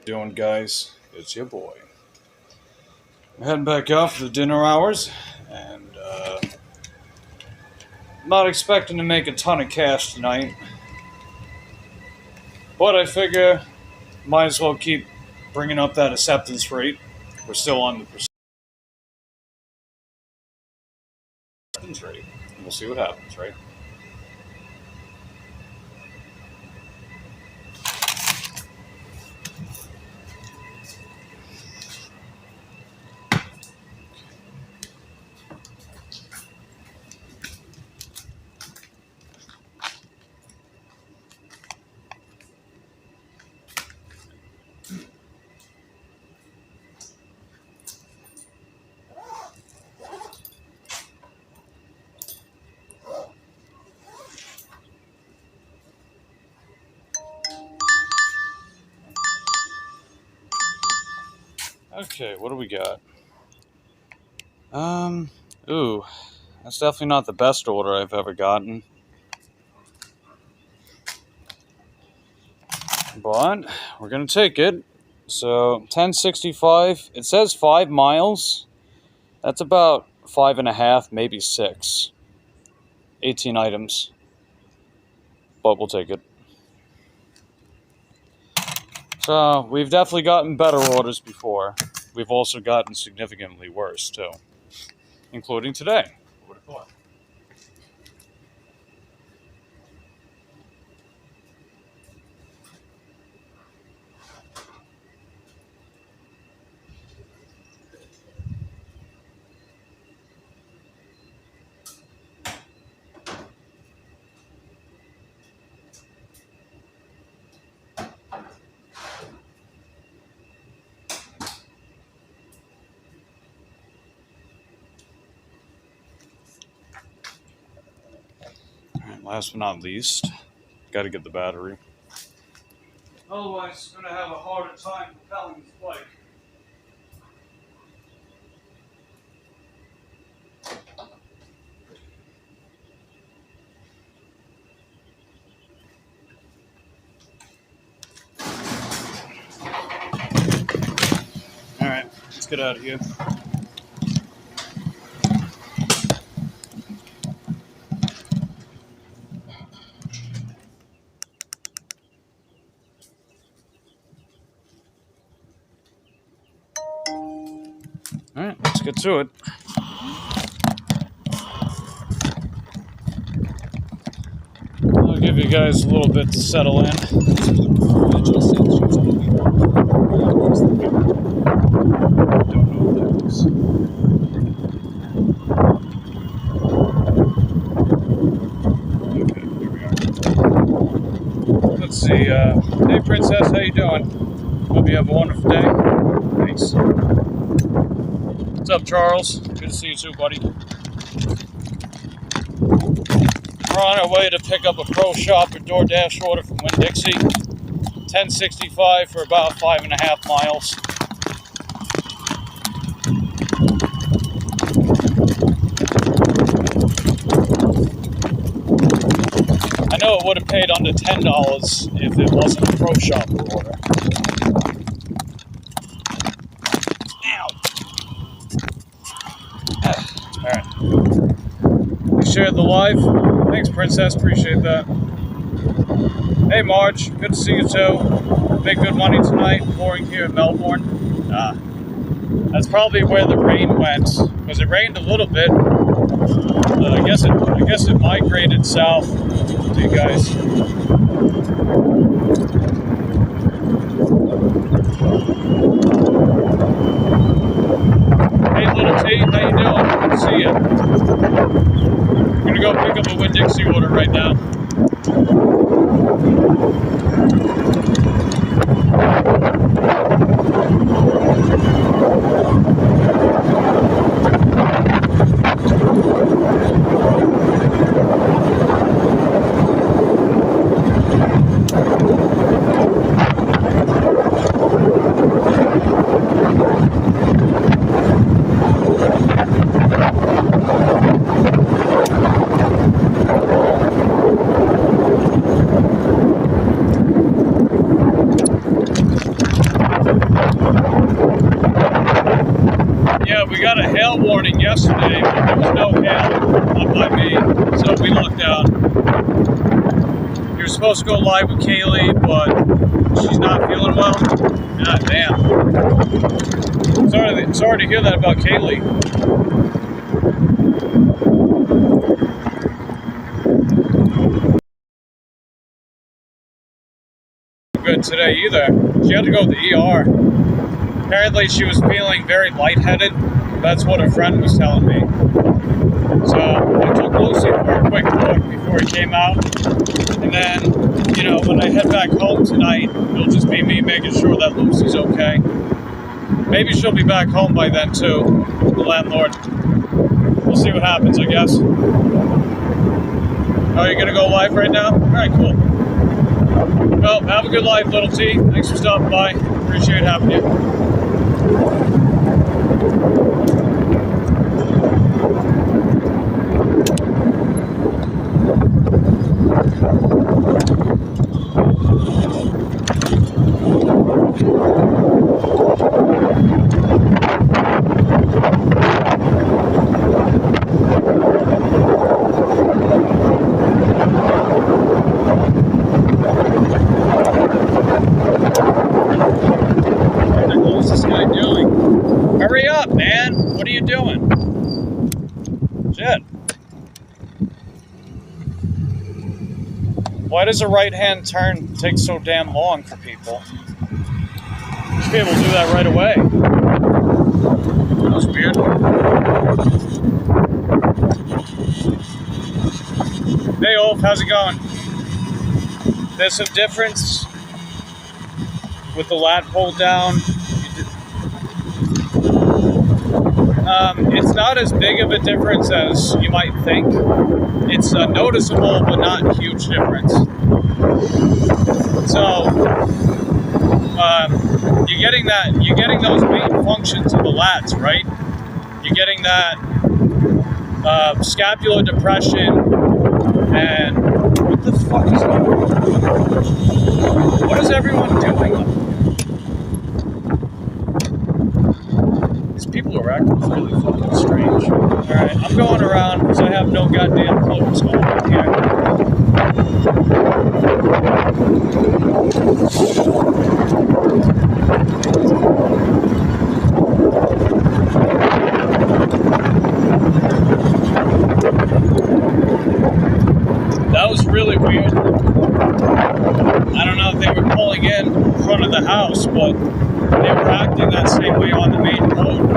Doing, guys? It's your boy. I'm heading back out for the dinner hours, and I'm not expecting to make a ton of cash tonight, but I figure might as well keep bringing up that acceptance rate. We're still on the acceptance rate. We'll see what happens, right? Okay, what do we got? Ooh, that's definitely not the best order I've ever gotten. But we're gonna take it. So 1065. It says 5 miles. That's about 5.5, maybe 6. 18 items. But we'll take it. So we've definitely gotten better orders before. We've also gotten significantly worse too, including today. Who would have thought? Last but not least, got to get the battery. Otherwise, I'm going to have a harder time propelling this bike. Alright, let's get out of here. Alright, let's get to it. I'll give you guys a little bit to settle in. Don't know what that is. Okay, here we are. Let's see. Hey, Princess, how you doing? Hope you have a wonderful day. Thanks. What's up, Charles? Good to see you too, buddy. We're on our way to pick up a Pro Shopper DoorDash order from Winn-Dixie. 1065 for about 5.5 miles. I know it would have paid under $10 if it wasn't a Pro Shopper order. Alright. You shared the live. Thanks, Princess. Appreciate that. Hey, Marge. Good to see you, too. Make good money tonight. Pouring here in Melbourne. That's probably where the rain went. Because it rained a little bit. I guess it migrated south to you guys. Hey, little T, how you doing? Good to see you. I'm gonna go pick up a Winn-Dixie order right now. hail warning yesterday, but there was no hail up by me, so we lucked out. You were supposed to go live with Kaylee, but she's not feeling well. God damn. Sorry to hear that about Kaylee. Good today either. She had to go to the ER. Apparently she was feeling very lightheaded. That's what her friend was telling me. So I took Lucy for a quick look before he came out. And then, you know, when I head back home tonight, it'll just be me making sure that Lucy's okay. Maybe she'll be back home by then too, the landlord. We'll see what happens, I guess. Oh, you're gonna go live right now? Alright, cool. Well, have a good life, little T. Thanks for stopping by. Appreciate having you. Hurry up, man. What are you doing? Shit. Why does a right-hand turn take so damn long for people? You should be able to do that right away. That was weird. Hey, Ulf, how's it going? There's some difference with the lat pull down. It's not as big of a difference as you might think. It's noticeable, but not a huge difference. So you're getting those main functions of the lats, right? You're getting that scapular depression, and what the fuck is going on? What is everyone doing? People are acting really fucking strange. Alright, I'm going around because I have no goddamn clue what's going on here. That was really weird. I don't know if they were pulling in front of the house, but they were acting that same way on the main road.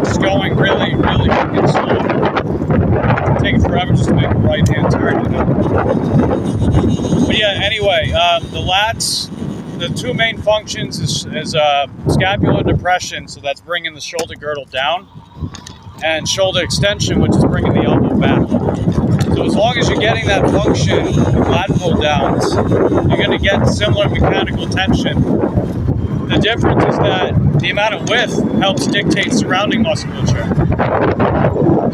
Just going really, really fucking slow. It'd take forever just to make a right-hand turn, you know? But yeah, anyway, the lats, the two main functions is scapular depression, so that's bringing the shoulder girdle down, and shoulder extension, which is bringing the elbow back. So as long as you're getting that function with lat pull downs, you're going to get similar mechanical tension. The difference is that the amount of width helps dictate surrounding musculature.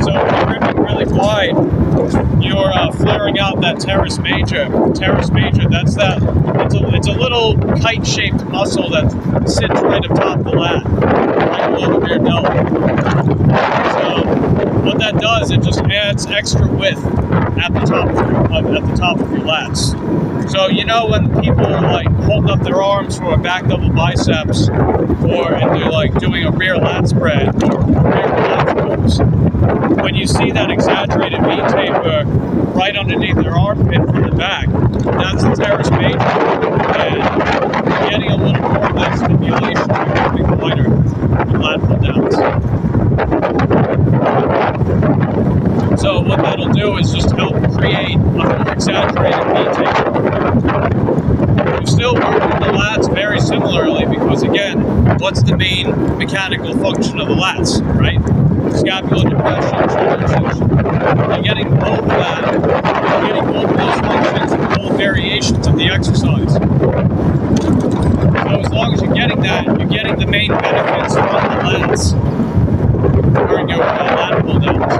So if you're ripping really wide, you're flaring out that teres major. Teres major, that's that. It's a little kite-shaped muscle that sits right atop the lat, right below the rear delt. So what that does, it just adds extra width at the top of your lats. So you know when people are like holding up their arms for a back double biceps, or and they're like doing a rear lat spread or rear lat moves, when you see that exaggerated V taper right underneath their armpit from the back, that's the teres major, and you're getting a little more of that stimulation by moving wider with lat pull downs. So what that'll do is just help create a more exaggerated V taper. You still work with the lats very similarly because, again, what's the main mechanical function of the lats, right? Scapular depression, shoulder extension. You're getting both of that. You're getting both of those functions and both variations of the exercise. So as long as you're getting that, you're getting the main benefits from the lats during your lat pull downs.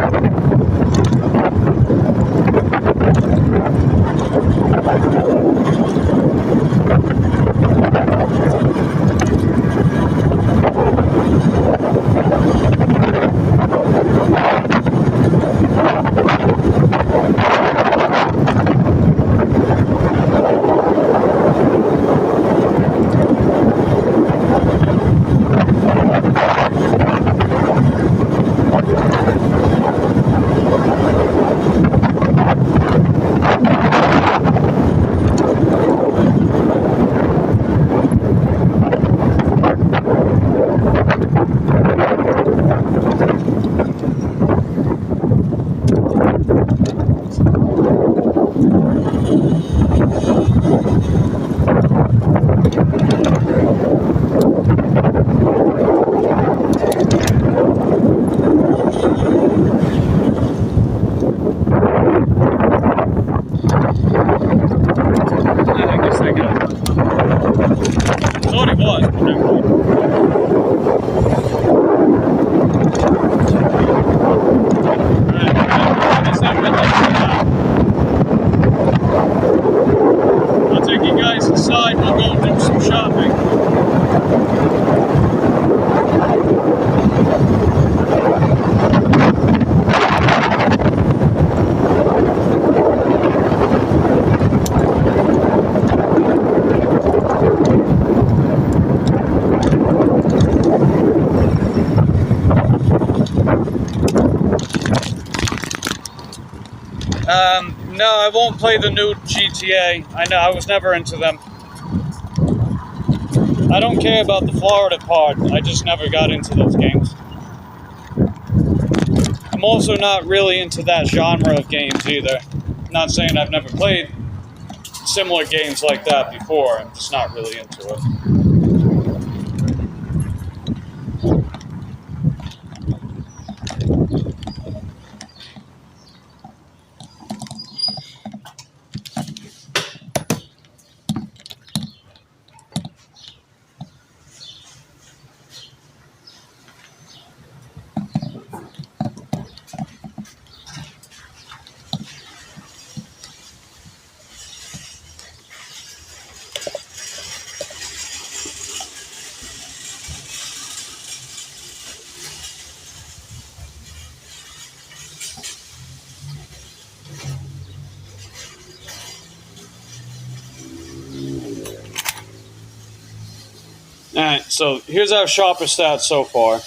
No, I won't play the new GTA. I know, I was never into them. I don't care about the Florida part. I just never got into those games. I'm also not really into that genre of games either. Not saying I've never played similar games like that before. I'm just not really into it. Alright, so here's our shopper stats so far.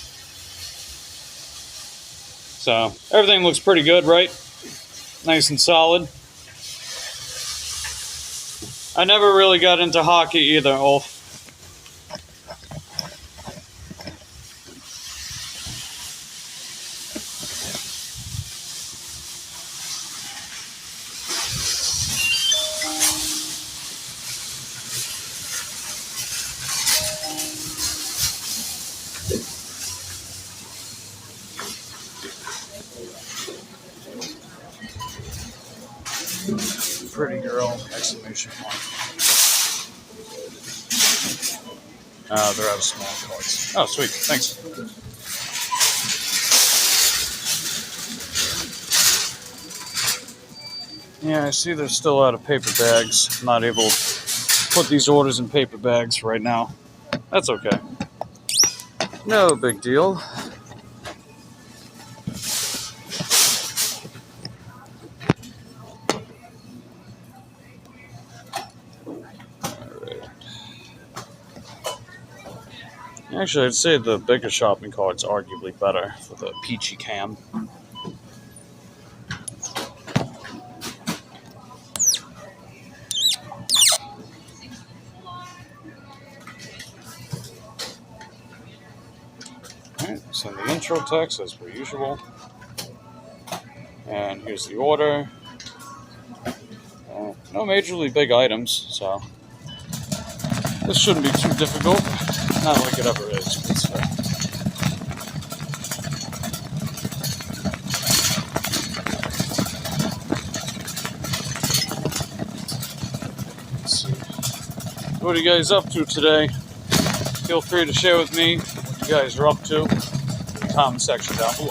So, everything looks pretty good, right? Nice and solid. I never really got into hockey either, Ulf. Pretty girl, exclamation point. They're out of small cards. Oh, sweet, thanks. Yeah, I see they're still out of paper bags. I'm not able to put these orders in paper bags right now. That's okay. No big deal. Actually, I'd say the bigger shopping cart's arguably better for the peachy cam. Alright, send the intro text as per usual. And here's the order. No majorly big items, so this shouldn't be too difficult. Not like it ever is, but let's see. What are you guys up to today? Feel free to share with me what you guys are up to in the comment section down below.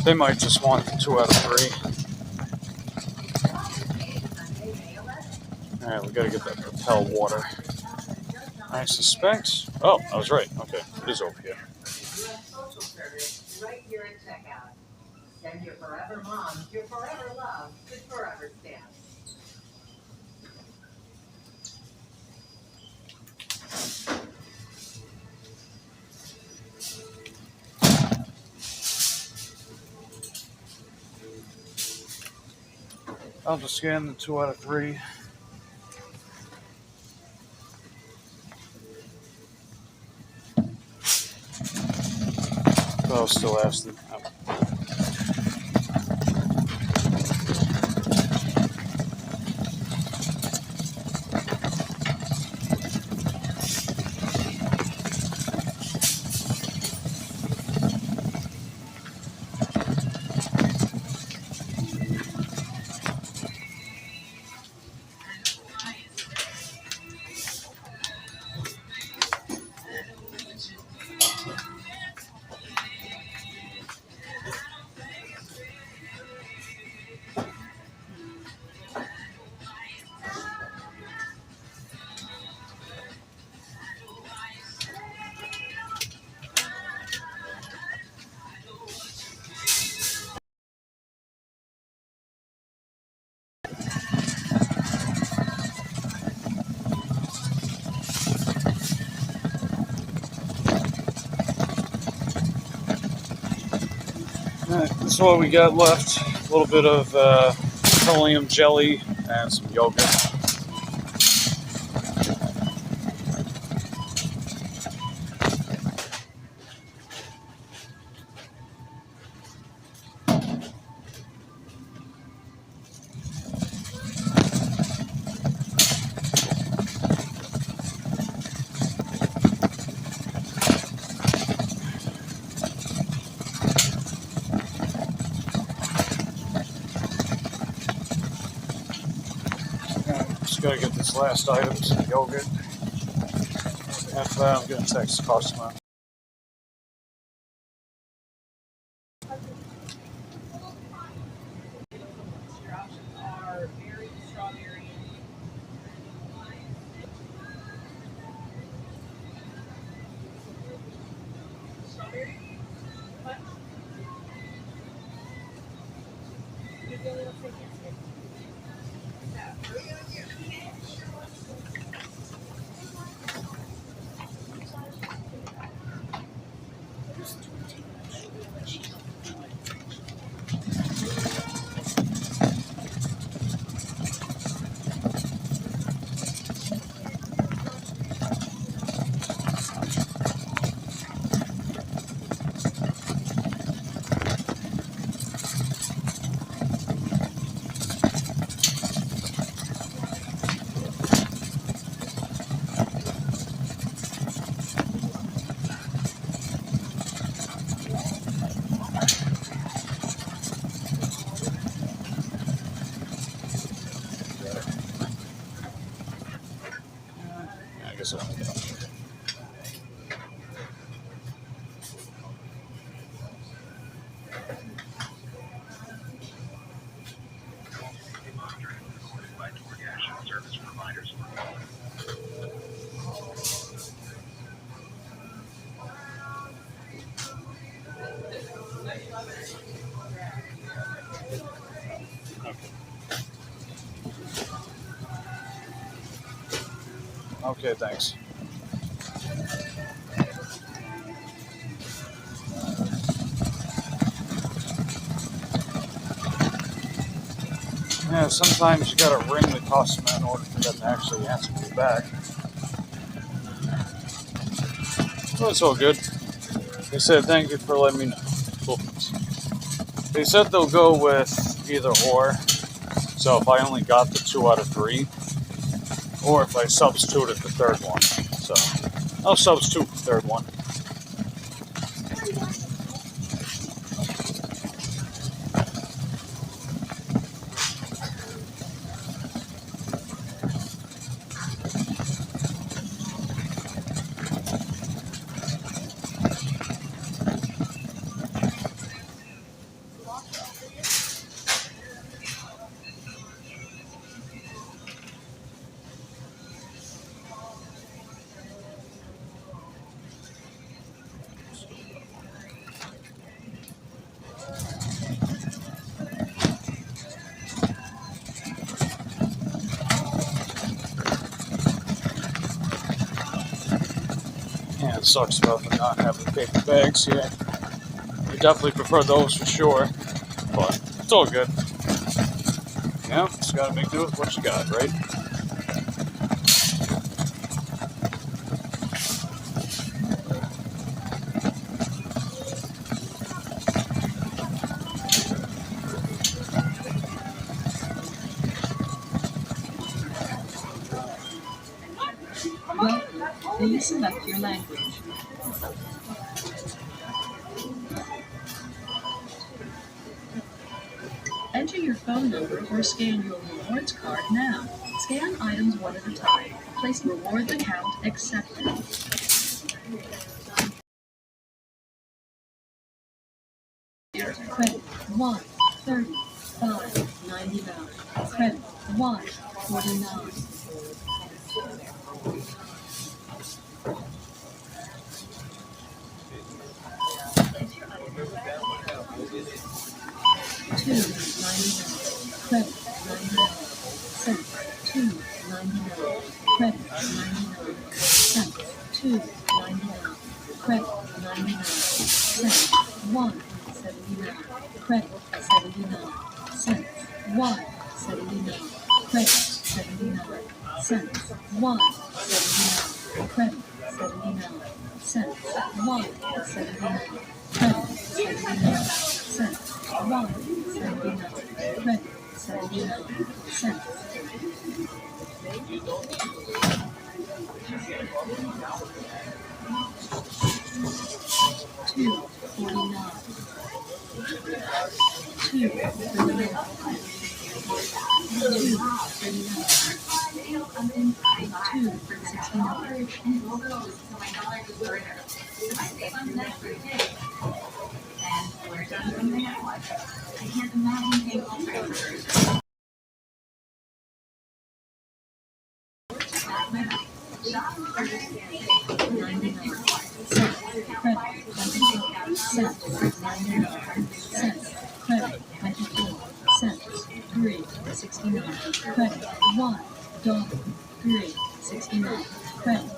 They might just want 2 out of 3. Alright, we gotta get that Propel water. I suspect... Oh, I was right. Okay, it is over here. Right here at checkout. Send your forever mom your forever love with forever stamps. I'll just scan the 2 out of 3. I'll still ask them. Alright, this is what we got left. A little bit of petroleum jelly and some yogurt. Just gotta get this last item, some yogurt. After that, I'm gonna text the customer. Your options are berry, strawberry, strawberry. What? You get a little ticket. I guess I'll get it. By DoorDash service providers. Okay, thanks. Yeah, sometimes you gotta ring the customer in order for them to actually answer you back. Well, it's all good. They said thank you for letting me know. They said they'll go with either or. So if I only got the 2 out of 3, or if I substituted the third one. So I'll substitute the third one. sucks about the not having paper bags here. We definitely prefer those for sure, but it's all good. Yeah, just gotta make do with what you got, right? Welcome. Please select your language. Enter your phone number or scan your rewards card now. Scan items one at a time. Place rewards account accepted. Credit 1, 30, 5, 99. Credit 1, 49. 2.99. Credit 99 cents. 2.99. Credit 99 cents. 2.99. Credit 99 cents. 1.79. Credit 79 cents. 1.79. Credit 79 cents. 1.79. Credit 79 cents. 1.79. Credit 79 cents. 1.79. Credit 79 cents. 2.49. 2.39. 3.69. Credit $1.369. Credit $1.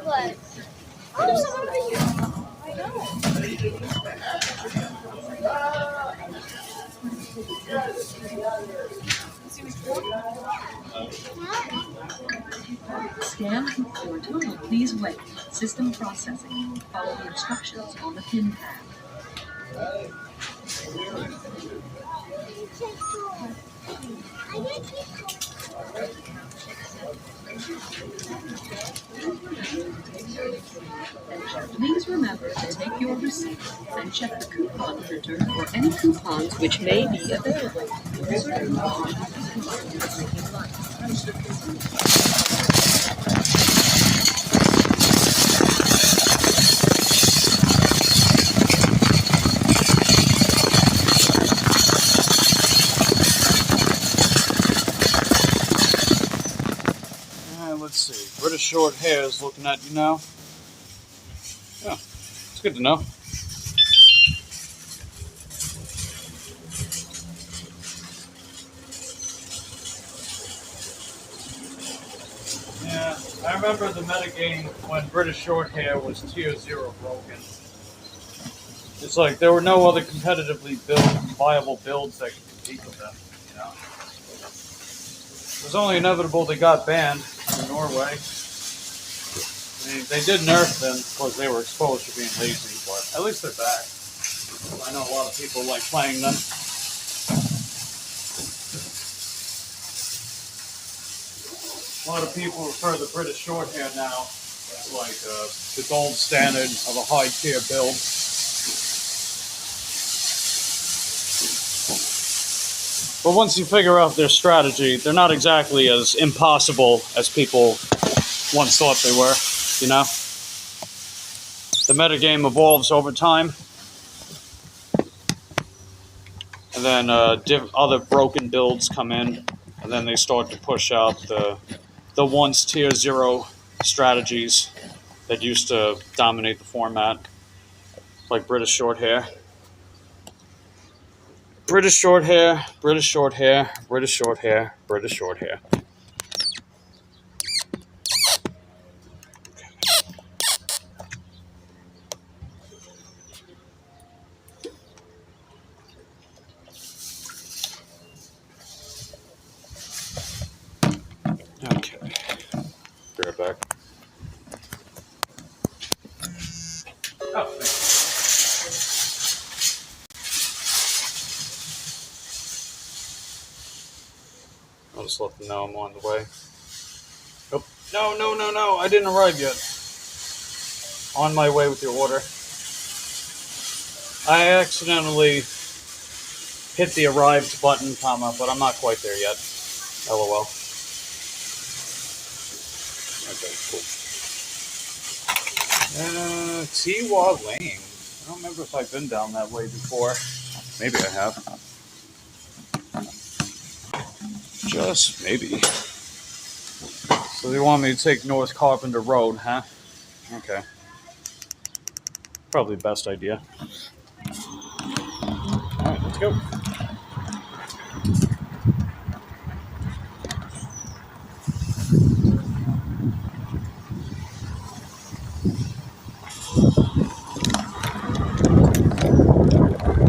What? Oh, there's someone over here. I know. Scan your total. Please wait. System processing. Follow the instructions on the pin pad. Please remember to take your receipt and check the coupon printer for any coupons which may be available. Certain coupons making life. Let's see. British short hair is looking at you now. Yeah, it's good to know. Yeah, I remember the metagame when British short hair was tier 0 broken. It's like there were no other competitively viable builds that could compete with them, you know. It was only inevitable they got banned in Norway. They did nerf them because they were exposed for being lazy, but at least they're back. I know a lot of people like playing them. A lot of people refer to British short hair now as like the gold standard of a high tier build. But once you figure out their strategy, they're not exactly as impossible as people once thought they were, you know? The metagame evolves over time. And then other broken builds come in, and then they start to push out the once tier 0 strategies that used to dominate the format, like British short hair. British short hair, British short hair, British short hair, British short hair. Okay. Be right back. Oh, thanks. I'll just let them know I'm on the way. Oh, no, I didn't arrive yet. On my way with your order. I accidentally hit the arrived button, but I'm not quite there yet. LOL. Okay, cool. T-Wa Lane. I don't remember if I've been down that way before. Maybe I have. Just maybe. So they want me to take North Carpenter Road, huh? Okay. Probably the best idea. Alright, let's go.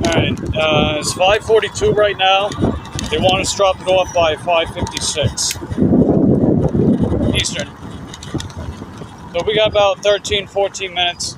Alright, it's 5:42 right now. They want us to drop it off by 5:56 Eastern. So we got about 13, 14 minutes.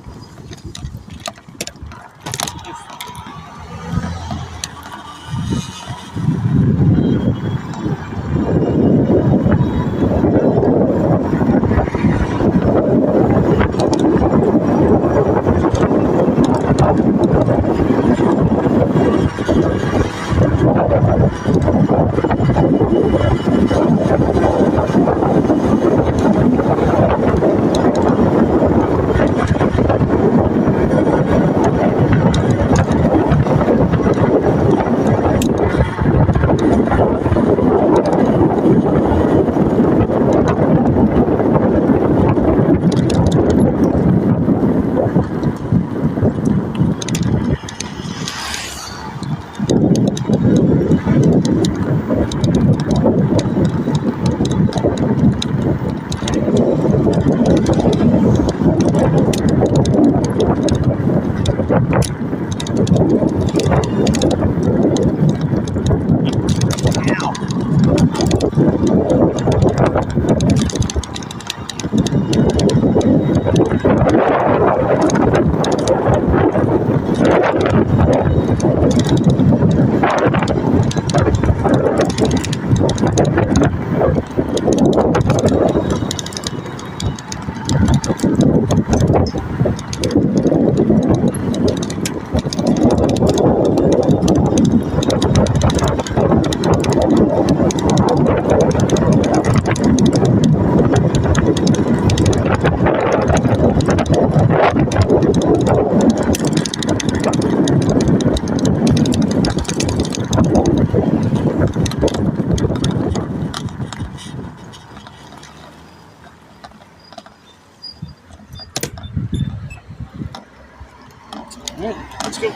Alright, let's go.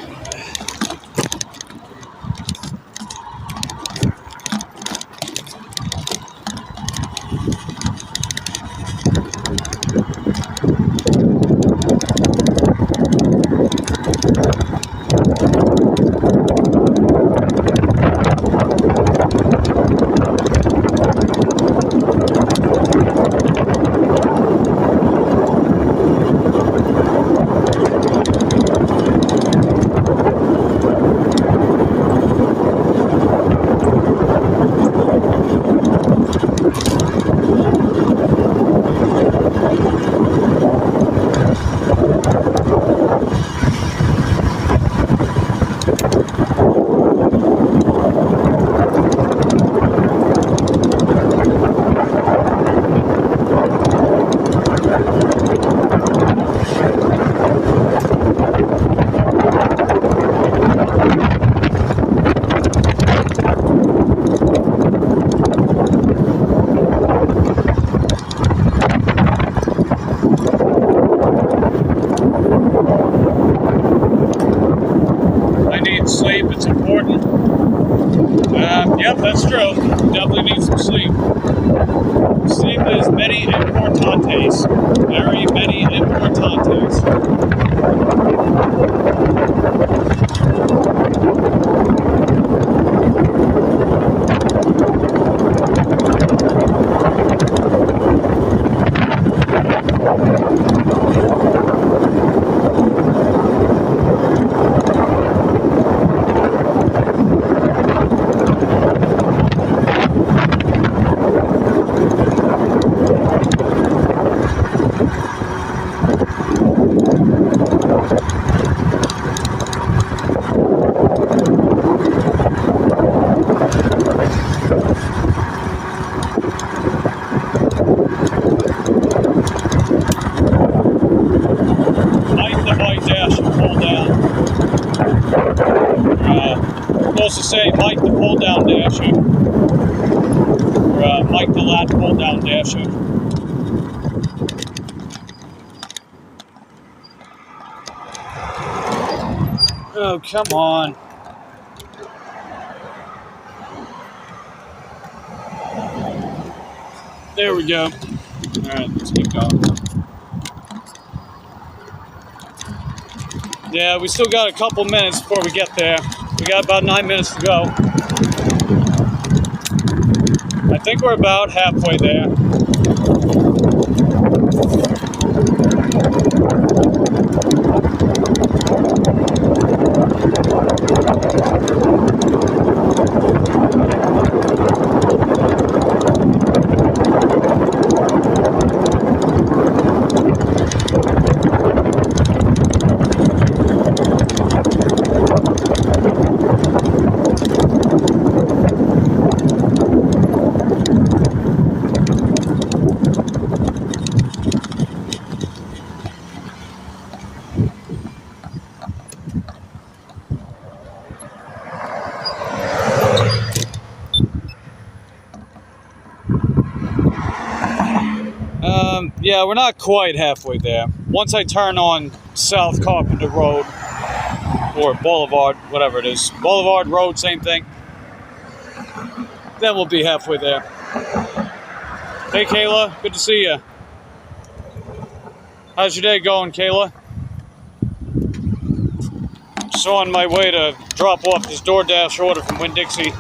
importantes. Very many importantes. Supposed to say Mike the pull down dasher, or Mike the lat pull down dasher. Oh, come on. There we go. Alright, let's keep going. Yeah, we still got a couple minutes before we get there. We got about 9 minutes to go. I think we're about halfway there. Yeah, we're not quite halfway there. Once I turn on South Carpenter Road, or Boulevard, whatever it is, Boulevard Road, same thing, then we'll be halfway there. Hey, Kayla, good to see you. How's your day going, Kayla? Just on my way to drop off this DoorDash order from Winn-Dixie.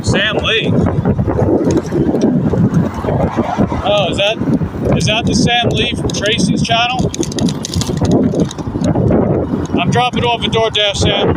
Sam Lee. Oh, is that the Sam Lee from Tracy's channel? I'm dropping off a DoorDash, Sam.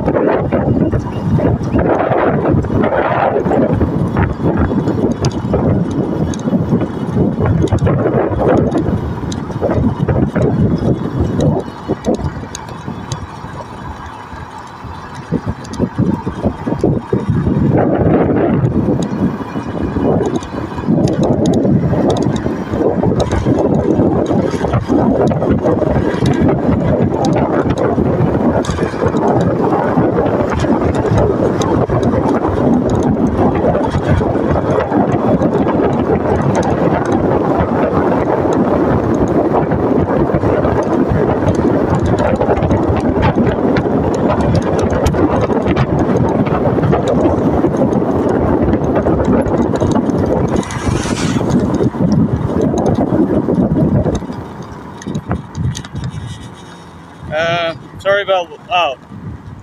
Sorry about, oh,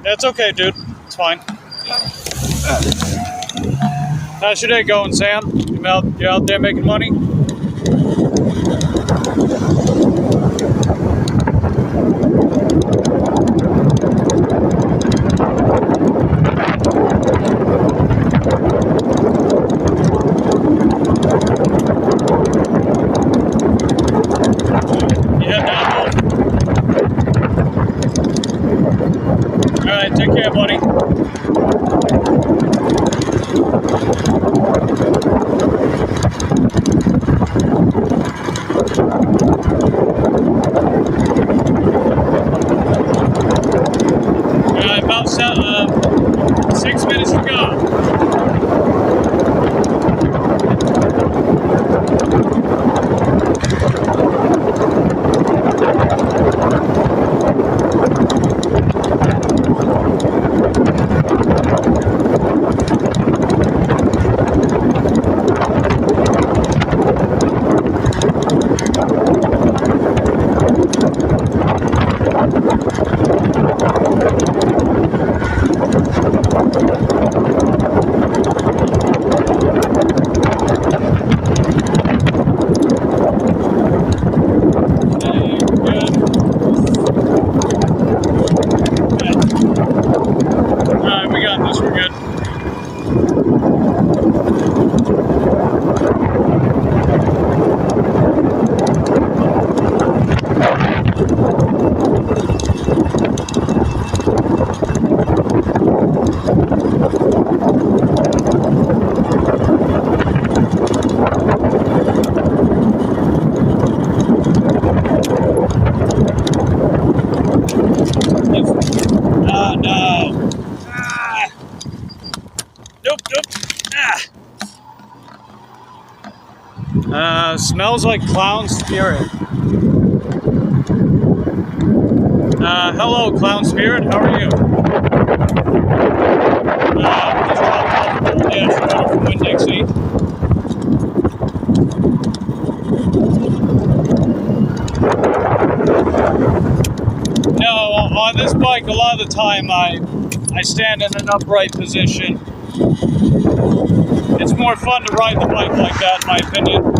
that's okay, dude. It's fine. How's your day going, Sam? You out there making money? Alright, take care, buddy. Alright, about 6 minutes to go. Smells like clown spirit. Hello, clown spirit. How are you? Just dropped off the DoorDash order from Winn-Dixie. No, on this bike, a lot of the time I stand in an upright position. It's more fun to ride the bike like that, in my opinion.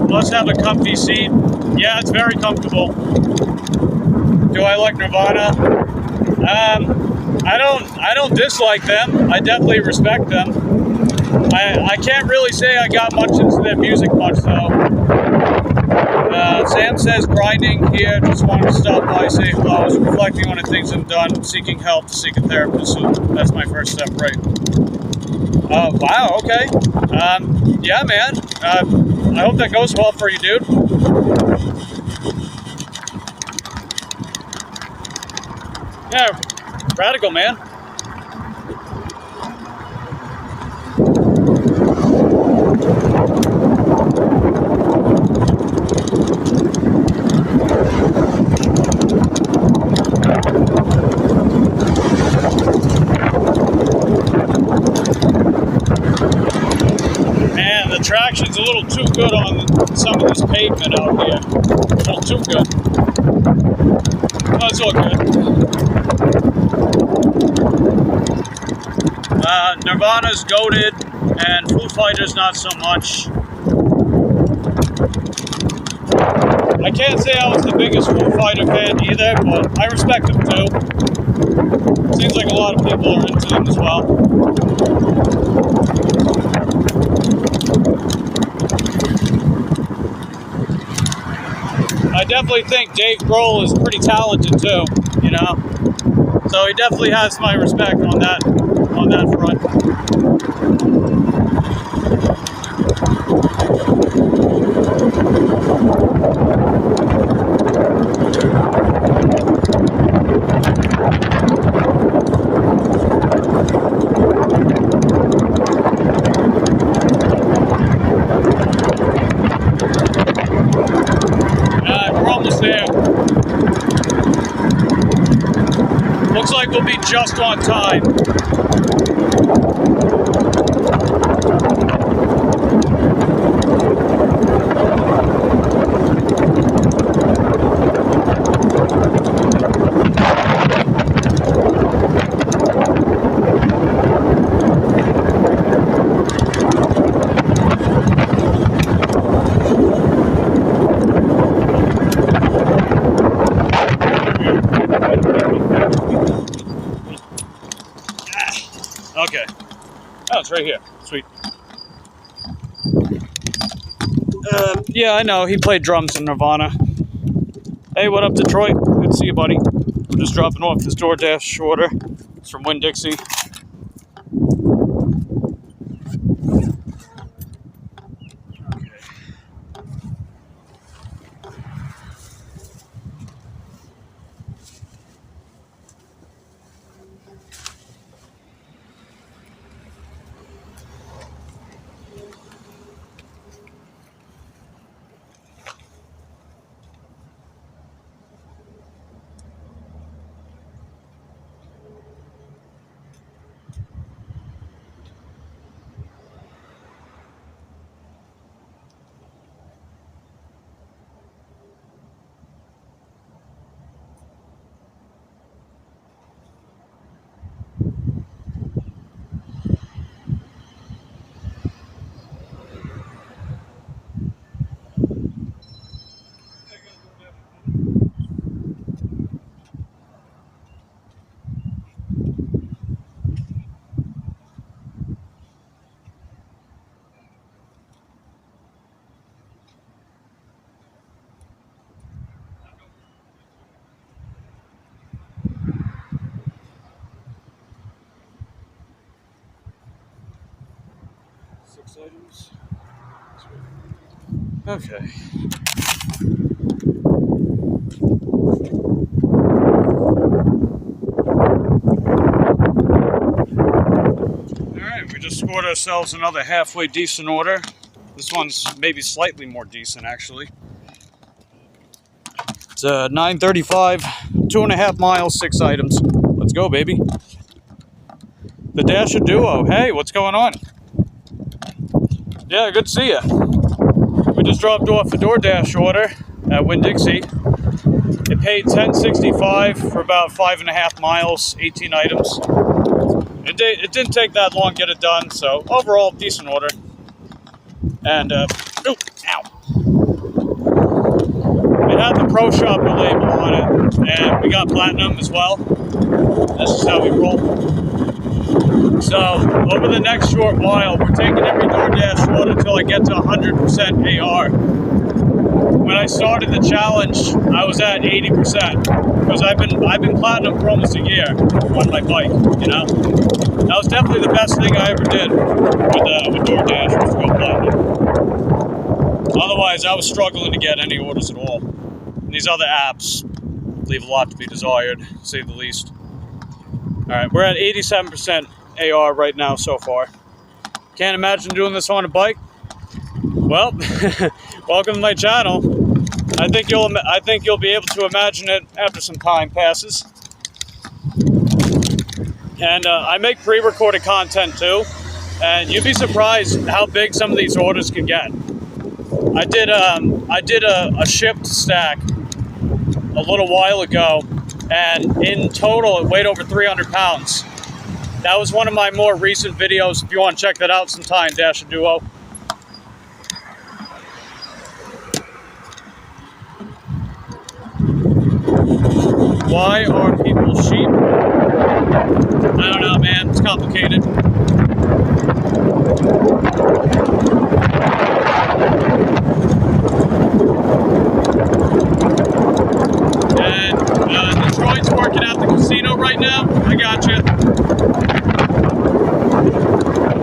Must have a comfy seat. Yeah, it's very comfortable. Do I like Nirvana? I don't dislike them. I definitely respect them. I can't really say I got much into their music much though. Sam says grinding here. Just wanted to stop by, say hello. I was reflecting on the things I've done, seeking help to seek a therapist. So that's my first step, right? Wow. Okay. Yeah, man. I hope that goes well for you, dude. Yeah, radical, man. Man, the traction's a little too good on some of this pavement out here. A little too good. That's all good. Nirvana's goated, and Foo Fighters not so much. I can't say I was the biggest Foo Fighter fan either, but I respect them too. Seems like a lot of people are into them as well. I definitely think Dave Grohl is pretty talented too, you know? So he definitely has my respect on that front. We're almost there. Looks like we'll be just on time. Okay. Oh, it's right here. Sweet. Yeah, I know. He played drums in Nirvana. Hey, what up, Detroit? Good to see you, buddy. I'm just dropping off this DoorDash order. It's from Winn-Dixie. 6 items. Okay. Alright, we just scored ourselves another halfway decent order. This one's maybe slightly more decent, actually. It's $9.35, 2.5 miles, 6 items. Let's go, baby. The Dasher Duo. Hey, what's going on? Yeah, good to see you. We just dropped off a DoorDash order at Winn-Dixie. It paid $10.65 for about 5.5 miles, 18 items. It didn't take that long to get it done, so overall, decent order. And, ow. It had the Pro Shopper label on it, and we got Platinum as well. This is how we roll. So, over the next short while, we're taking every DoorDash order until I get to 100% AR. When I started the challenge, I was at 80%, because I've been Platinum for almost a year on my bike, you know? That was definitely the best thing I ever did with DoorDash, was to go Platinum. Otherwise, I was struggling to get any orders at all. And these other apps leave a lot to be desired, to say the least. Alright, we're at 87% AR right now so far. Can't imagine doing this on a bike? Well, welcome to my channel. I think you'll be able to imagine it after some time passes. And I make pre-recorded content too, and you'd be surprised how big some of these orders can get. I did a shipped stack a little while ago, and in total it weighed over 300 pounds. That was one of my more recent videos. If you want to check that out sometime, Dasher Duo. Why are people sheep? I don't know, man. It's complicated. And Detroit's working at the casino right now. I got you.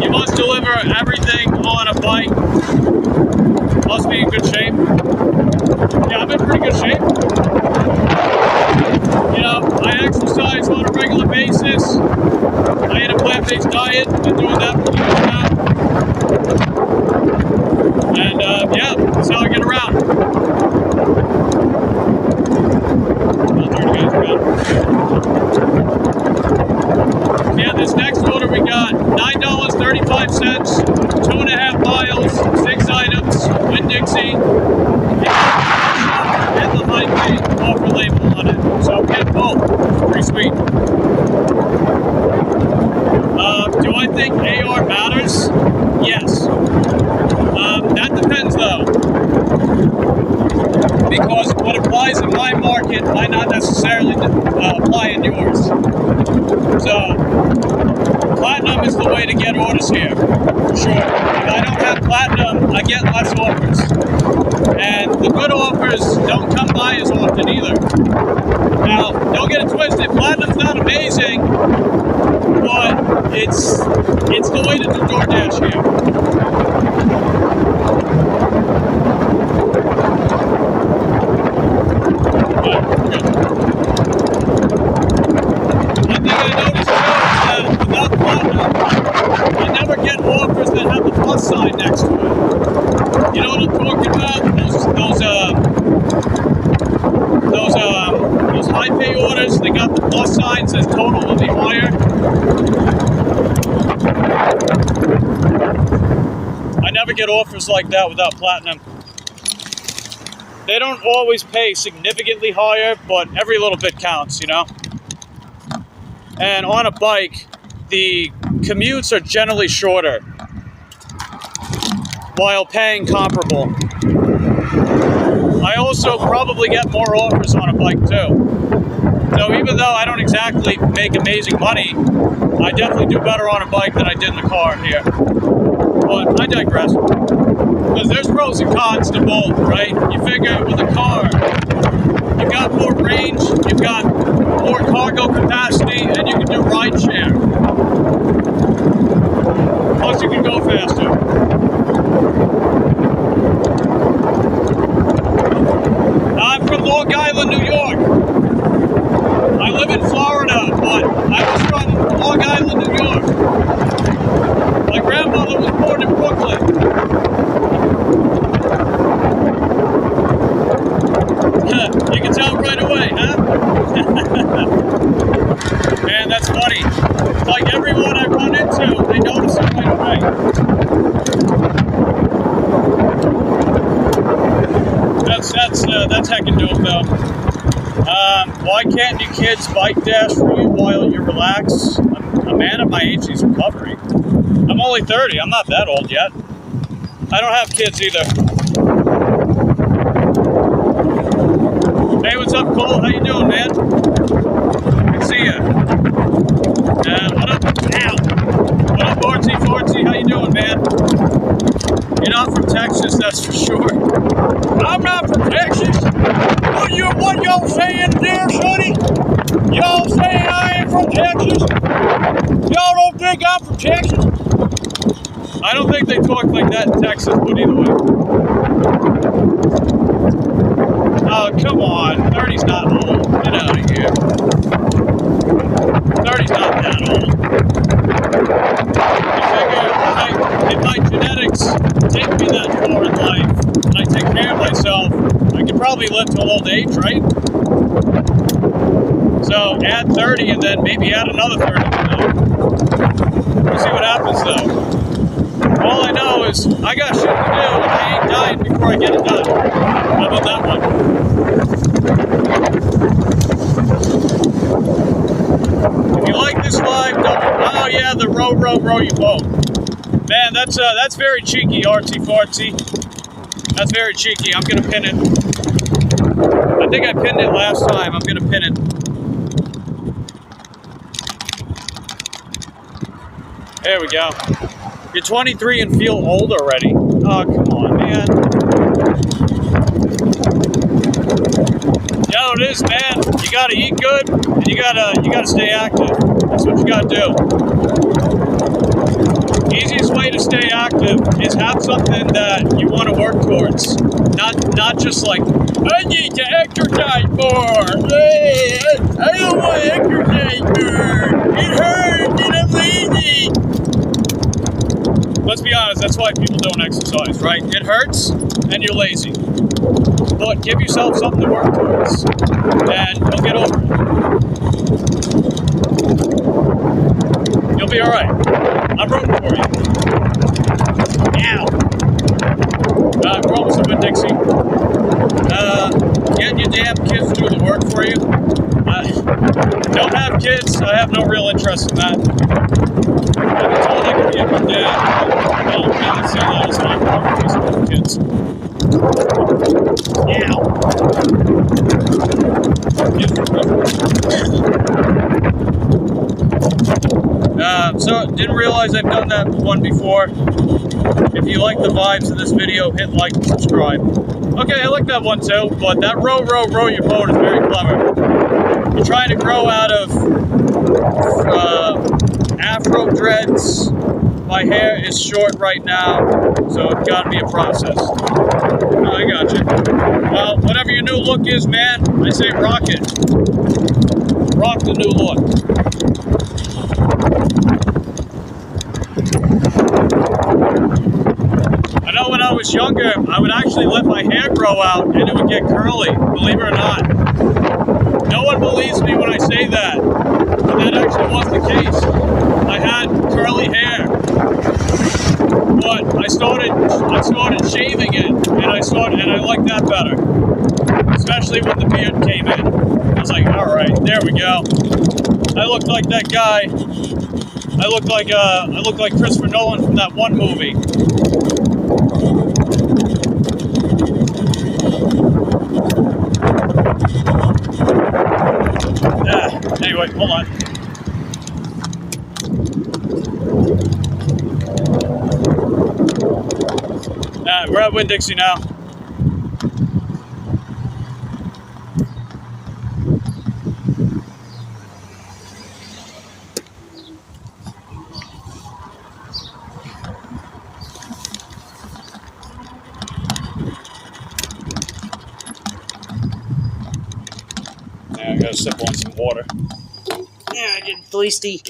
You must deliver everything on a bike. Must be in good shape. Yeah, I'm in pretty good shape. You know, I exercise on a regular basis. I eat a plant-based diet. Been doing that for years now. And yeah, that's how I get around. I'll turn you guys around. Yeah, this next order we got $9.35, 2.5 miles, 6 items, Winn-Dixie, and the high pay offer label on it. So get both. Pretty sweet. Do I think AR matters? Yes. That depends though. Because what applies in my market might not necessarily apply in yours. So, Platinum is the way to get orders here. For sure. If I don't have Platinum, I get less offers. And the good offers don't come by as often either. Now, don't get it twisted. Platinum's not amazing, but it's the way to do DoorDash here. One thing I noticed too is that without Platinum, I never get offers that have the plus sign next to it. You know what I'm talking about? Those high pay orders, they got the plus sign, says total will be higher. I never get offers like that without Platinum. They don't always pay significantly higher, but every little bit counts, you know? And on a bike, the commutes are generally shorter, while paying comparable. I also probably get more offers on a bike too. So even though I don't exactly make amazing money, I definitely do better on a bike than I did in the car here. But I digress. Because there's pros and cons to both, right? You figure with a car, you've got more range, you've got more cargo capacity, and you can do ride share. Plus you can go faster. grandmother was born in Brooklyn. You can tell right away, huh? Man, that's funny. It's like everyone I run into, they notice it right away. That's heckin' dope though. Why can't you kids bike dash for you while you relax? A man at my age needs recovery. I'm only 30. I'm not that old yet. I don't have kids either. Hey, what's up, Cole? How you doing, man? Good to see ya. What up? Ow! What up, Forty? How you doing, man? You're not from Texas, that's for sure. I'm not from Texas. What y'all saying there, sonny? Y'all saying I ain't from Texas? Y'all don't think I'm from Texas? I don't think they talk like that in Texas, but either way. Oh, come on. 30's not old. Get out of here. 30's not that old. I figure if my genetics take me that far in life, and I take care of myself, I could probably live to old age, right? So add 30 and then maybe add another 30. We'll see what happens though. All I know is I got shit to do and I ain't dying before I get it done. How about that one? If you like this live, oh yeah, the row you boat. Man, that's very cheeky, artsy fartsy. That's very cheeky. I'm gonna pin it. I think I pinned it last time. I'm gonna pin it. There we go. You're 23 and feel old already. Oh, come on, man. You know what it is, man. You gotta eat good and you gotta stay active. That's what you gotta do. Easiest way to stay active is have something that you want to work towards. Not just like, I need to exercise more. I don't want to exercise more. It hurts and I'm lazy. Let's be honest, that's why people don't exercise, right? It hurts and you're lazy. But give yourself something to work towards and you'll get over it. You'll be alright. I'm rooting for you. Ow! We're almost done, Dixie. Get your damn kids to do the work for you. Don't have kids. I have no real interest in that. I've been told I could be a good dad. I don't really see that as my priorities with kids. Ow! So, didn't realize I've done that one before. If you like the vibes of this video, hit like and subscribe. Okay, I like that one too, but that row your boat is very clever. You're trying to grow out of afro dreads. My hair is short right now, so it's got to be a process. I got you. Well, whatever your new look is, man, I say rock it. Rock the new look. I know when I was younger, I would actually let my hair grow out and it would get curly, believe it or not. No one believes me when I say that, but that actually was the case. I had curly hair, but I started shaving it, and I liked that better, especially when the beard came in. I was like, all right, there we go. I looked like that guy. I look like Christopher Nolan from that one movie. Anyway, hold on. We're at Winn-Dixie now. I gotta sip on some water. Yeah, I get thirsty.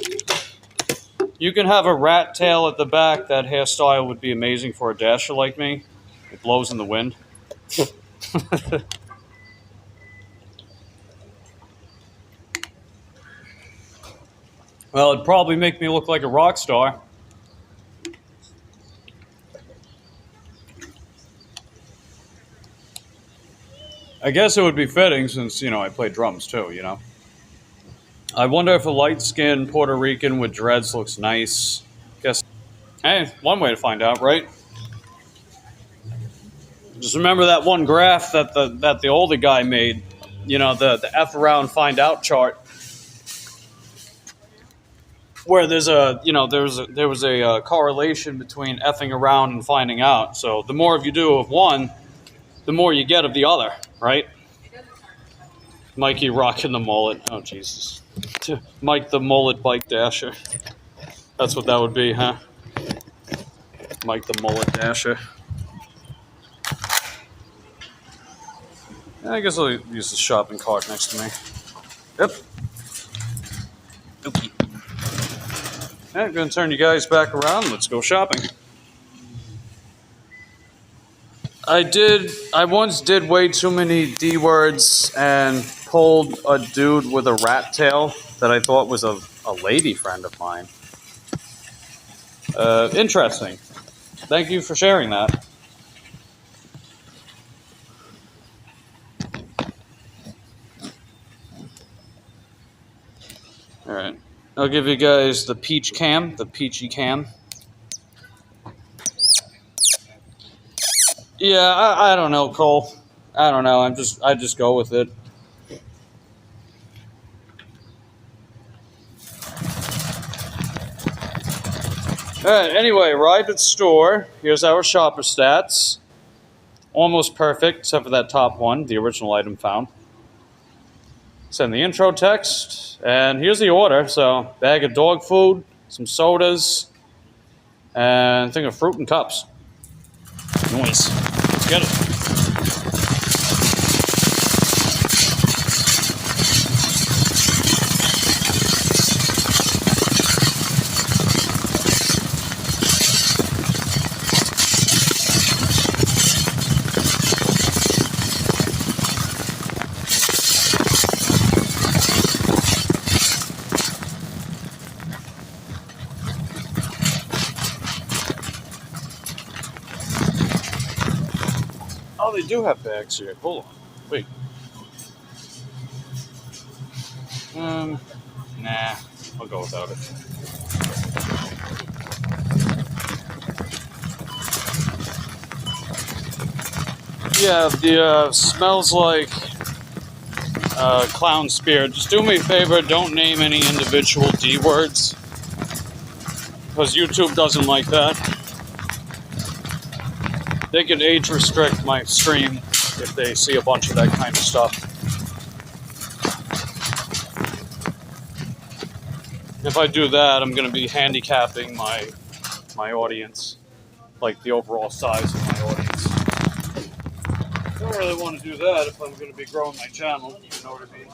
You can have a rat tail at the back. That hairstyle would be amazing for a dasher like me. It blows in the wind. Well, it'd probably make me look like a rock star. I guess it would be fitting since, I play drums too. I wonder if a light-skinned Puerto Rican with dreads looks nice. Guess, hey, one way to find out, right? Just remember that one graph that the older guy made. The F around find out chart, where there was a correlation between effing around and finding out. So the more you do of one, the more you get of the other, right? Mikey rocking the mullet. Oh, Jesus. Mike the mullet bike dasher. That's what that would be, huh? Mike the mullet dasher. I guess I'll use the shopping cart next to me. Yep. Okay. I'm going to turn you guys back around. Let's go shopping. I once did way too many D words and pulled a dude with a rat tail that I thought was a lady friend of mine. Interesting. Thank you for sharing that. All right. I'll give you guys the peachy cam. Yeah, I don't know, Cole. I don't know. I just go with it. All right. Anyway, arrived at store. Here's our shopper stats. Almost perfect, except for that top one, the original item found. Send the intro text, and here's the order. So, bag of dog food, some sodas, and I think of fruit and cups. Nice. Let's get it. Oh, they do have bags here. Hold on. Wait. Nah. I'll go without it. Yeah, the smells like clown spear. Just do me a favor, don't name any individual D words. Because YouTube doesn't like that. They can age restrict my stream if they see a bunch of that kind of stuff. If I do that, I'm going to be handicapping my audience, like the overall size of my audience. I don't really want to do that if I'm going to be growing my channel, you know what I mean?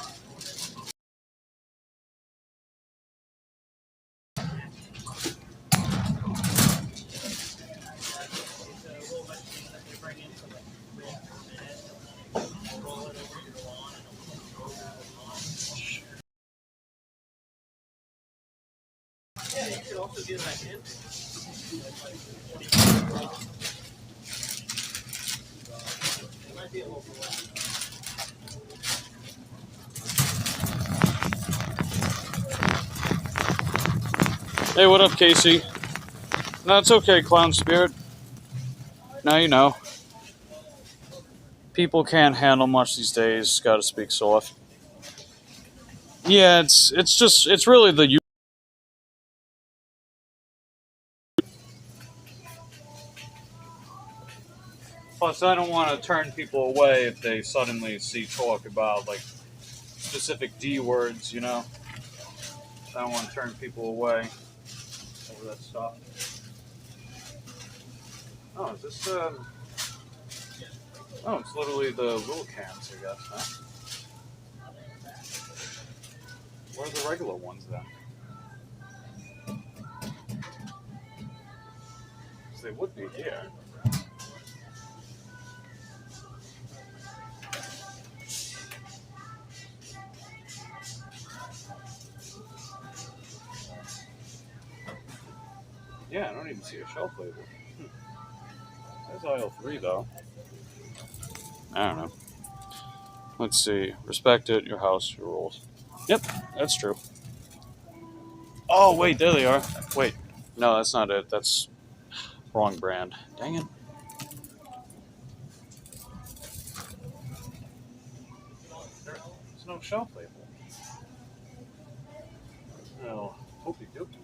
Hey, what up, Casey? No, it's okay, Clown Spirit. Now you know. People can't handle much these days. Gotta speak soft. Yeah, it's really the. Plus, I don't want to turn people away if they suddenly see talk about like specific D words, I don't want to turn people away over that stuff. Oh, is this Oh, it's literally the little cans, I guess, huh? Where are the regular ones then? They would be here. Yeah, I don't even see a shelf label. There's aisle 3, though. I don't know. Let's see. Respect it, your house, your rules. Yep, that's true. Oh, wait, there they are. Wait. No, that's not it. That's wrong brand. Dang it. There's no shelf label. No. Hope you do that.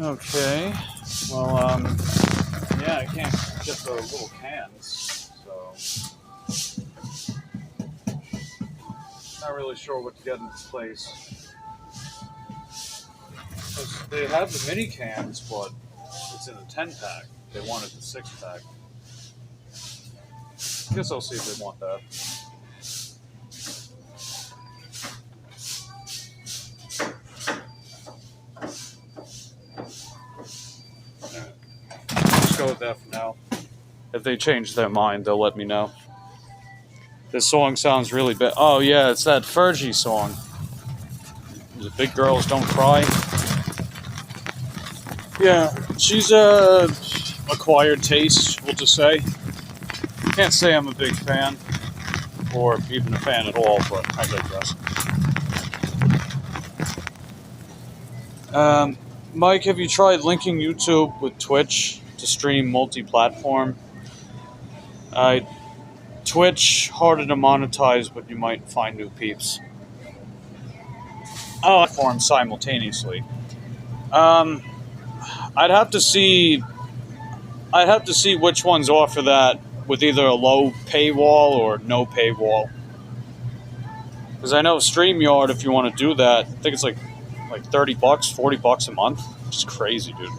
Okay. Well, yeah, I can't get the little cans, so not really sure what to get in this place. 'Cause they have the mini cans, but it's in a 10-pack. They wanted the 6-pack. I guess I'll see if they want that. Just go with that for now. If they change their mind, they'll let me know. This song sounds really bad. Oh yeah, it's that Fergie song. The Big Girls Don't Cry. Yeah, she's a acquired taste, we'll just say. Can't say I'm a big fan, or even a fan at all, but I digress. Mike, have you tried linking YouTube with Twitch to stream multi-platform? Twitch, harder to monetize, but you might find new peeps. Oh, platform simultaneously. I'd have to see which ones offer that with either a low paywall or no paywall. Because I know StreamYard, if you want to do that, I think it's like $30, $40 a month. It's crazy, dude.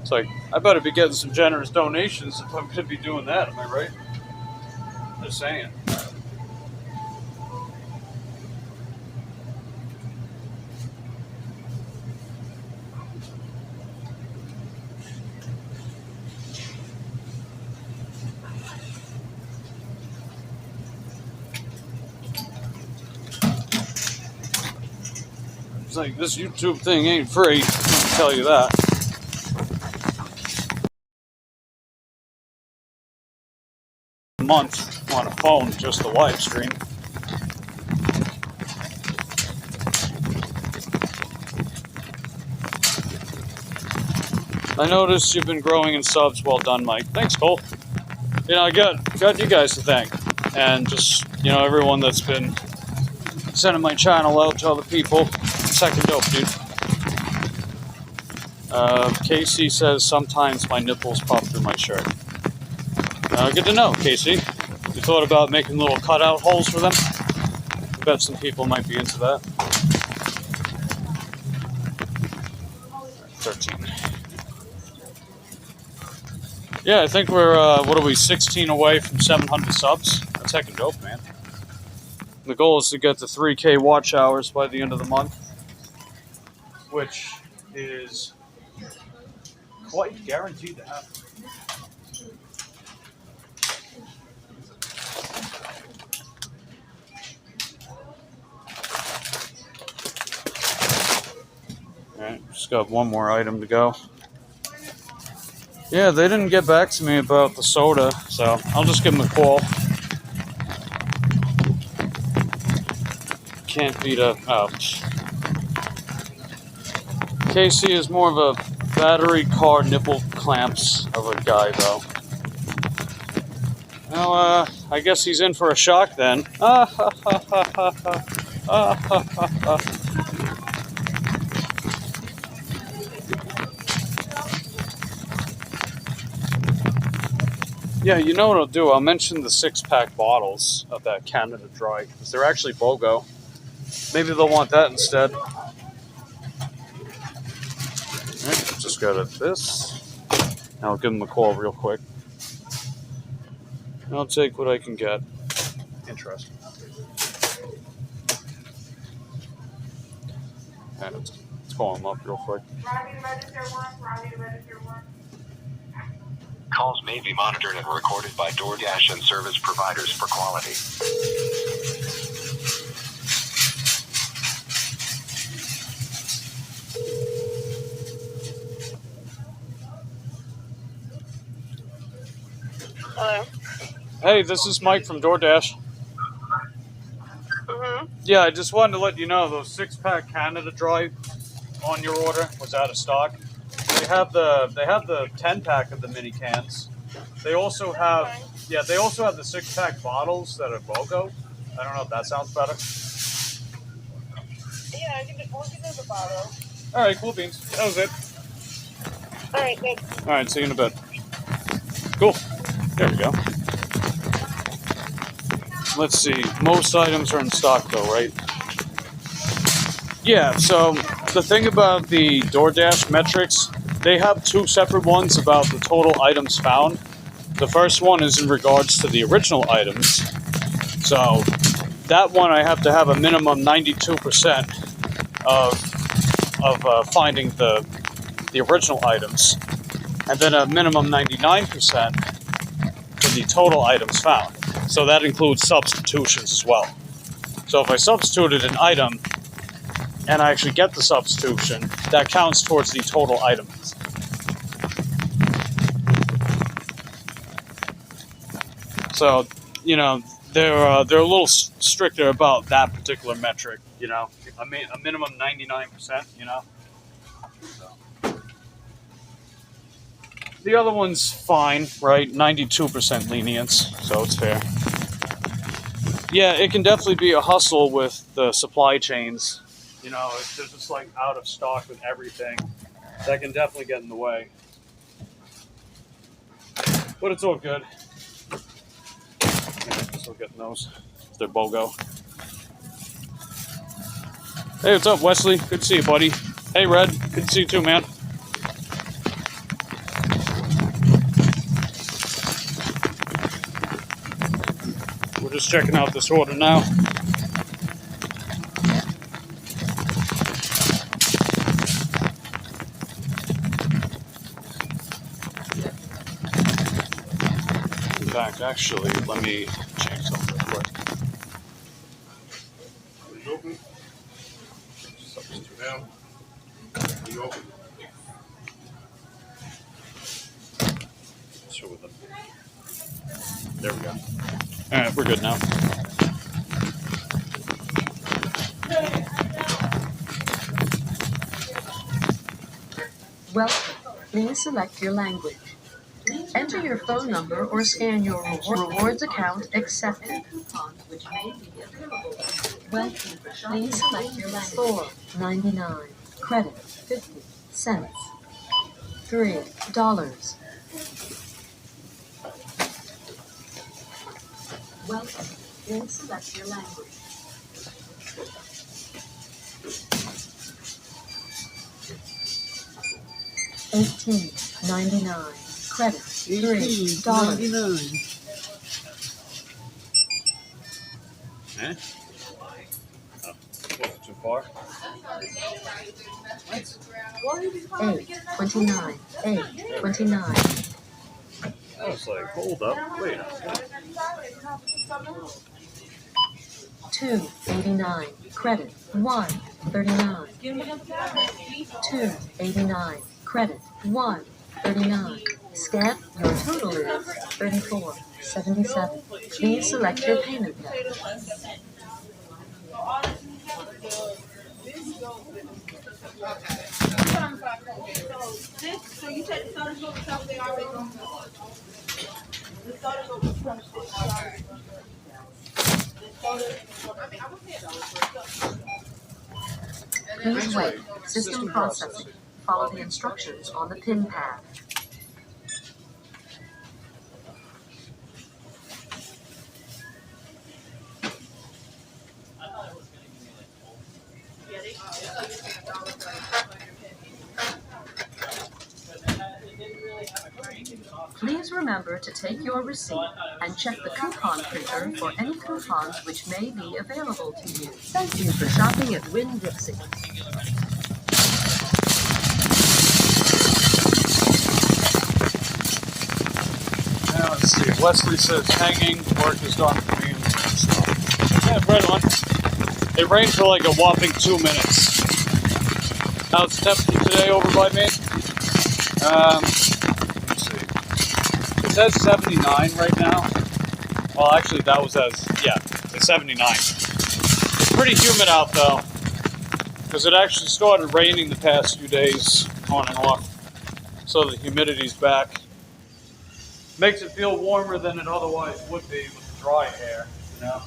It's like, I better be getting some generous donations if I'm going to be doing that, am I right? Just saying. It's like, this YouTube thing ain't free, I can tell you that. A month on a phone just to live stream. I noticed you've been growing in subs. Well done, Mike. Thanks, Cole. You know, I got you guys to thank. And just, you know, everyone that's been sending my channel out to other people. Second dope, dude. Casey says, sometimes my nipples pop through my shirt. Good to know, Casey. You thought about making little cutout holes for them? I bet some people might be into that. 13. Yeah, I think we're, what are we, 16 away from 700 subs? That's heckin' dope, man. The goal is to get to 3K watch hours by the end of the month, which is quite guaranteed to happen. Alright, just got one more item to go. Yeah, they didn't get back to me about the soda, so I'll just give them a call. Can't beat a... Oh. Casey is more of a battery car nipple clamps of a guy, though. Well, I guess he's in for a shock then. Yeah, you know what I'll do? I'll mention the 6-pack bottles of that Canada Dry, because they're actually BOGO. Maybe they'll want that instead. Alright, just got this. Now I'll give them a call real quick. And I'll take what I can get. Interesting. And let's call them up real quick. Calls may be monitored and recorded by DoorDash and service providers for quality. Hello. Hey, this is Mike from DoorDash. Yeah, I just wanted to let you know those 6-pack Canada Dry on your order was out of stock. They have the 10-pack of the mini cans. They also have the 6-pack bottles that are BOGO. I don't know if that sounds better. Yeah, we'll give you the bottle. All right, cool beans. That was it. All right, good. All right, see you in a bit. Cool. There we go. Let's see. Most items are in stock, though, right? Yeah, so the thing about the DoorDash metrics, they have 2 separate ones about the total items found. The first one is in regards to the original items. So that one I have to have a minimum 92% of finding the original items, and then a minimum 99% for the total items found. So that includes substitutions as well. So if I substituted an item and I actually get the substitution, that counts towards the total items. So, you know, they're a little stricter about that particular metric, you know. I mean, a minimum 99%, you know. So. The other one's fine, right? 92% lenience, so it's fair. Yeah, it can definitely be a hustle with the supply chains. You know, if they're just like out of stock with everything, that can definitely get in the way. But it's all good. Yeah, still getting those. They're BOGO. Hey, what's up, Wesley? Good to see you, buddy. Hey, Red. Good to see you too, man. We're just checking out this order now. In fact, actually, let me change something real quick. Are you open? Substitute down. Are you open? Sure with them. There we go. All right, we're good now. Welcome. Please select your language. Enter your phone number or scan your rewards account accepted. Welcome. Please select your language. $4.99. Credit 50 cents. $3. Welcome. Please select your language. $18.99. Credit $3. Eh? Oh, wasn't too far. $8.29. $8.29. I was like, hold up, wait a second. $2.89. Credit $1.39. $2.89. Credit $1.39. Scan. Your total is $34.77. Please select your payment method. So you said the soda's over top, they already on the soda's over top. The soda, I mean, I would say it. Please wait. System processing. Follow the instructions on the pin pad. Please remember to take your receipt and check the coupon printer for any coupons which may be available to you. Thank you for shopping at Winn-Dixie. Now let's see. Wesley says hanging work is done for me. Yeah, right on. It rained for like a whopping 2 minutes. Now it's temperature today over by me. Let's see. It says 79 right now. Well, actually, that was it's 79. It's pretty humid out though, because it actually started raining the past few days on and off. So the humidity's back. Makes it feel warmer than it otherwise would be with the dry air, you know?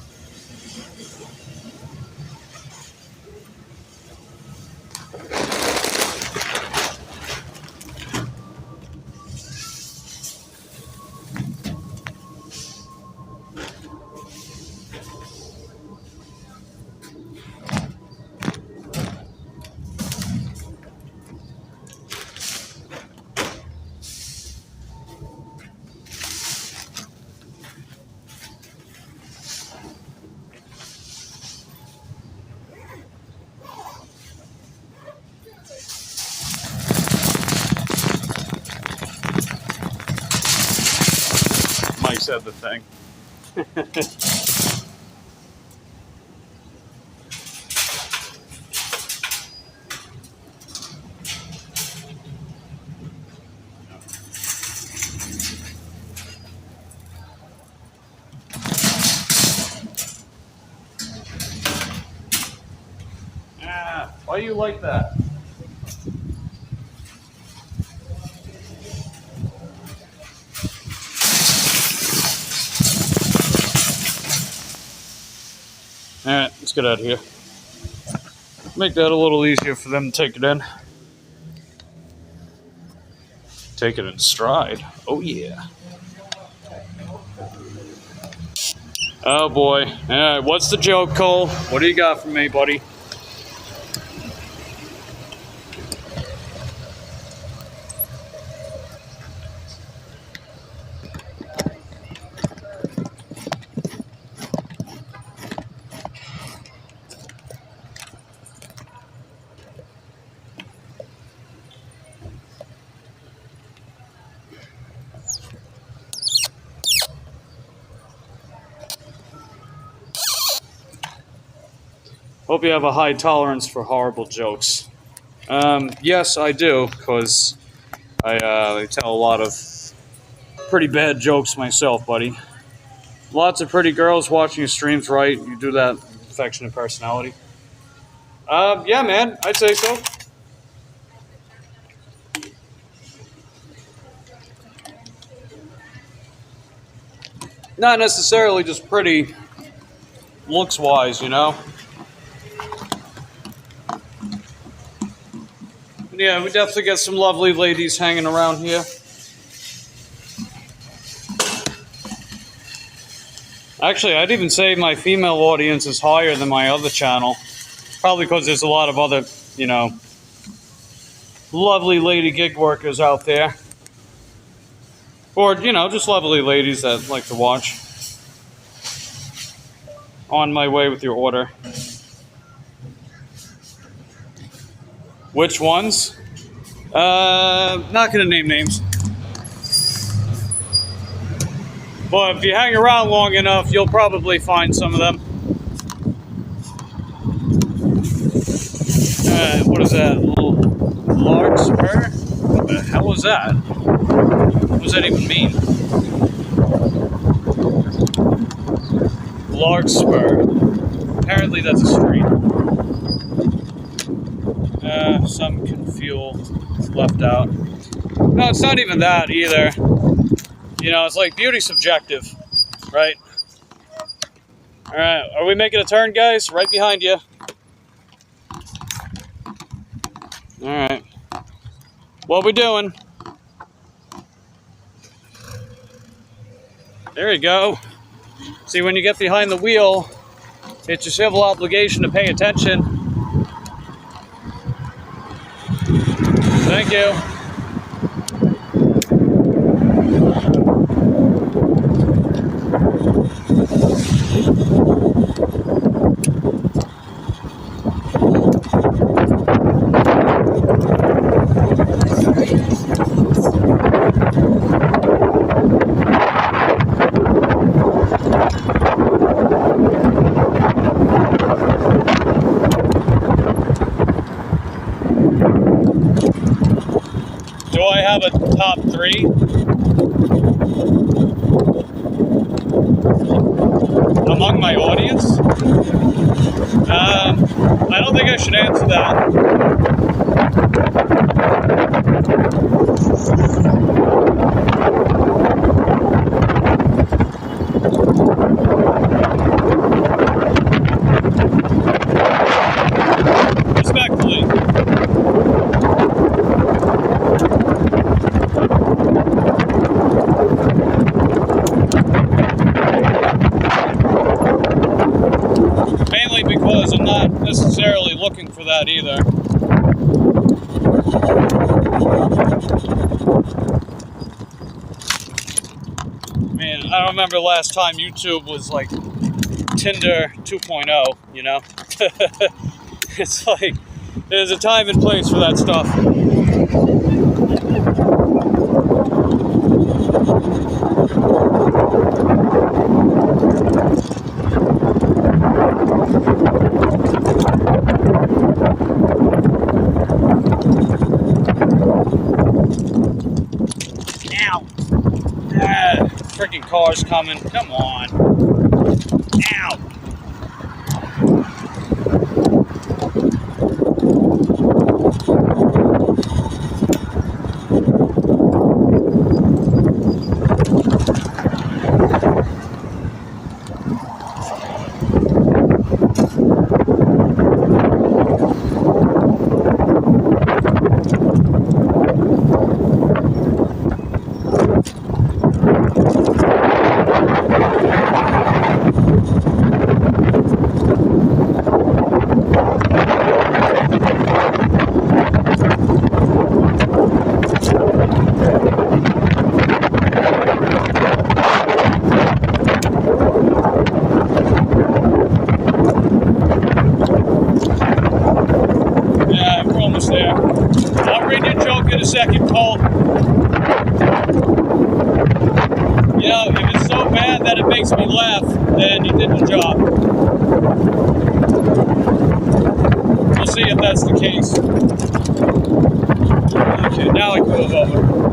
Mike said the thing. Why do you like that? Alright, let's get out of here. Make that a little easier for them to take it in. Take it in stride. Oh yeah. Oh boy. Alright, what's the joke, Cole? What do you got for me, buddy? Hope you have a high tolerance for horrible jokes. Yes, I do, because I tell a lot of pretty bad jokes myself, buddy. Lots of pretty girls watching your streams, right? You do that affectionate personality. Yeah, man, I'd say so. Not necessarily just pretty looks-wise, you know? Yeah, we definitely get some lovely ladies hanging around here. Actually, I'd even say my female audience is higher than my other channel. Probably because there's a lot of other, you know, lovely lady gig workers out there. Or, you know, just lovely ladies that like to watch. On my way with your order. Which ones? Not gonna name names. But if you hang around long enough, you'll probably find some of them. What is that? A little large spur? What the hell was that? What does that even mean? Large spur. Apparently that's a street. Some can fuel left out. No, it's not even that either. You know, it's like beauty subjective, right? All right, are we making a turn, guys? Right behind you. All right. What we doing? There you go. See, when you get behind the wheel, it's your civil obligation to pay attention. Thank you. Do I have a top 3? Among my audience? I don't think I should answer that. Respectfully. Mainly because I'm not necessarily looking for that either. I mean, I don't remember the last time YouTube was like Tinder 2.0, you know? It's like, there's a time and place for that stuff. Ow! Freaking car's coming. Come on. Ow! There. I'll read your joke in a second, Cole. You know, if it's so bad that it makes me laugh, then you did the job. We'll see if that's the case. Okay, now I can move over.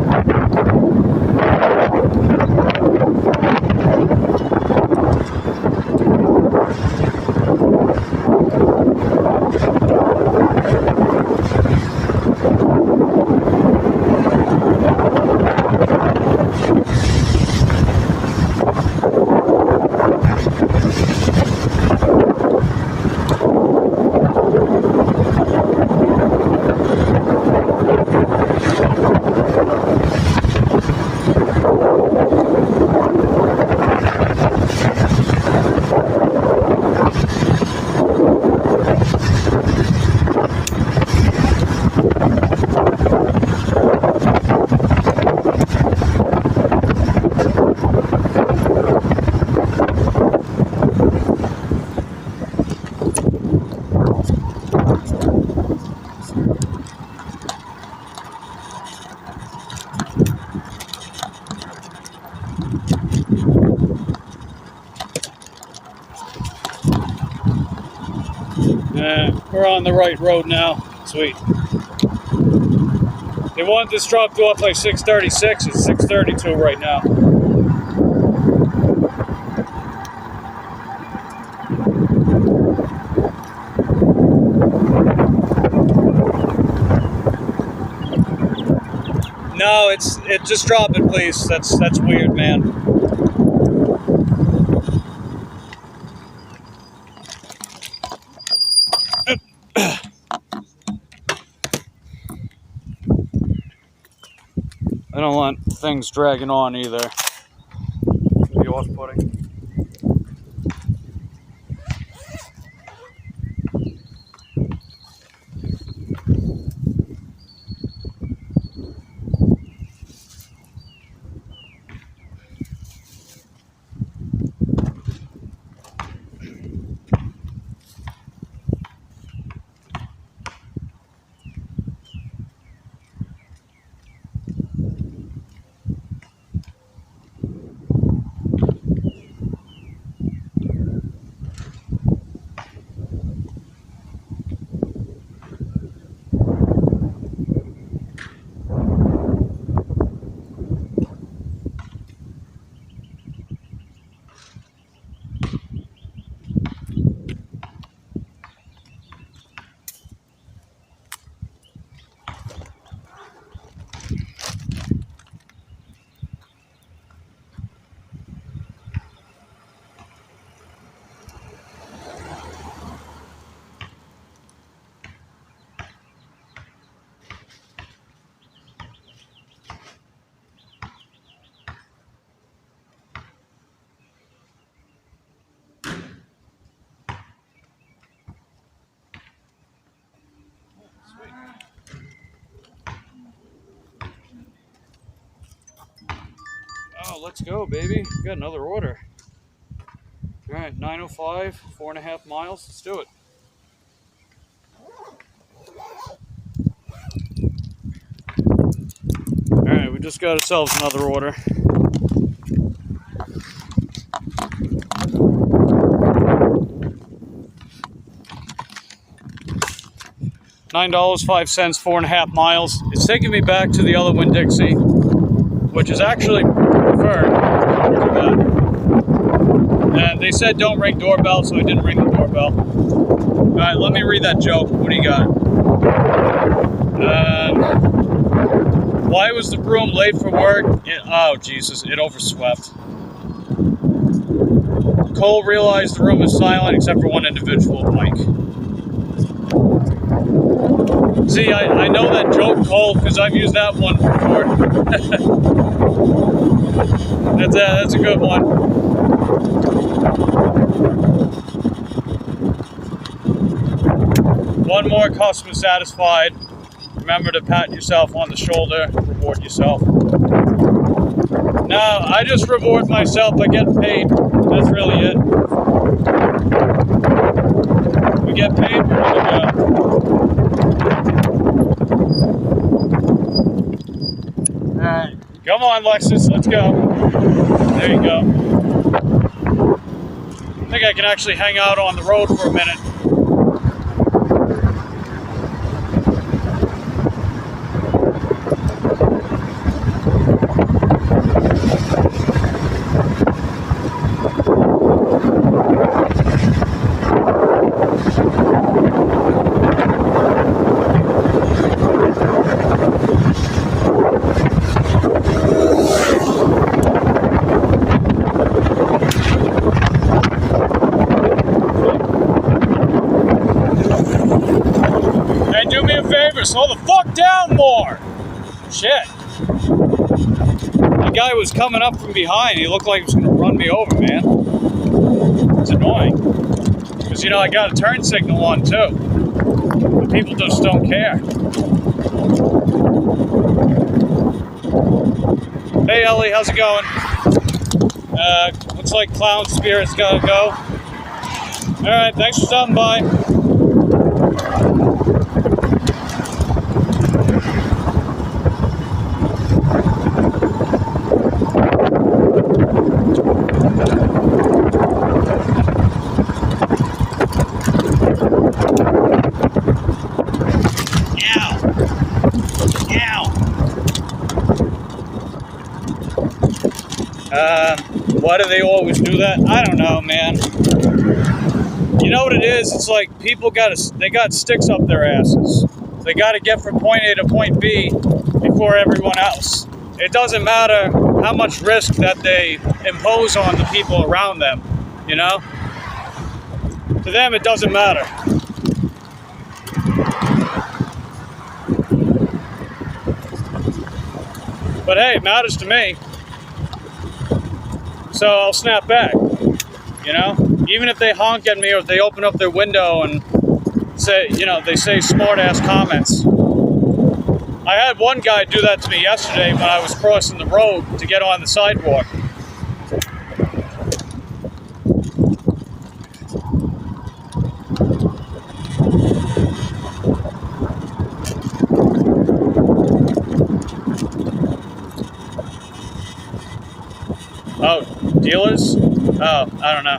We're on the right road now. Sweet. They wanted this truck to go up like 636. It's 632 right now. No, just drop it, please. That's weird, man. I don't want things dragging on either. It can be off-putting. Oh, let's go, baby. We got another order. All right, 9:05, 4.5 miles. Let's do it. All right, we just got ourselves another order. $9.05, 4.5 miles. It's taking me back to the other Winn-Dixie, which is actually preferred. And they said don't ring doorbell, so I didn't ring the doorbell. All right, let me read that joke. What do you got? Why was the broom late for work? Oh, Jesus, it overswept. Cole realized the room is silent except for one individual, Mike. See, I know that joke, Cole, because I've used that one before. That's a good one. One more customer satisfied. Remember to pat yourself on the shoulder, reward yourself. No, I just reward myself by getting paid. That's really it. We get paid, we're gonna go. Alright, come on, Lexus, let's go. There you go. I think I can actually hang out on the road for a minute. Slow the fuck down more! Shit. The guy was coming up from behind. He looked like he was going to run me over, man. It's annoying. Because, you know, I got a turn signal on, too. But people just don't care. Hey, Ellie, how's it going? Looks like Clown Spirit's got to go. Alright, thanks for stopping by. Why do they always do that? I don't know, man. You know what it is? It's like people got sticks up their asses. They got to get from point A to point B before everyone else. It doesn't matter how much risk that they impose on the people around them, you know? To them, it doesn't matter. But But hey, it matters to me. So I'll snap back, you know? Even if they honk at me or if they open up their window and say, you know, they say smart-ass comments. I had one guy do that to me yesterday when I was crossing the road to get on the sidewalk. Oh, dealers? Oh, I don't know.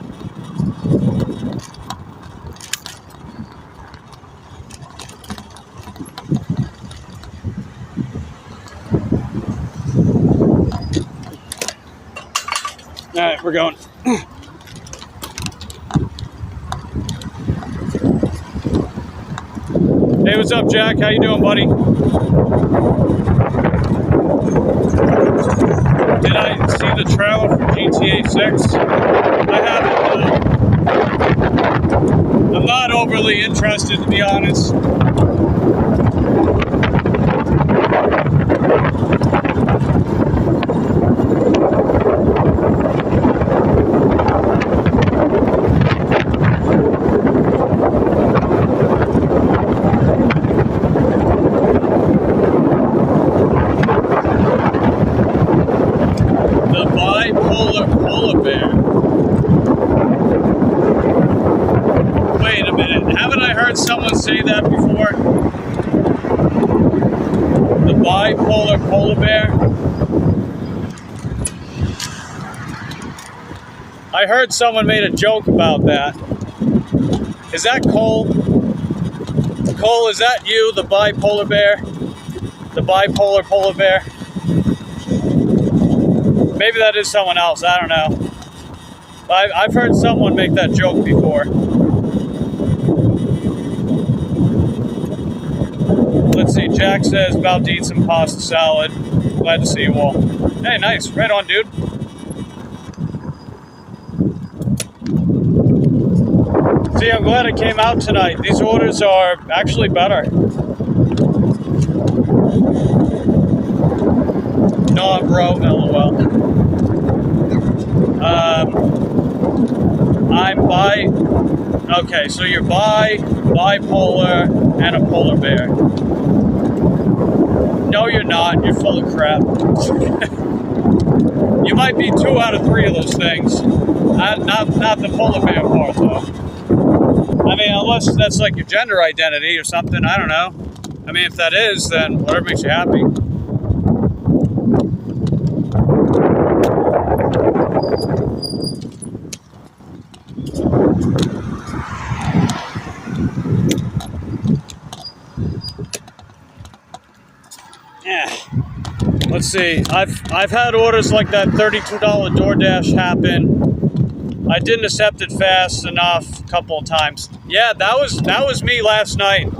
All right, we're going. Hey, what's up, Jack? How you doing, buddy? Did I see the trailer for GTA 6? I haven't. I'm not overly interested, to be honest. Someone say that before? The bipolar polar bear? I heard someone made a joke about that. Is that Cole? Cole, is that you, the bipolar bear? The bipolar polar bear? Maybe that is someone else, I don't know. I've heard someone make that joke before. Let's see, Jack says, about to eat some pasta salad. Glad to see you all. Hey, nice. Right on, dude. See, I'm glad it came out tonight. These orders are actually better. No, bro, LOL. I'm bi... Okay, so you're bipolar, and a polar bear. No, you're not. You're full of crap. You might be 2 out of 3 of those things. Not the polar bear part, though. I mean, unless that's like your gender identity or something. I don't know. I mean, if that is, then whatever makes you happy. Yeah. Let's see. I've had orders like that $32 DoorDash happen. I didn't accept it fast enough a couple of times. Yeah, that was me last night.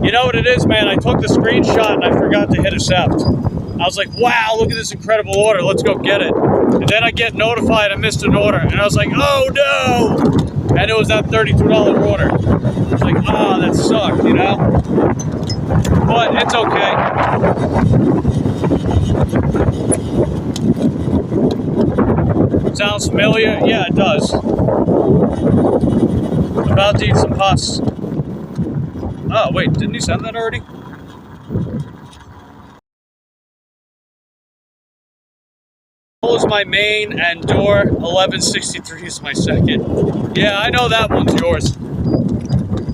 You know what it is, man? I took the screenshot and I forgot to hit accept. I was like, wow, look at this incredible order. Let's go get it. And then I get notified I missed an order. And I was like, oh no! And it was that $32 order. I was like, oh, that sucked, you know? But it's okay. Sounds familiar? Yeah, it does. About to eat some pasta. Oh, wait, didn't you send that already? Is my main and door 1163 is my second. Yeah, I know that one's yours.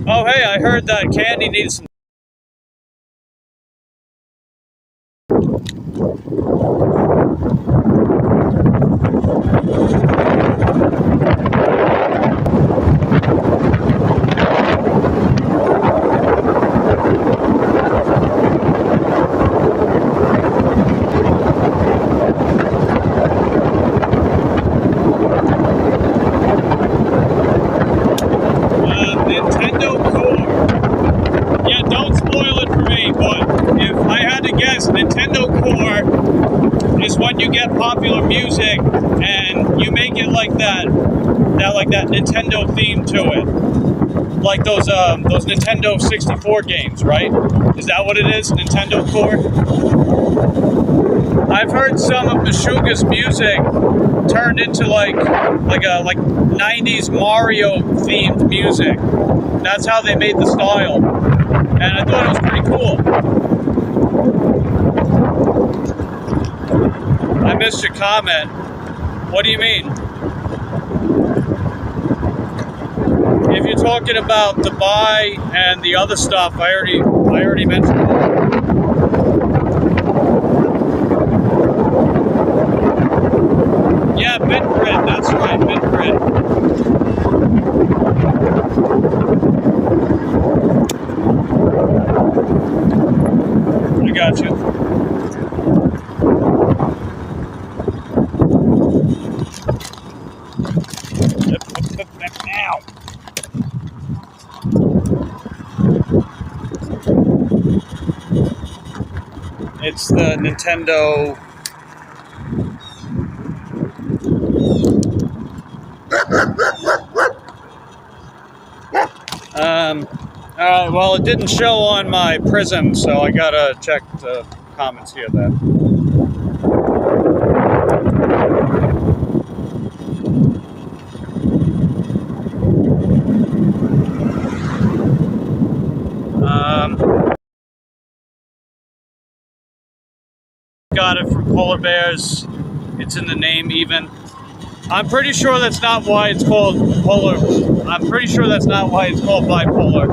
Oh, hey, I heard that Candy needs some. Popular music and you make it like that Nintendo theme to it, like those Nintendo 64 games, right? Is that what it is? Nintendo Core? I've heard some of Meshuggah's music turned into like 90s Mario themed music. That's how they made the style, and I thought it was pretty cool. I missed your comment. What do you mean? If you're talking about Dubai and the other stuff, I already mentioned it. Yeah, BitGrid, that's right, BitGrid. I got you. Now. It's the Nintendo. Alright, well, it didn't show on my Prism, so I gotta check the comments here then. Got it from polar bears. It's in the name even. I'm pretty sure that's not why it's called polar. I'm pretty sure that's not why it's called bipolar.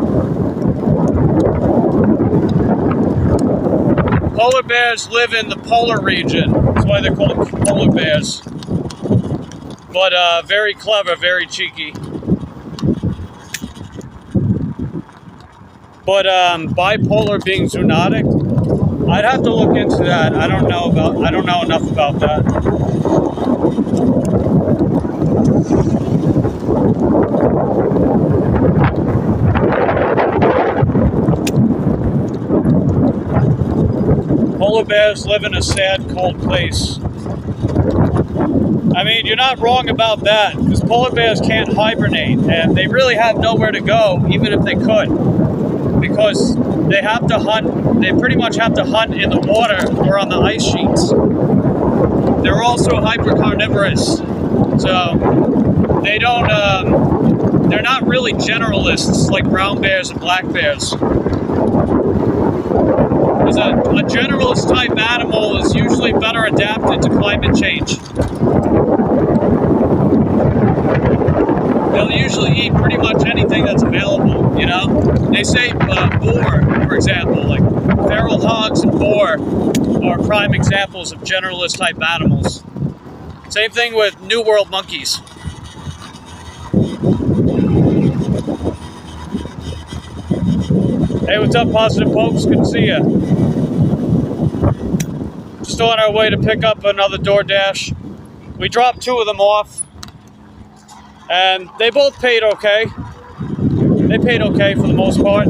Polar bears live in the polar region. That's why they're called polar bears. But very clever, very cheeky. But bipolar being zoonotic, I'd have to look into that. I don't know enough about that. Polar bears live in a sad, cold place. I mean, you're not wrong about that, because polar bears can't hibernate, and they really have nowhere to go, even if they could, because they have to hunt. They pretty much have to hunt in the water or on the ice sheets. They're also hypercarnivorous, so they don't. They're not really generalists like brown bears and black bears. Because a generalist type animal is usually better adapted to climate change. They'll usually eat pretty much anything that's available, you know? They say boar, for example, like feral hogs and boar are prime examples of generalist type animals. Same thing with New World monkeys. Hey, what's up, Positive Popes? Good to see you. Just on our way to pick up another DoorDash. We dropped 2 of them off, and they both paid okay. They paid okay for the most part.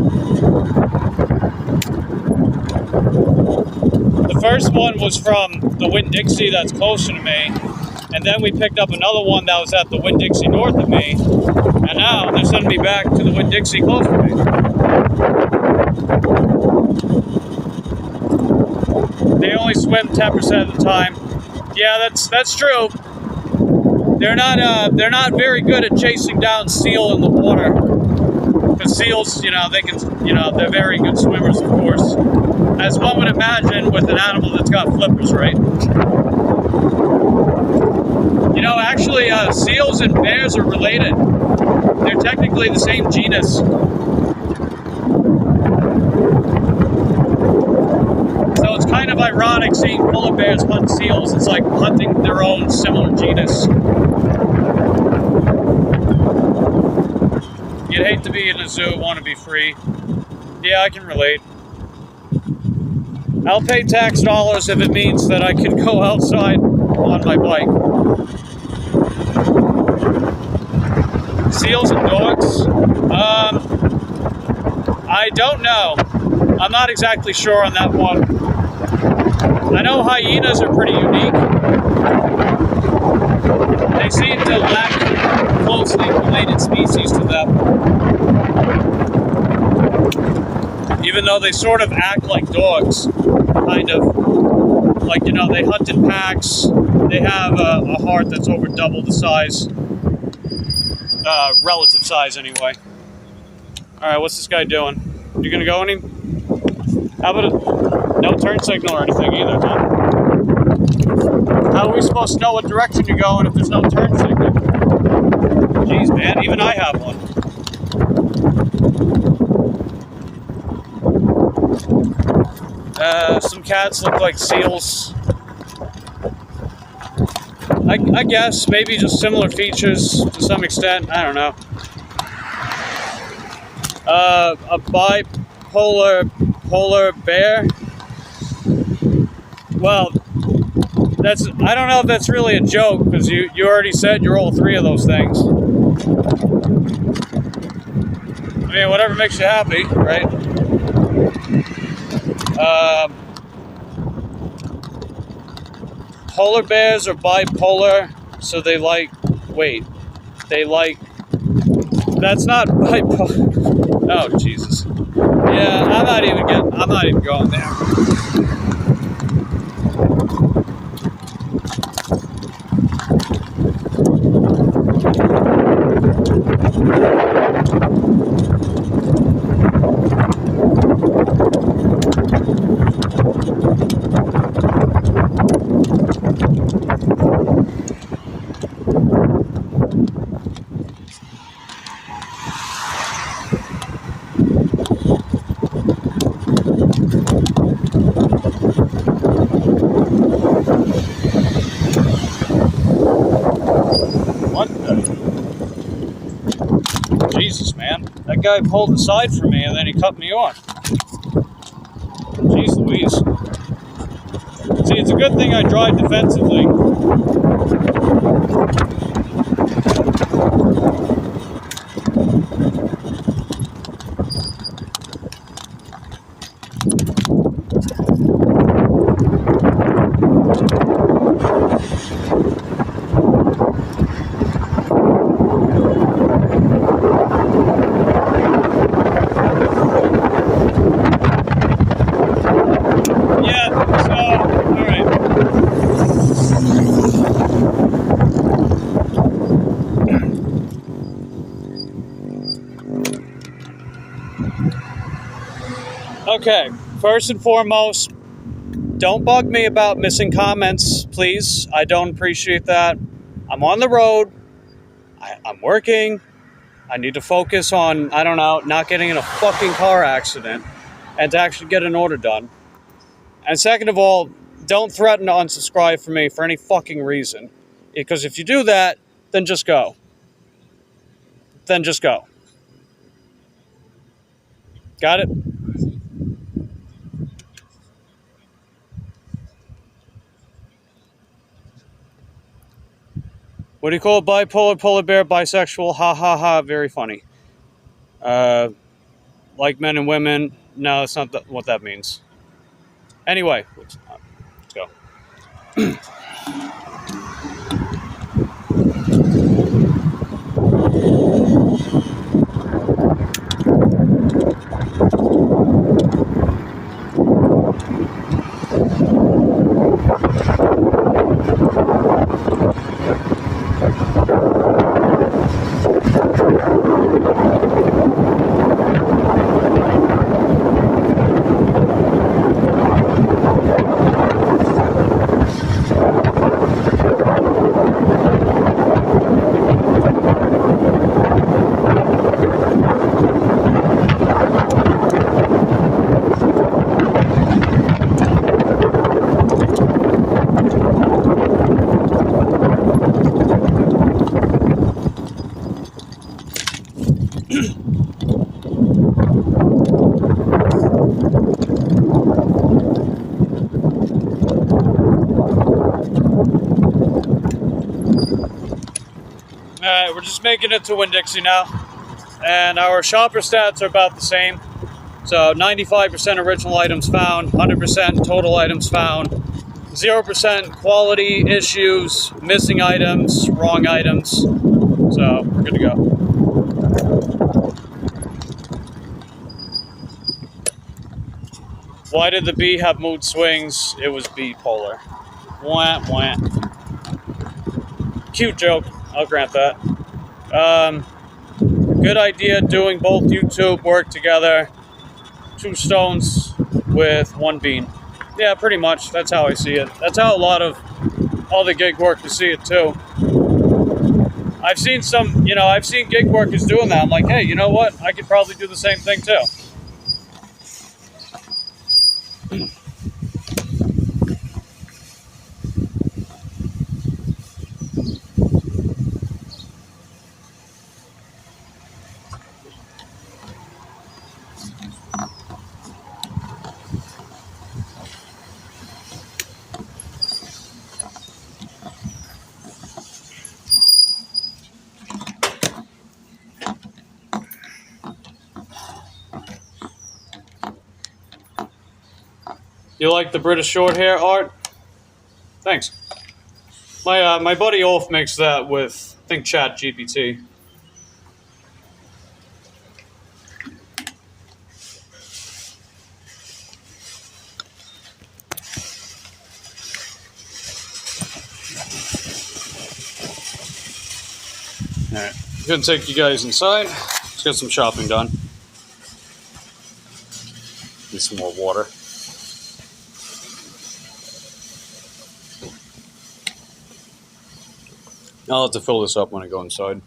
The first one was from the Winn-Dixie that's closer to me, and then we picked up another one that was at the Winn-Dixie north of me, and now they're sending me back to the Winn-Dixie close to me. They only swim 10% of the time. Yeah, that's true. They're not very good at chasing down seal in the water. Because seals, they're very good swimmers, of course. As one would imagine with an animal that's got flippers, right? Actually, seals and bears are related. They're technically the same genus. So it's kind of ironic seeing polar bears hunt seals. It's like hunting their own similar genus. You'd hate to be in a zoo, want to be free. Yeah, I can relate. I'll pay tax dollars if it means that I can go outside on my bike. Seals and dogs? I don't know. I'm not exactly sure on that one. I know hyenas are pretty unique. They seem to lack closely related species to them. Even though they sort of act like dogs, kind of. like, you know, they hunt in packs. They have a heart that's over double the size, relative size anyway. All right, what's this guy doing? You gonna go any? How about no turn signal or anything either, huh? How are we supposed to know what direction you're going if there's no turn signal? Jeez, man, even I have one. Some cats look like seals. I guess maybe just similar features to some extent. I don't know. A bipolar polar bear. Well, I don't know if that's really a joke, because you already said you're all three of those things. I mean, whatever makes you happy, right? Polar bears are bipolar, so they like, that's not bipolar. Oh, Jesus. Yeah, I'm not even going there. What the? Jesus, man. That guy pulled aside from me and then he cut me off. Jeez Louise. See, it's a good thing I drive defensively. Okay, first and foremost, don't bug me about missing comments, please. I don't appreciate that. I'm on the road. I'm working. I need to focus on, I don't know, not getting in a fucking car accident and to actually get an order done. And second of all, don't threaten to unsubscribe from me for any fucking reason. Because if you do that, then just go. Then just go. Got it? What do you call it? Bipolar, polar bear, bisexual? Ha ha ha, very funny. Like men and women? No, that's not what that means. Anyway, let's go. Alright, we're just making it to Winn-Dixie now. And our shopper stats are about the same. So 95% original items found, 100% total items found, 0% quality issues, missing items, wrong items. So we're good to go. Why did the bee have mood swings? It was bipolar. Wah, wah. Cute joke. I'll grant that. Good idea doing both YouTube work together. 2 stones with 1 bean. Yeah, pretty much. That's how I see it. That's how a lot of all the gig workers see it too. I've seen I've seen gig workers doing that. I'm like, hey, you know what? I could probably do the same thing too. You like the British short hair art? Thanks. My buddy Ulf makes that with, I think, Chat GPT. Alright, I'm gonna take you guys inside. Let's get some shopping done. Need some more water. I'll have to fill this up when I go inside.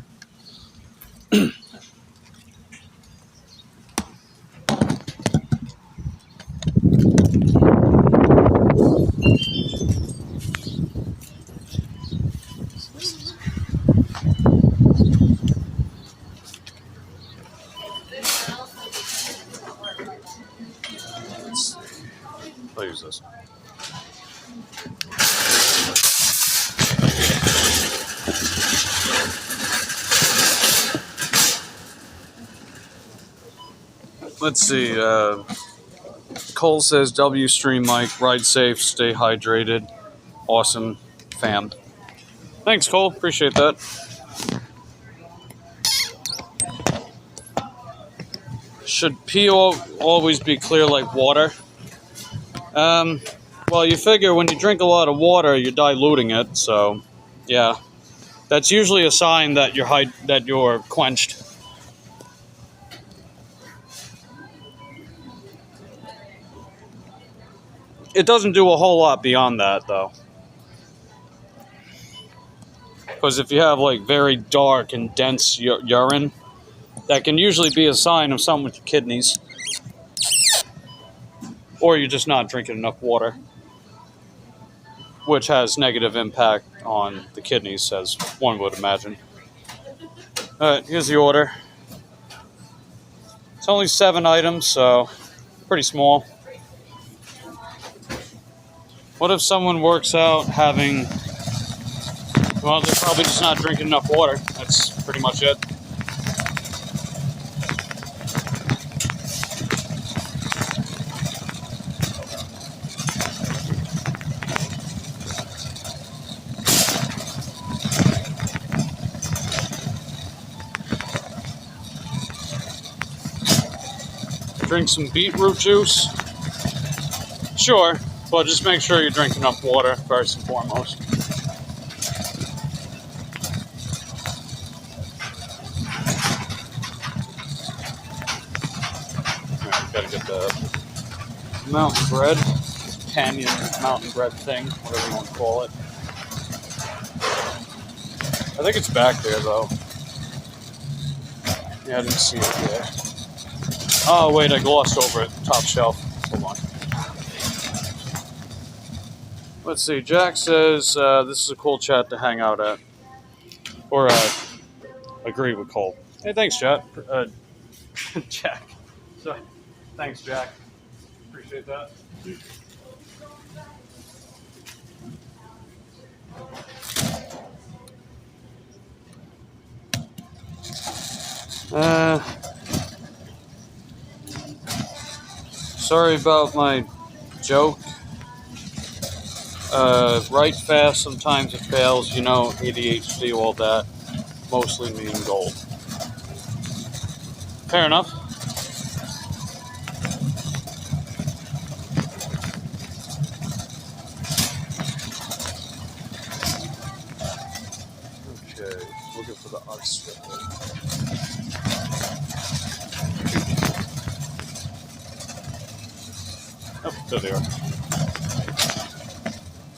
I'll use this. Let's see. Cole says, W stream Mike, ride safe, stay hydrated. Awesome, fam. Thanks, Cole. Appreciate that. Should pee always be clear like water? Well, you figure when you drink a lot of water, you're diluting it. So, yeah, that's usually a sign that you're quenched. It doesn't do a whole lot beyond that, though. Because if you have, like, very dark and dense urine, that can usually be a sign of something with your kidneys. Or you're just not drinking enough water. Which has negative impact on the kidneys, as one would imagine. Alright, here's the order. It's only 7 items, so pretty small. What if someone works out having... Well, they're probably just not drinking enough water. That's pretty much it. Drink some beetroot juice? Sure, but just make sure you drink enough water first and foremost. Alright, gotta get the mountain bread, canyon mountain bread thing, whatever you want to call it. I think it's back there though. Yeah, I didn't see it there. Oh, wait, I glossed over it. Top shelf. Hold on. Let's see. Jack says this is a cool chat to hang out at. Or agree with Cole. Hey, thanks, Jack. Jack. Sorry. Thanks, Jack. Appreciate that. Sorry about my joke. Write fast, sometimes it fails, you know, ADHD, all that. Mostly me and gold. Fair enough. for the unscripted. Oh, there they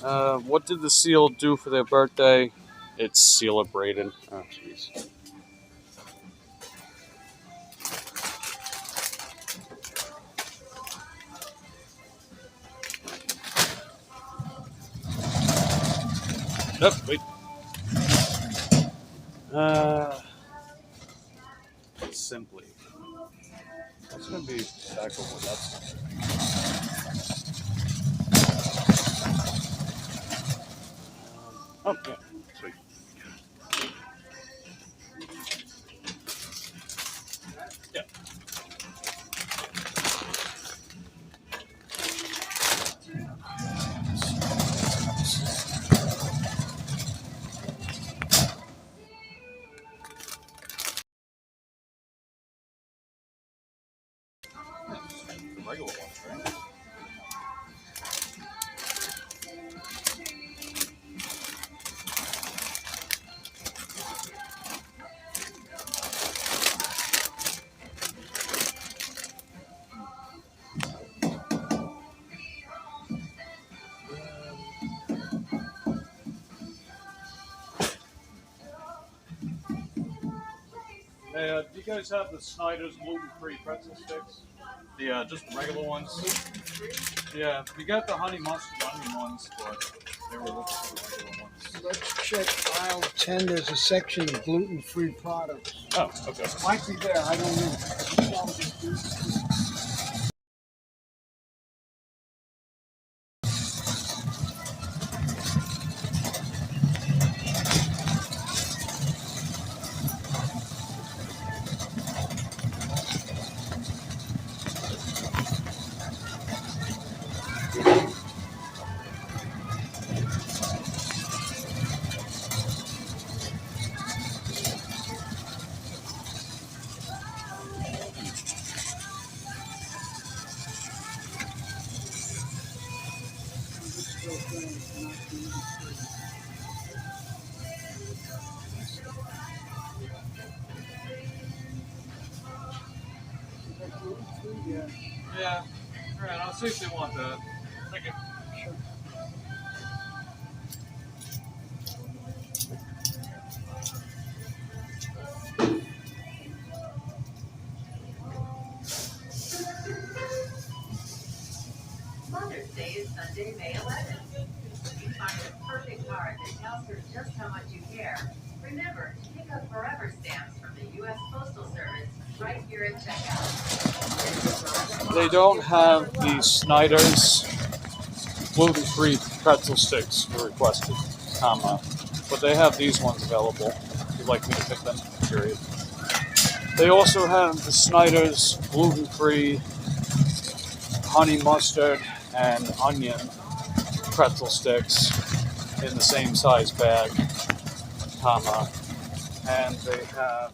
are. What did the seal do for their birthday? It's celebrated. Oh, jeez. Nope, wait. Simply. That's gonna be back over. That's oh yeah, sweet. Yeah. The regular ones, right? Hey, do you guys have the Snyder's gluten-free pretzel sticks? The just the regular ones. Yeah, we got the honey mustard onion ones, but they were looking for the regular ones. Let's check aisle 10. There's a section of gluten-free products. Oh, okay. Might be there. I don't know. Yeah. All right, I'll see if they want that. Thank you. Mother's Day is Sunday, May 11th. You find the perfect card that tells her just how much you care. Remember to pick up Forever stamps from the U.S. Postal Service right here at checkout. They don't have the Snyder's gluten-free pretzel sticks you requested, but they have these ones available. If you'd like me to pick them, period. They also have the Snyder's gluten-free honey mustard and onion pretzel sticks in the same size bag, and they have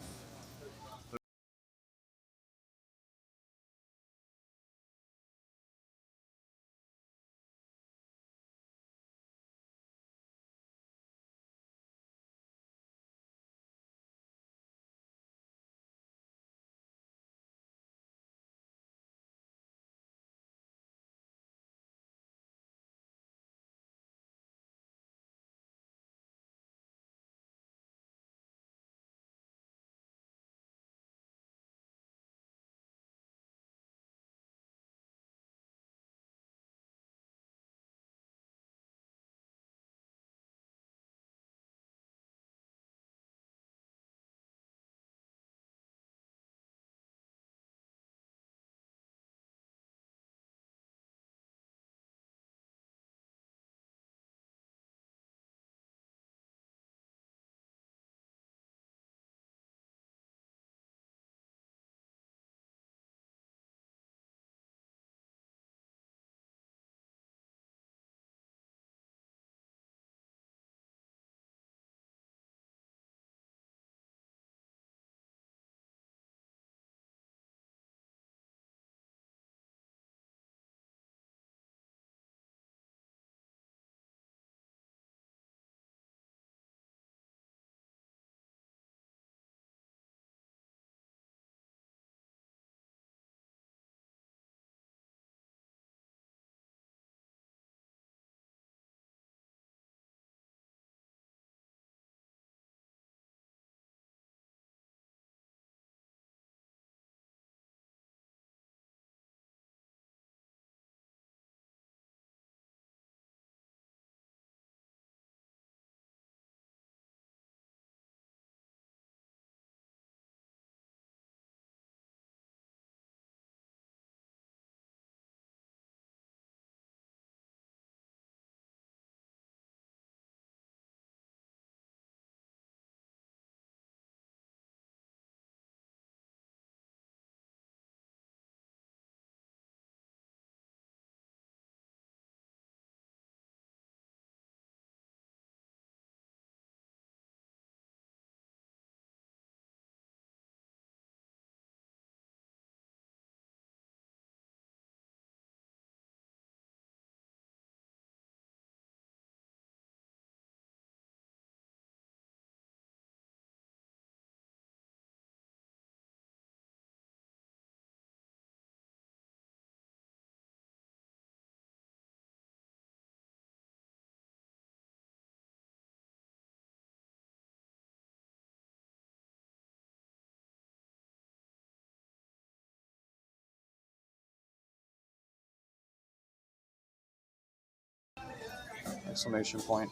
Exclamation point.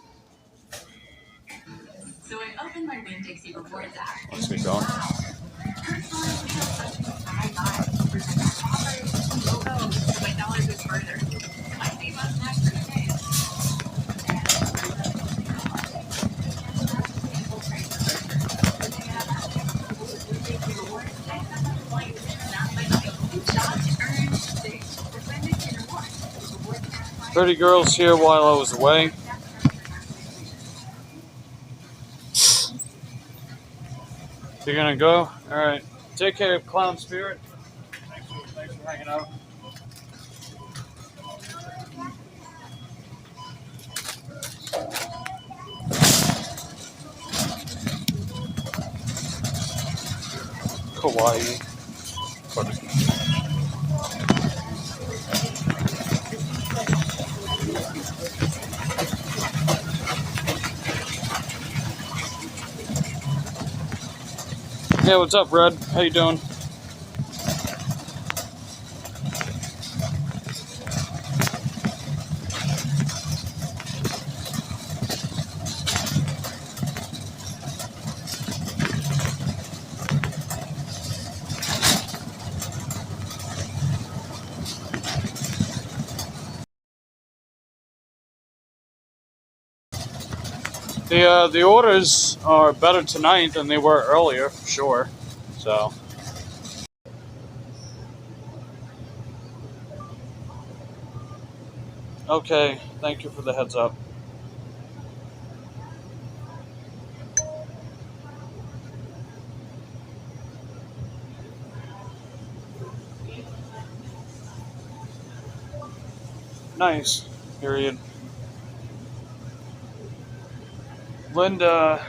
So I opened my Winn-Dixie Rewards app. Let's get going. My dollar goes further. Might be less next for today. 30 girls here while I was away. You're gonna go? Alright. Take care, Clown Spirit. Thanks for hanging out. Kawaii. Yeah, what's up, Red? How you doing? The orders are better tonight than they were earlier, for sure. So. Okay, thank you for the heads up. Nice. Period. Linda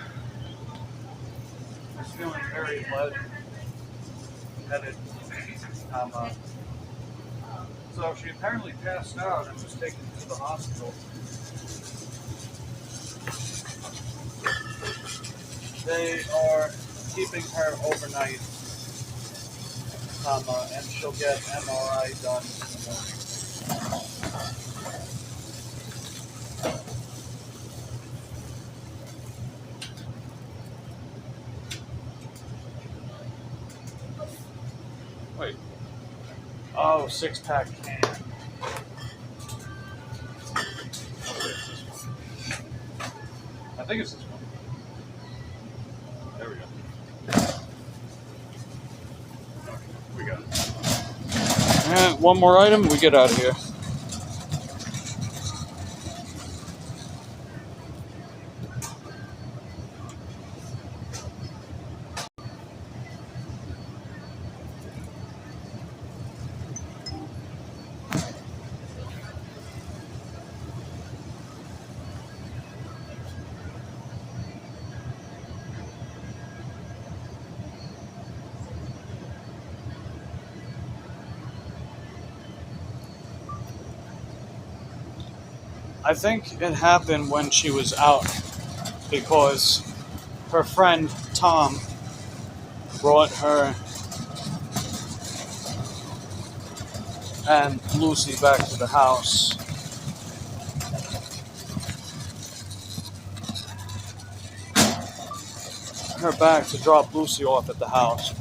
is feeling very headed. So she apparently passed out and was taken to the hospital. They are keeping her overnight, and she'll get MRI done in the morning. Wait. Oh, 6-pack can. I think it's this one. There we go. We got it. And one more item, we get out of here. I think it happened when she was out because her friend Tom brought her and Lucy back to the house. Her back to drop Lucy off at the house,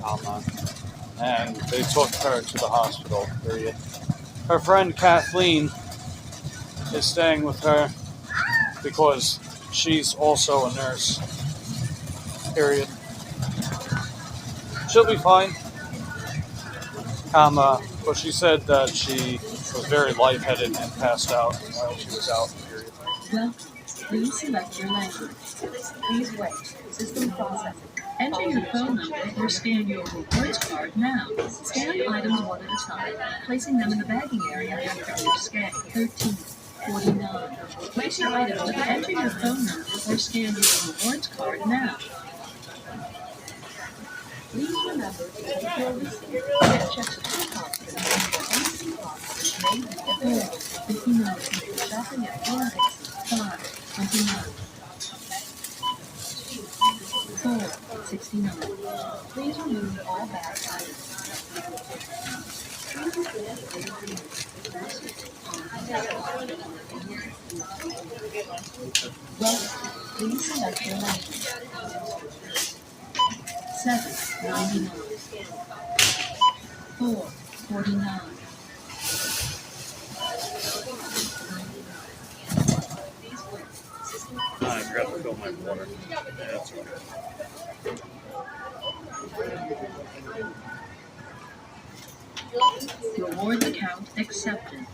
and they took her to the hospital, period. Her friend Kathleen is staying with her because she's also a nurse, period. She'll be fine, but she said that she was very lightheaded and passed out while she was out, period. Welcome. Please select your language. Please wait. System processing. Enter your phone number or scan your rewards card now. Scan items one at a time, placing them in the bagging area after each scan. 1349. Place your items and enter your phone number or scan your rewards card now. Please remember to take your receipt and check the coupon for any coupons which may be available. If you know that you are shopping at DoorDash, 529. 469. Please remove all bag items. Please select your language. 7.99. 4.49. I forgot to fill my water. Yeah, that's okay. Reward account accepted.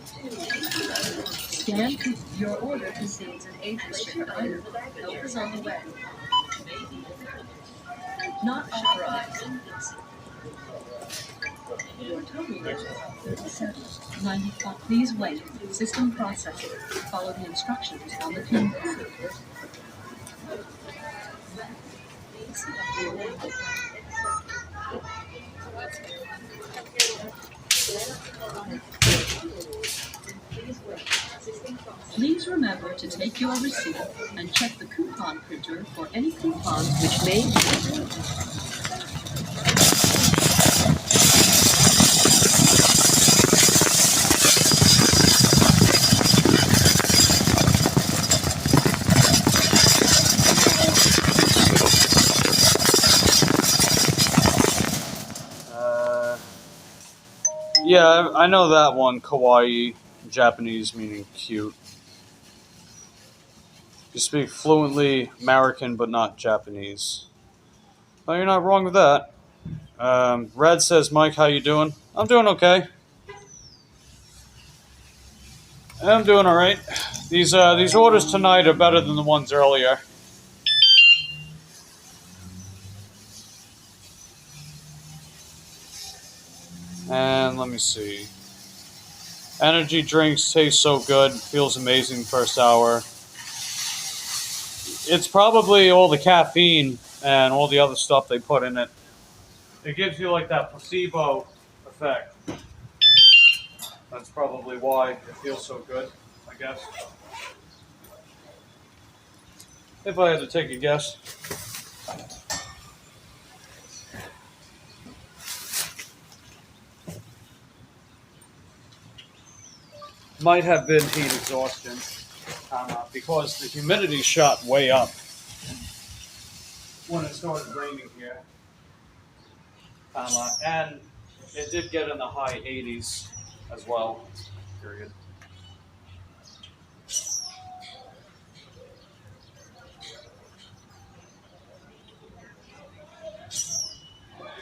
Scan your order contains an age-restricted item. Help is on the way. Not authorized. Your total is 7.95. Please wait. System processing. Follow the instructions on the pin pad. Please remember to take your receipt and check the coupon printer for any coupons which may be available. Yeah, I know that one. Kawaii, Japanese meaning cute. You speak fluently American, but not Japanese. Well, you're not wrong with that. Red says, Mike, how you doing? I'm doing okay. I'm doing all right. These orders tonight are better than the ones earlier. And let me see. Energy drinks taste so good. Feels amazing first hour. It's probably all the caffeine and all the other stuff they put in it. It gives you like that placebo effect. That's probably why it feels so good, I guess. If I had to take a guess. Might have been heat exhaustion because the humidity shot way up when it started raining here. And it did get in the high 80s as well, period.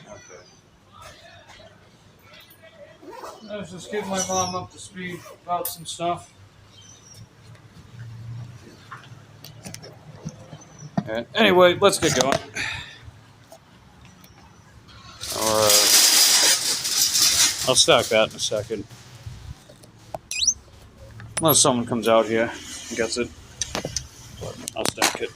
Okay. I was just getting my mom up to speed about some stuff. And anyway, let's get going. I'll stack that in a second. Unless someone comes out here and gets it. I'll stack it.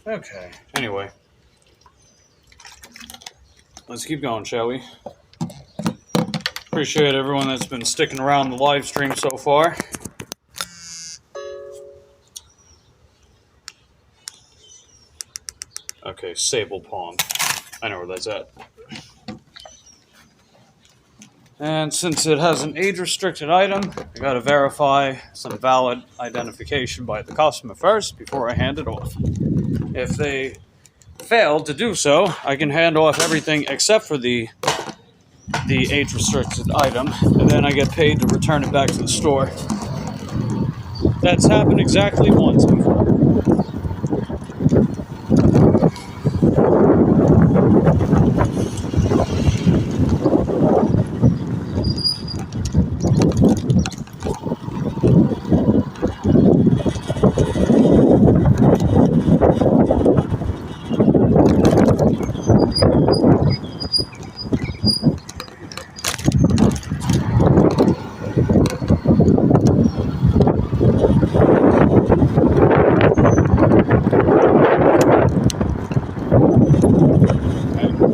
Okay, anyway. Let's keep going, shall we? Appreciate everyone that's been sticking around the live stream so far. Okay, Sable Pond. I know where that's at. And since it has an age-restricted item, I gotta verify some valid identification by the customer first before I hand it off. If they fail to do so, I can hand off everything except for the age-restricted item, and then I get paid to return it back to the store. That's happened exactly once before.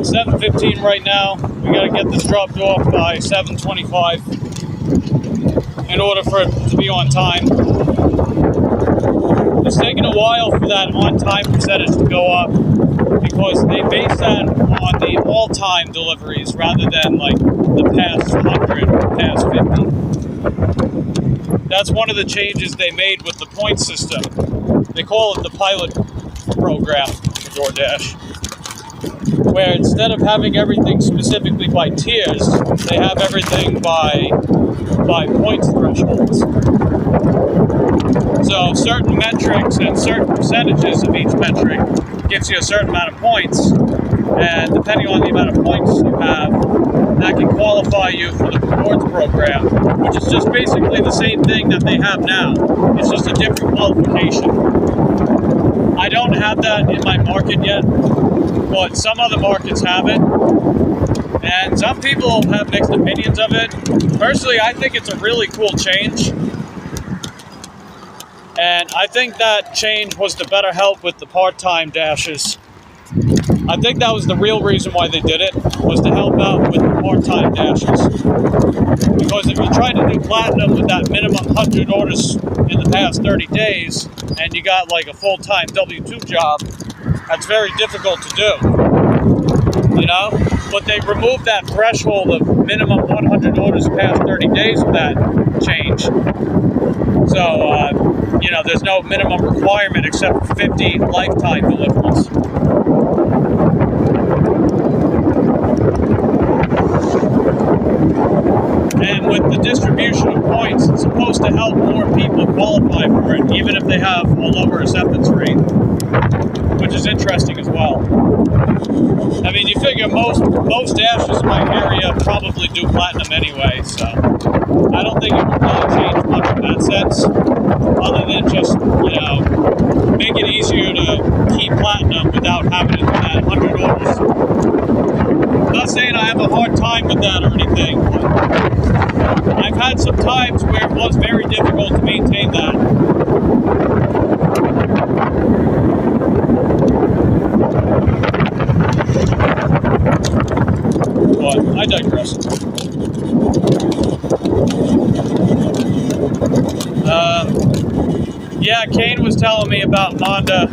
7:15 right now. We got to get this dropped off by 7:25 in order for it to be on time. It's taken a while for that on-time percentage to go up because they base that on the all-time deliveries rather than like the past 100 or past 50. That's one of the changes they made with the point system. They call it the pilot program for DoorDash, where instead of having everything specifically by tiers, they have everything by points thresholds. So certain metrics and certain percentages of each metric gives you a certain amount of points, and depending on the amount of points you have, that can qualify you for the rewards program, which is just basically the same thing that they have now. It's just a different qualification. I don't have that in my market yet, but some other markets have it, and some people have mixed opinions of it. Personally, I think it's a really cool change, and I think that change was to better help with the part-time dashes. I think that was the real reason why they did it, was to help out with the part-time dashes. Because if you try to do platinum with that minimum 100 orders in the past 30 days, and you got like a full-time W-2 job, that's very difficult to do, you know? But they removed that threshold of minimum 100 orders past 30 days with that change. So, you know, there's no minimum requirement except for 50 lifetime deliveries. And with the distribution of points, it's supposed to help more people qualify for it, even if they have a lower acceptance rate, which is interesting as well. I mean, you figure most dashes in my area probably do platinum anyway, so I don't think it would really change much in that sense, other than just, you know, make it easier to keep platinum without having to do that 100 orders. I'm not saying I have a hard time with that or anything, but I've had some times where it was very difficult to maintain that. But I digress. Yeah, Kane was telling me about Monda.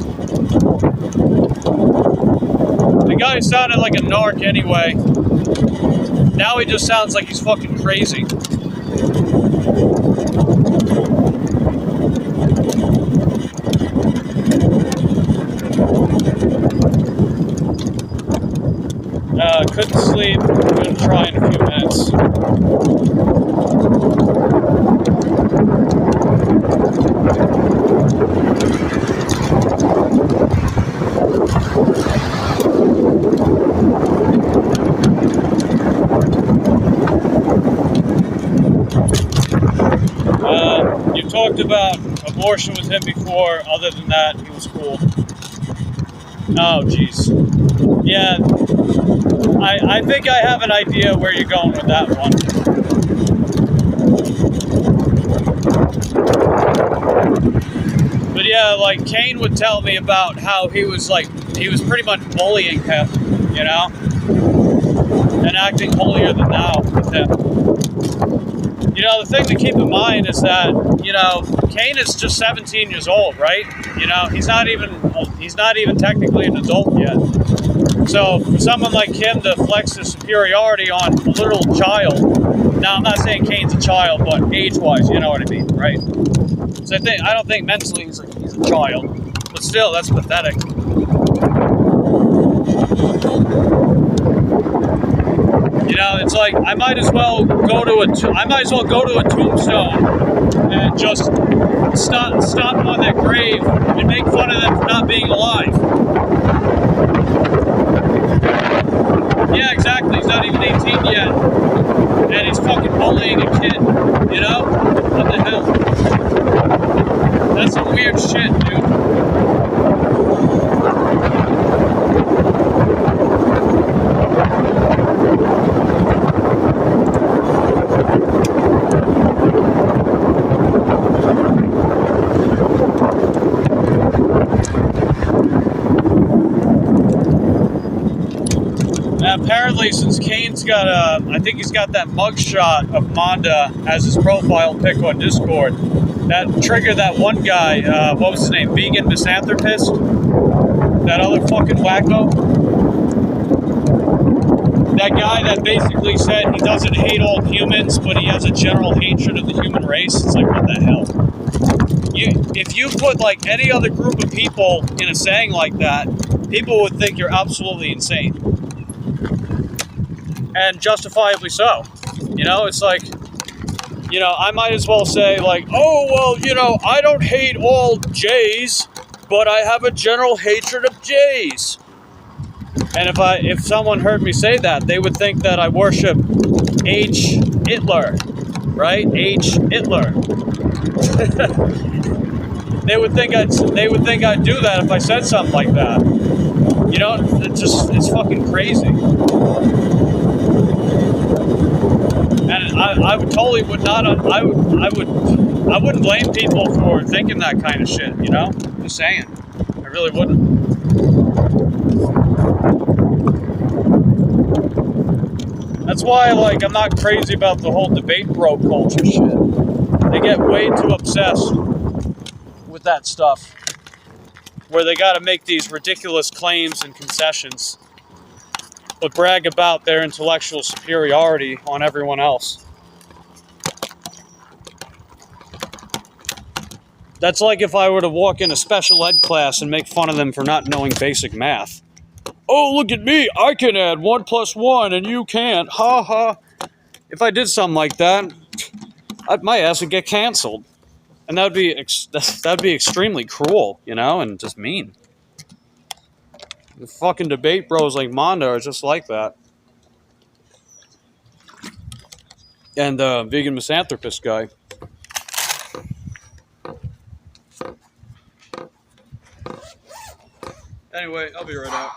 The guy sounded like a narc anyway. Now he just sounds like he's fucking crazy. Couldn't sleep. Gonna try in a few minutes. You talked about abortion with him before. Other than that, he was cool. Oh, jeez. Yeah, I think I have an idea where you're going with that one. But yeah, like Kane would tell me about how he was pretty much bullying him, you know, and acting holier than thou with him. You know, the thing to keep in mind is that, you know, Kane is just 17 years old, right? You know, he's not even technically an adult yet. So for someone like him to flex his superiority on a little child, now I'm not saying Kane's a child, but age-wise, you know what I mean, right? So I don't think mentally he's a child, but still, that's pathetic. You know, it's like I might as well go to a tombstone and just stomp on that grave and make fun of them for not being alive. Yeah, exactly. He's not even 18 yet, and he's fucking bullying a kid. You know, what the hell? That's some weird shit, dude. And apparently, since Kane's got I think he's got that mugshot of Manda as his profile pic on Discord, that triggered that one guy, what was his name, Vegan Misanthropist? That other fucking wacko? That guy that basically said he doesn't hate all humans, but he has a general hatred of the human race. It's like, what the hell? If you put like any other group of people in a saying like that, people would think you're absolutely insane. And justifiably so. You know, it's like, you know, I might as well say like, oh, well, you know, I don't hate all Jays, but I have a general hatred of Jays. And if someone heard me say that, they would think that I worship H. Hitler, right? H. Hitler. They would think I'd do that if I said something like that. You know, it's fucking crazy. And I would totally would not. I wouldn't blame people for thinking that kind of shit. You know, just saying. I really wouldn't. That's why, like, I'm not crazy about the whole debate bro culture shit. They get way too obsessed with that stuff, where they got to make these ridiculous claims and concessions, but brag about their intellectual superiority on everyone else. That's like if I were to walk in a special ed class and make fun of them for not knowing basic math. Oh, look at me, I can add 1 + 1 and you can't, ha ha. If I did something like that, my ass would get canceled. And that'd be extremely cruel, you know, and just mean. The fucking debate bros like Mondo are just like that. And the vegan misanthropist guy. Anyway, I'll be right out.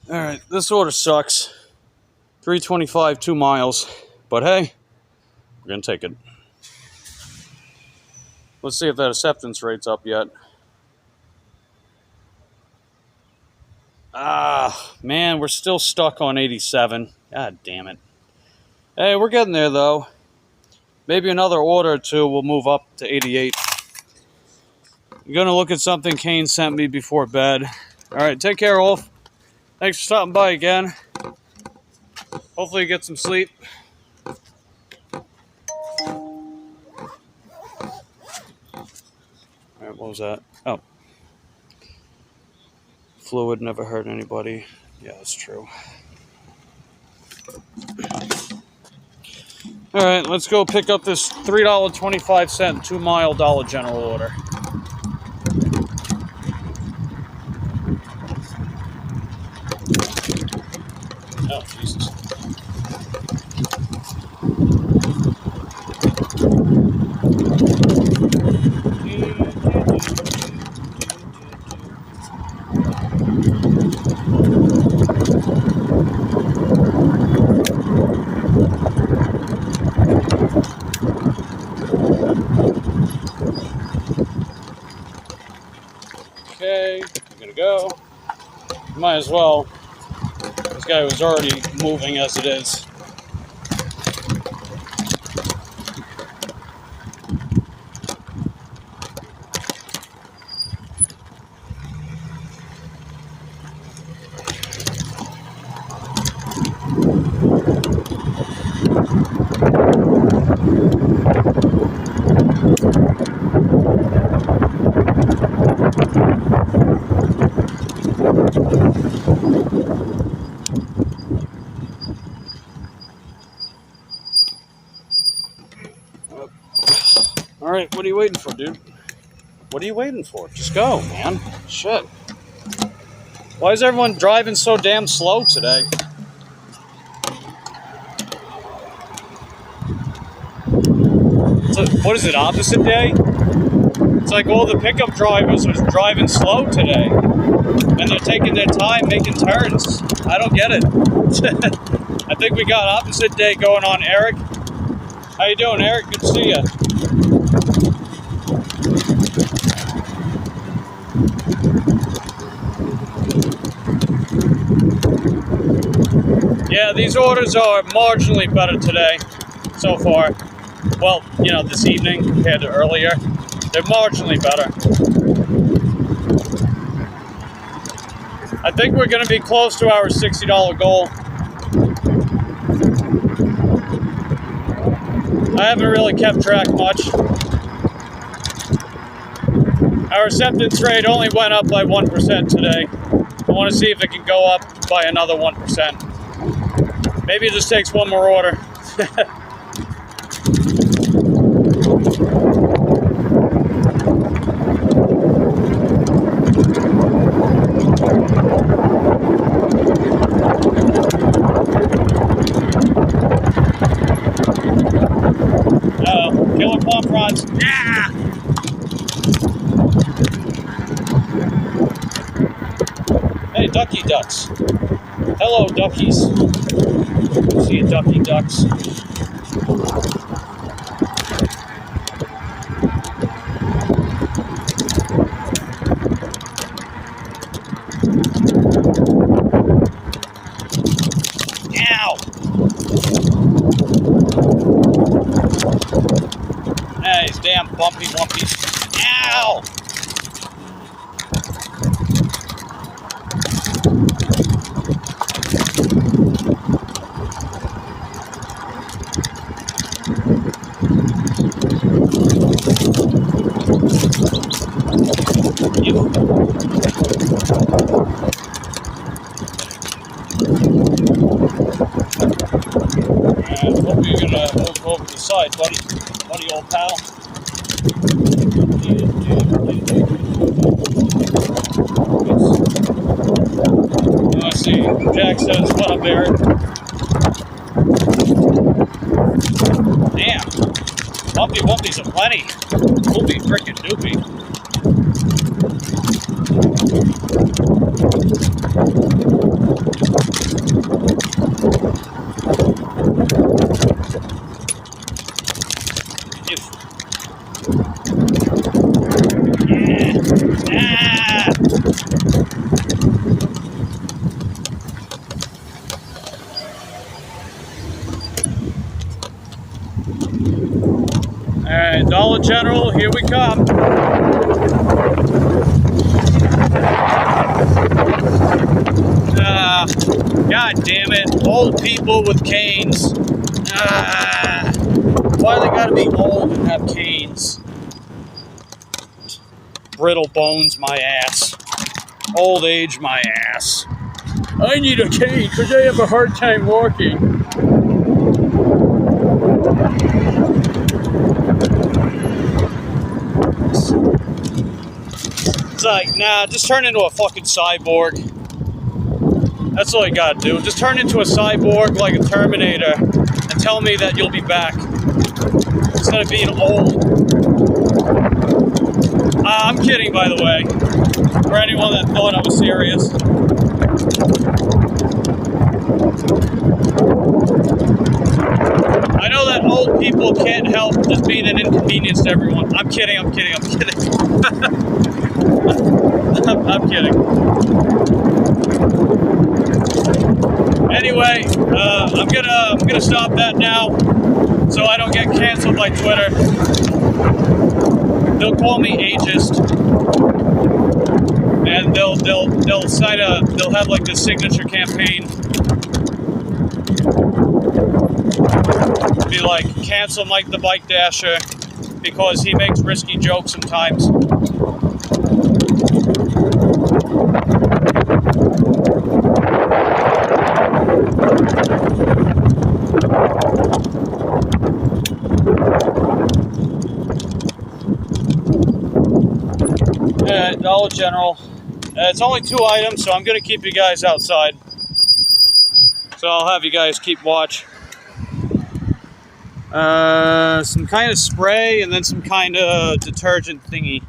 Alright, this order sucks. $3.25, 2 miles. But hey, we're gonna take it. Let's see if that acceptance rate's up yet. Ah, man, we're still stuck on 87. God damn it. Hey, we're getting there, though. Maybe another order or two will move up to 88. I'm gonna look at something Kane sent me before bed. Alright, take care, Wolf. Thanks for stopping by again. Hopefully you get some sleep. Alright, what was that? Oh. Fluid never hurt anybody. Yeah, that's true. Alright, let's go pick up this $3.25 2 mile Dollar General order. Oh, Jesus. Okay, I'm gonna go. Might as well. This guy was already moving as it is. All right, what are you waiting for, dude? What are you waiting for? Just go, man. Shit. Why is everyone driving so damn slow today? What is it, opposite day? It's like all the pickup drivers are driving slow today. And they're taking their time making turns. I don't get it. I think we got opposite day going on, Eric. How you doing, Eric? Good to see you. Yeah, these orders are marginally better today so far. Well, you know, this evening compared to earlier. They're marginally better. I think we're going to be close to our $60 goal. I haven't really kept track much. Our acceptance rate only went up by 1% today. I want to see if it can go up by another 1%. Maybe it just takes one more order. Killer pump rods. Yeah! Hey, ducky ducks. Hello, duckies. See you, ducky ducks. Ow! Hey, these damn bumpy wumpies. Ow! Hope you're gonna move over to the side, buddy, old pal. Let's see. Jack says, "What up, Eric?" Damn, bumpy wumpies are plenty. Doopy, frickin' doopy. Alright, Dollar General, here we come. God damn it, old people with canes. Why they gotta be old and have canes? Brittle bones, my ass. Old age, my ass. I need a cane because I have a hard time walking. It's like, nah, just turn into a fucking cyborg. That's all you gotta do. Just turn into a cyborg like a Terminator and tell me that you'll be back. Instead of being old. I'm kidding, by the way. For anyone that thought I was serious. I know that old people can't help just being an inconvenience to everyone. I'm kidding. I'm kidding. I'm kidding. Anyway, I'm gonna stop that now, so I don't get canceled by Twitter. They'll call me ageist, and they'll have like this signature campaign. Be like, cancel Mike the Bike Dasher because he makes risky jokes sometimes. Dollar General. It's only 2 items, so I'm going to keep you guys outside. So I'll have you guys keep watch. Some kind of spray and then some kind of detergent thingy.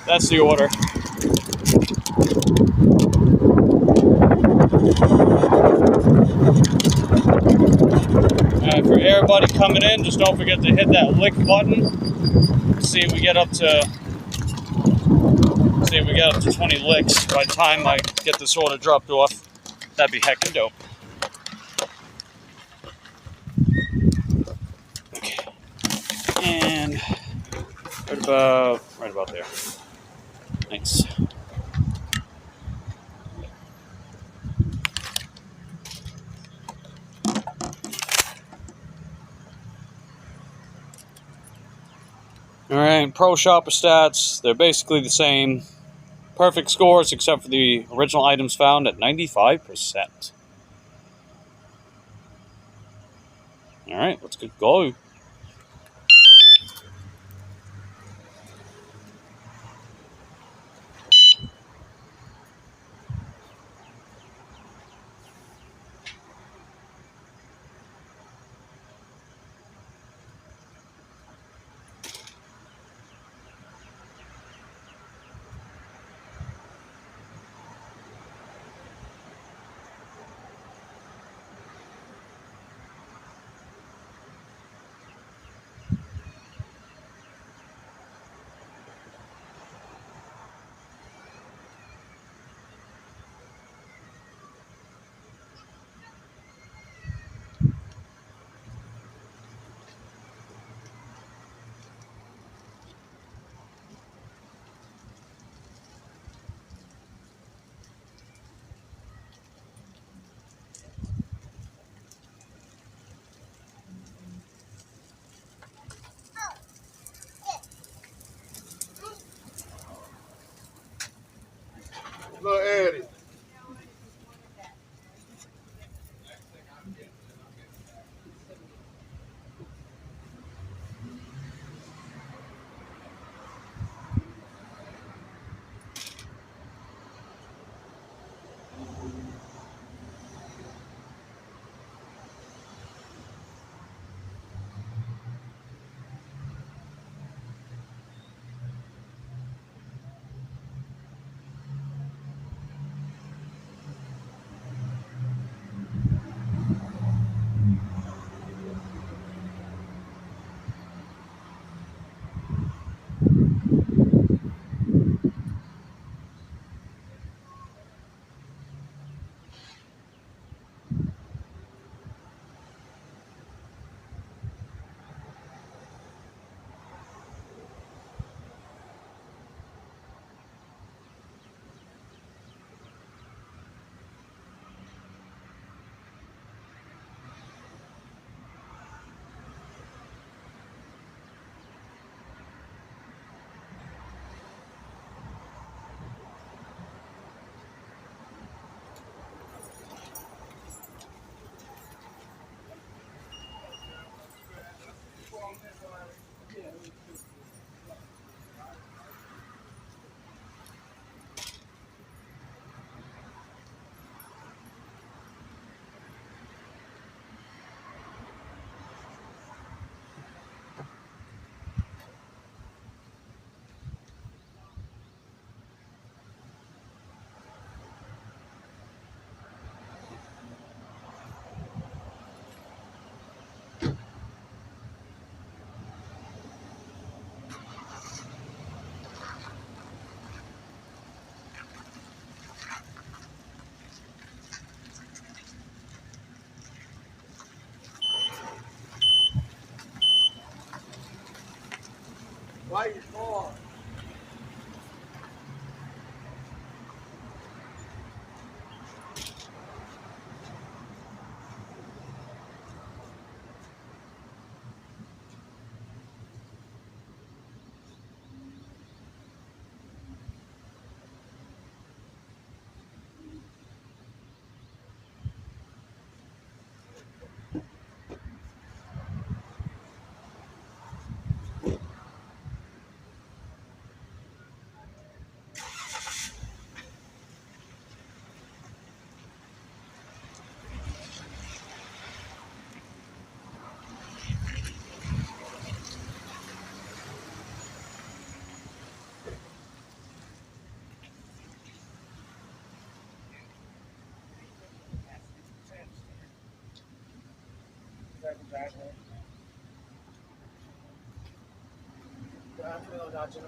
That's the order. For everybody coming in, just don't forget to hit that lick button. See if we get up to 20 licks by the time I get this order dropped off. That'd be heckin' dope. Okay. And right about there. Nice. Alright, Pro Shopper stats, they're basically the same. Perfect scores except for the original items found at 95%. Alright, let's get going. Little Eddie.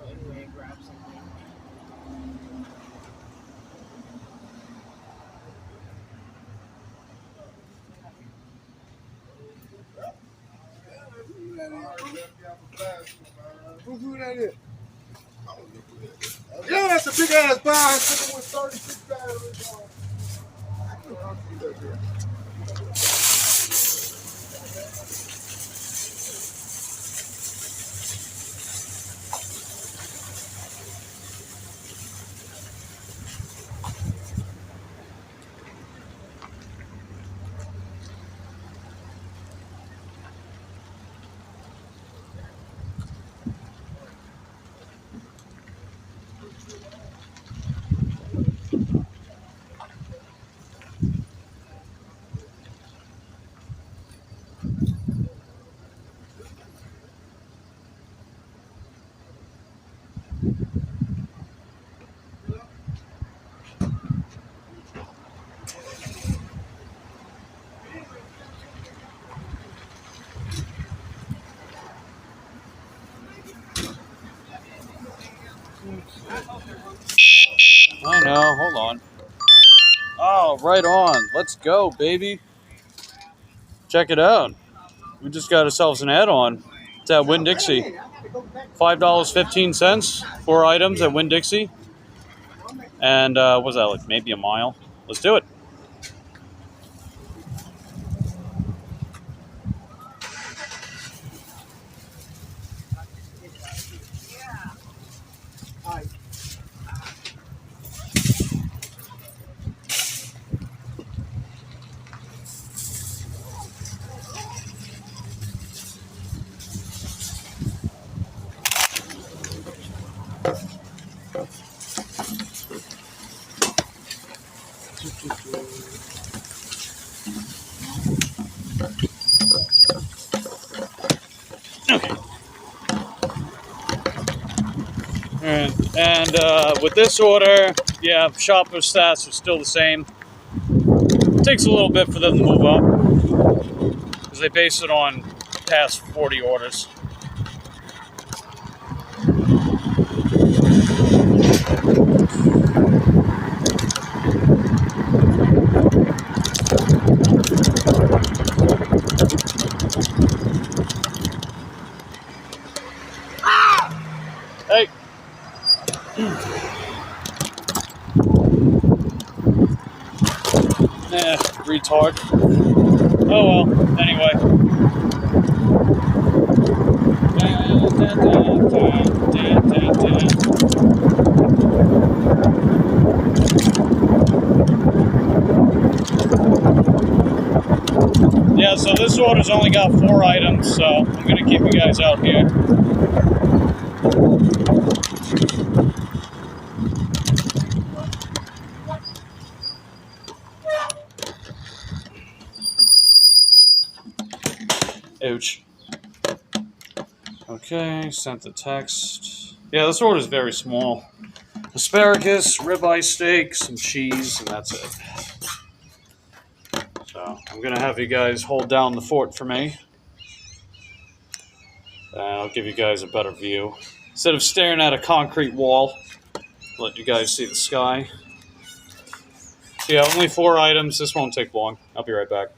Anyway, grab something. Who threw that in? Yeah, that's a big ass box. With 36 batteries on. I know, hold on. Oh, right on. Let's go, baby. Check it out. We just got ourselves an add-on. It's at Winn-Dixie. $5.15, 4 items at Winn-Dixie. And what was that, like maybe a mile? Let's do it. Okay. And with this order, yeah, shopper stats are still the same. It takes a little bit for them to move up because they base it on past 40 orders. Hey. Retard. Oh well, anyway. Yeah, so this order's only got 4 items, so I'm gonna keep you guys out here. Ouch. Okay, sent the text. Yeah, this order is very small. Asparagus, ribeye steak, some cheese, and that's it. So I'm gonna have you guys hold down the fort for me. And I'll give you guys a better view. Instead of staring at a concrete wall, let you guys see the sky. So yeah, only 4 items. This won't take long. I'll be right back.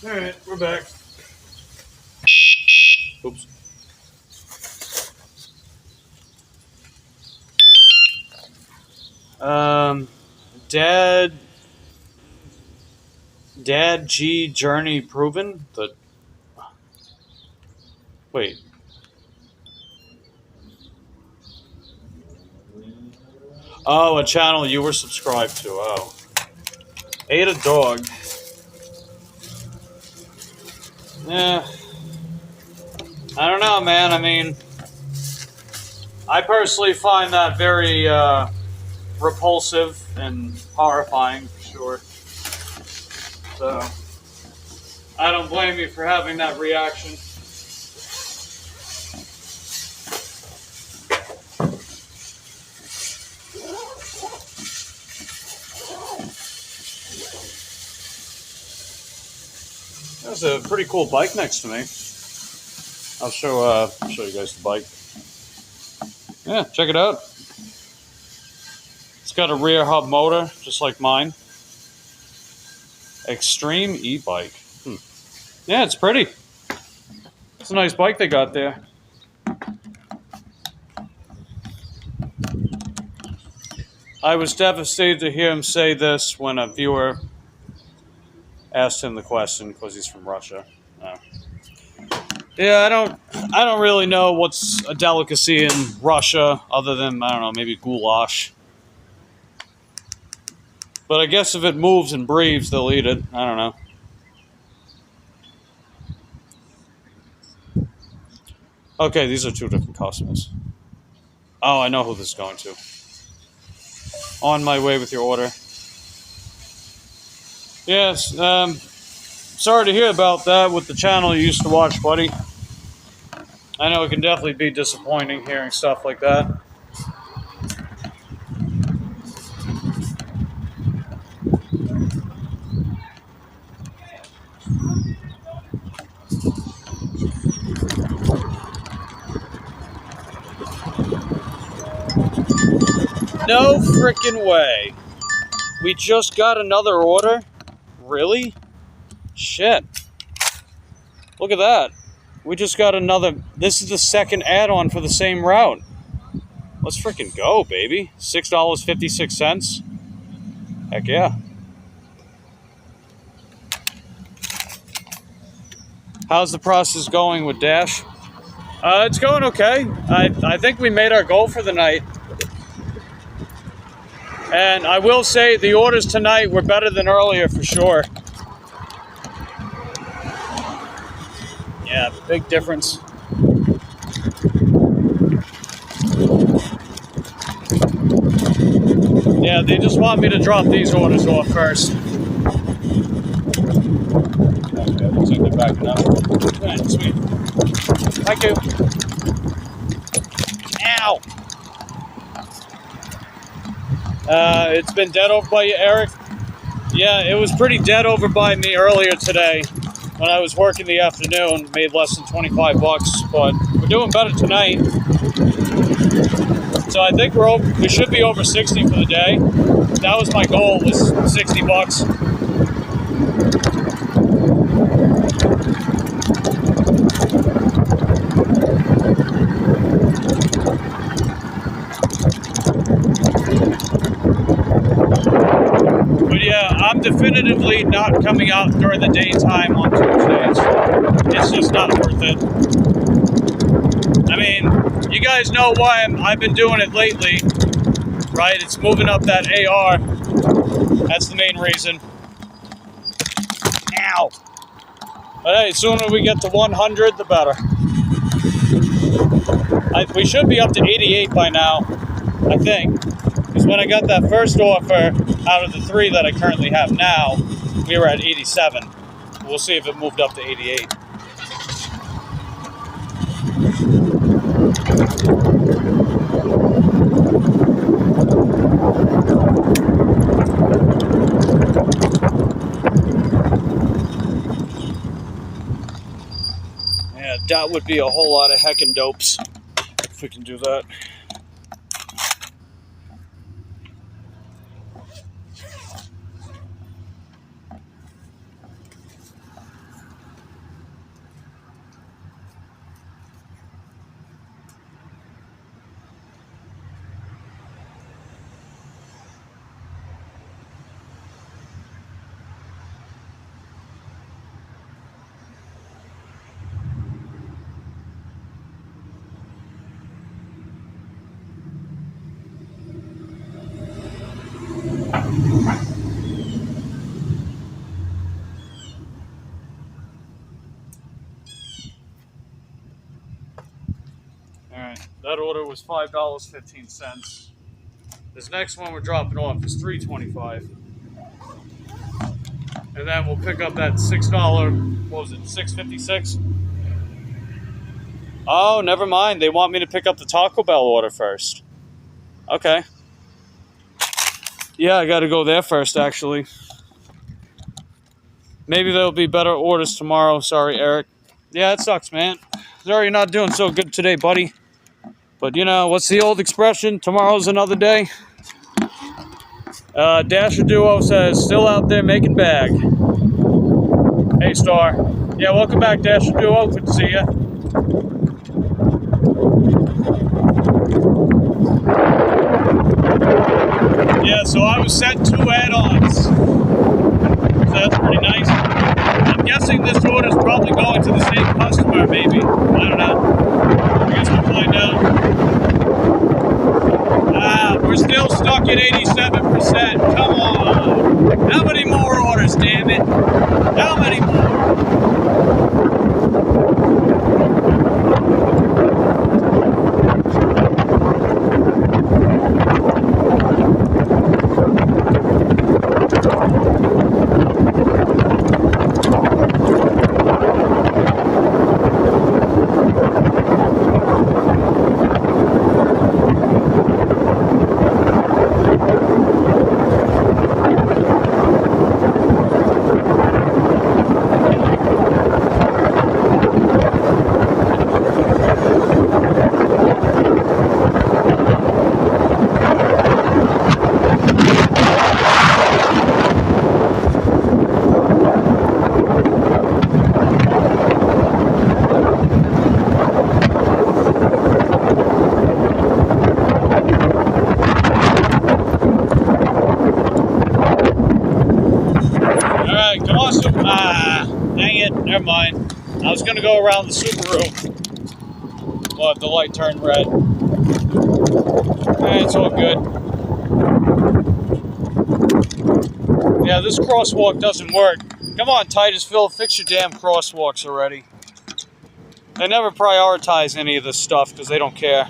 Alright, we're back. Oops. Dad G Journey proven? Wait. Oh, a channel you were subscribed to. Oh. Ate a dog. Yeah. I don't know, man. I mean, I personally find that very repulsive and horrifying, for sure. So, I don't blame you for having that reaction. There's a pretty cool bike next to me. I'll show you guys the bike. Yeah, check it out. It's got a rear hub motor, just like mine. Extreme e-bike. Yeah, it's pretty. It's a nice bike they got there. I was devastated to hear him say this when a viewer asked him the question because he's from Russia. Yeah, I don't really know what's a delicacy in Russia other than, I don't know, maybe goulash. But I guess if it moves and breathes, they'll eat it. I don't know. Okay, these are two different customers. Oh, I know who this is going to. On my way with your order. Yes, sorry to hear about that with the channel you used to watch, buddy. I know it can definitely be disappointing hearing stuff like that. No freaking way. We just got another order? Really? Shit. Look at that. We just got another. This is the second add-on for the same route. Let's freaking go, baby. $6.56. Heck yeah. How's the process going with Dash? It's going okay. I think we made our goal for the night. And I will say the orders tonight were better than earlier for sure. Yeah, big difference. Yeah, they just want me to drop these orders off first. Okay, looks like they're backing up. Right, sweet. Thank you. Ow! It's been dead over by you, Eric? Yeah, it was pretty dead over by me earlier today when I was working the afternoon. Made less than 25 bucks, but we're doing better tonight. So I think we should be over 60 for the day. That was my goal, was 60 bucks. But yeah, I'm definitively not coming out during the daytime on Tuesdays. It's just not worth it. I mean, you guys know why I've been doing it lately, right? It's moving up that AR. That's the main reason. Ow! But hey, the sooner we get to 100, the better. We should be up to 88 by now, I think. Because when I got that first offer out of the 3 that I currently have now, we were at 87. We'll see if it moved up to 88. Yeah, that would be a whole lot of heckin' dopes if we can do that. That order was $5.15. This next one we're dropping off is $3.25. And then we'll pick up that $6, what was it, $6.56? Oh, never mind. They want me to pick up the Taco Bell order first. Okay. Yeah, I got to go there first, actually. Maybe there'll be better orders tomorrow. Sorry, Eric. Yeah, it sucks, man. Sorry you're not doing so good today, buddy. But, you know, what's the old expression? Tomorrow's another day. Dasher Duo says, still out there making bag. Hey, Star. Yeah, welcome back, Dasher Duo. Good to see you. Yeah, so I was sent 2 add-ons. So that's pretty nice. I'm guessing this order is probably going to the same customer, maybe. I don't know. I guess we'll find out. We're still stuck at 87%. Come on. How many more orders, damn it? How many more? Never mind. I was going to go around the Subaru, but the light turned red. It's all good. Yeah, this crosswalk doesn't work. Come on, Titusville, fix your damn crosswalks already. They never prioritize any of this stuff because they don't care.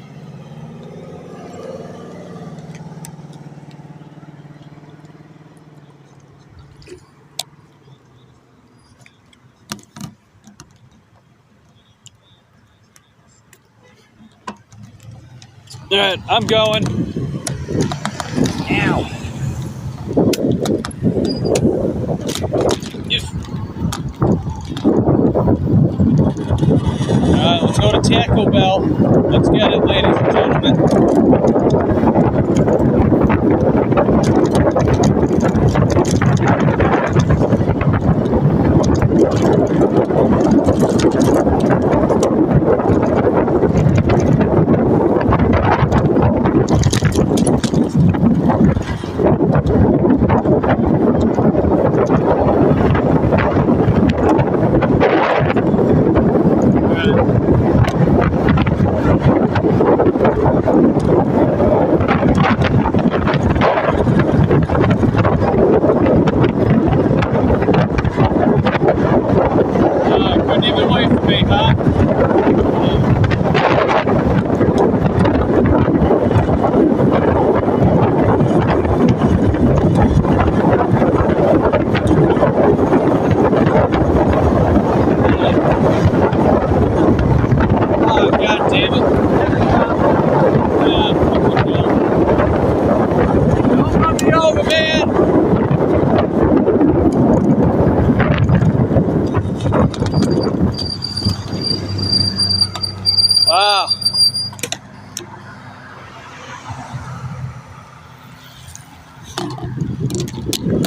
Alright, I'm going. Ow. Yes. Alright, let's go to Taco Bell. Let's get it, ladies and gentlemen. Wow.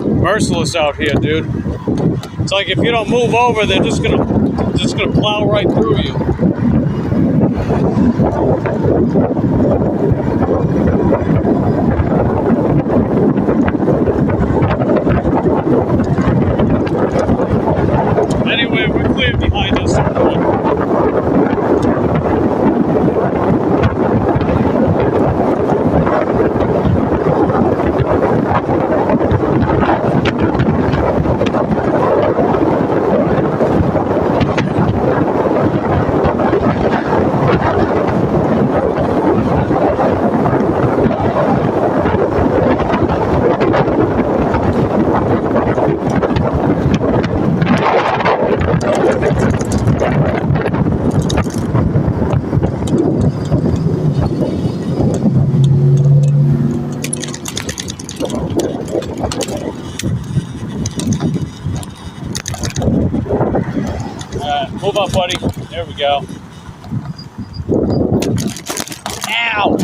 Merciless out here, dude. It's like if you don't move over, they're just gonna plow right through you. Anyway, we're clear behind us. Alright, move up, buddy. There we go. Ow!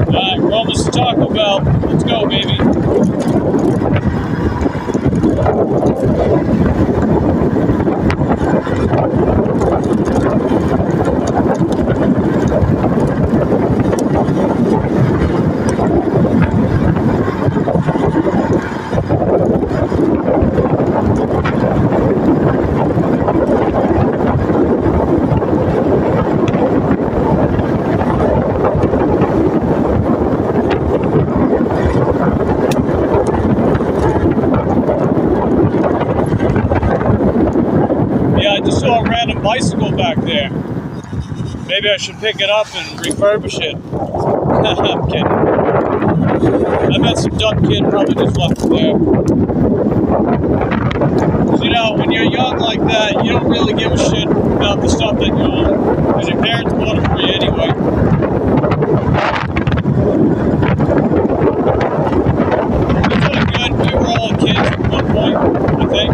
Alright, we're almost to Taco Bell. Let's go, baby. I just saw a random bicycle back there. Maybe I should pick it up and refurbish it. I'm kidding. I bet some dumb kid probably just left it there. 'Cause, you know, when you're young like that, you don't really give a shit about the stuff that you own. Because your parents bought it for you anyway. It's all good. We were all kids at one point, I think.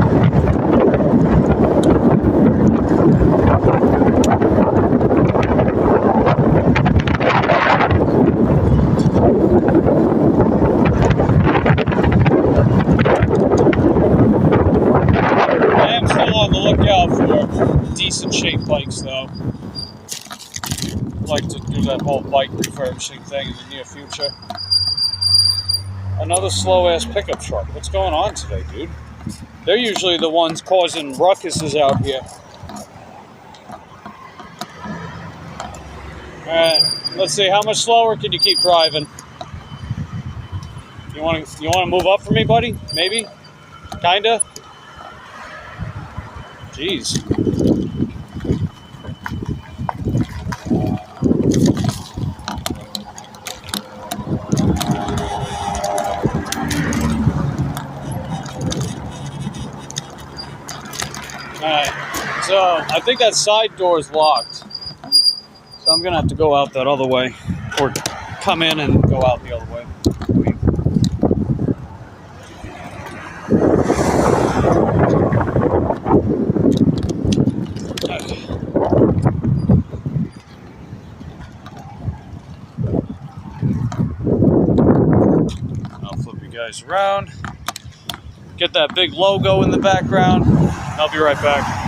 Decent shaped bikes though. I'd like to do that whole bike refurbishing thing in the near future. Another slow ass pickup truck. What's going on today, dude? They're usually the ones causing ruckuses out here. Alright, let's see, how much slower can you keep driving? You wanna move up for me, buddy? Maybe? Kinda? Jeez. Alright, so I think that side door is locked. So I'm gonna have to go out that other way. Or come in and go out the other way. I'll flip you guys around. Get that big logo in the background. I'll be right back.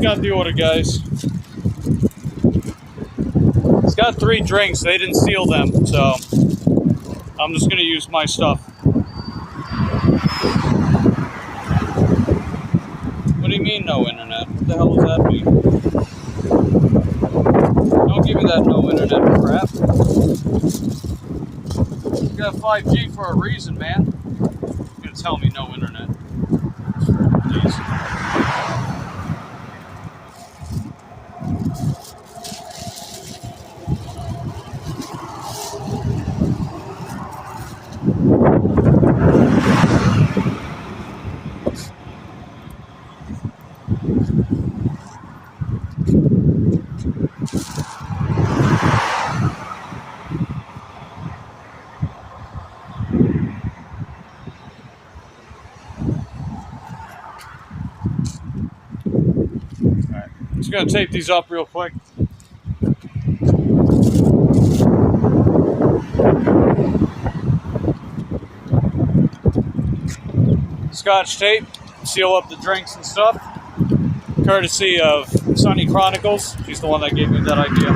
Got the order, guys. It's got 3 drinks. They didn't seal them, so I'm just gonna use my stuff. What do you mean no internet? What the hell does that mean? Don't give me that no internet crap. You got 5G for a reason, man. You're gonna tell me no internet. Jeez. gonna tape these up real quick. Scotch tape, seal up the drinks and stuff. Courtesy of Sunny Chronicles. She's the one that gave me that idea.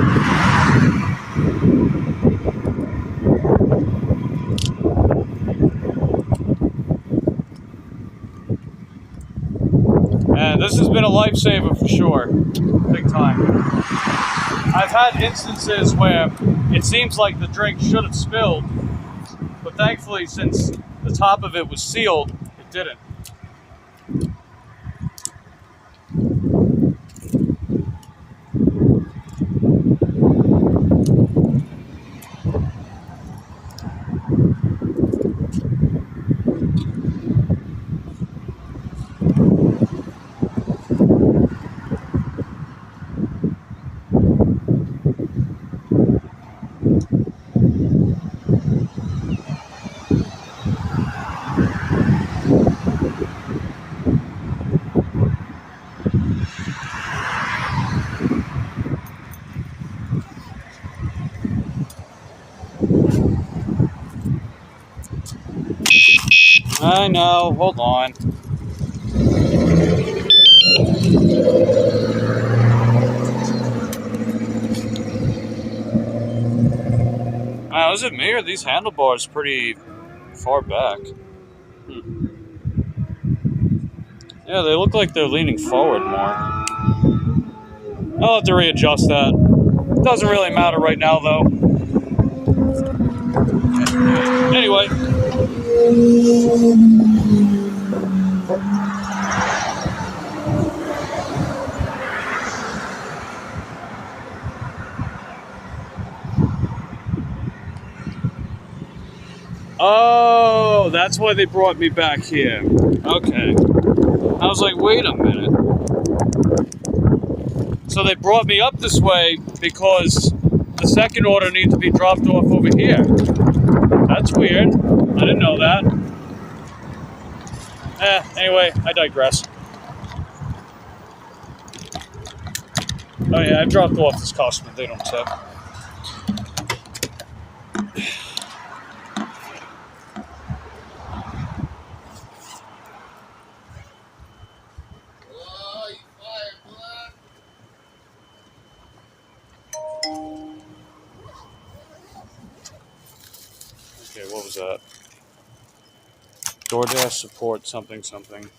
And this has been a lifesaver for sure. Big time. I've had instances where it seems like the drink should have spilled, but thankfully, since the top of it was sealed, it didn't. I know, hold on. Wow, is it me or these handlebars pretty far back? Yeah, they look like they're leaning forward more. I'll have to readjust that. Doesn't really matter right now, though. Anyway. Oh, that's why they brought me back here. Okay. I was like, wait a minute. So they brought me up this way because the second order needs to be dropped off over here. That's weird. I didn't know that. Anyway, I digress. Oh yeah, I've dropped off this customer. They don't tip. Okay, what was that? DoorDash support something something.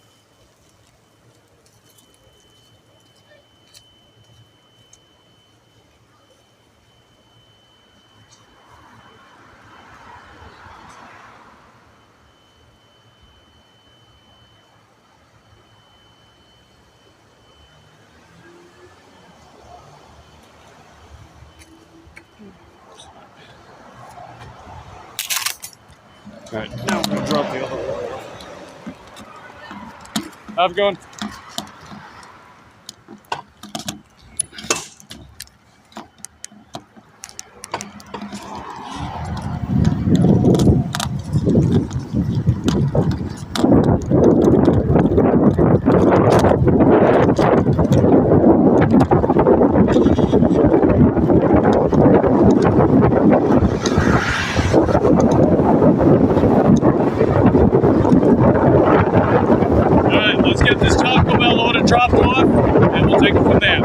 Alright, now I'm going to drop the other one. How's it going? Dropped off, and we'll take it from there.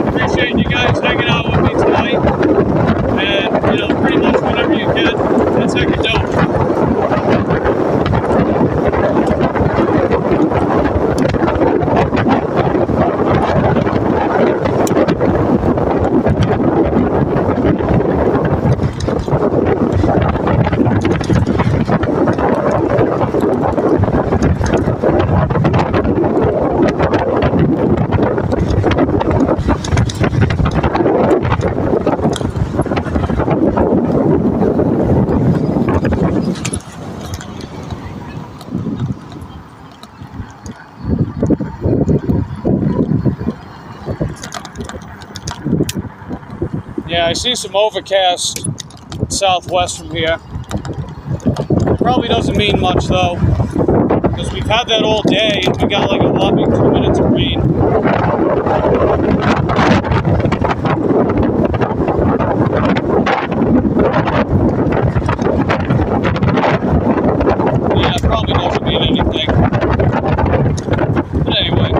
Appreciate you guys hanging out with me tonight, and pretty much whatever you get, that's how you do. Yeah, I see some overcast southwest from here. Probably doesn't mean much though. Because we've had that all day, and we got like a whopping 2 minutes of rain. Yeah, probably doesn't mean anything. But anyway.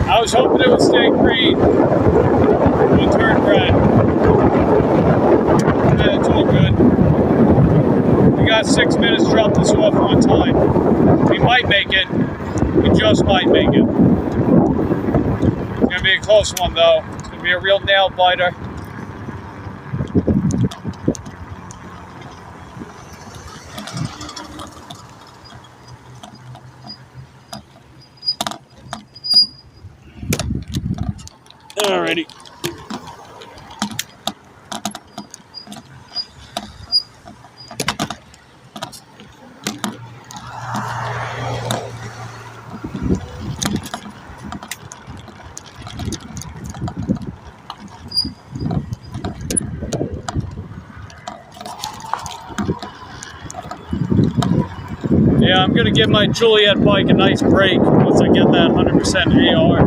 I was hoping it would stay green. It would turn red. Yeah, it's all good. We got 6 minutes to drop this off on time. We might make it. We just might make it. It's going to be a close one, though. It's going to be a real nail biter. Alrighty. Yeah, I'm gonna give my Juliet bike a nice break once I get that 100% AR.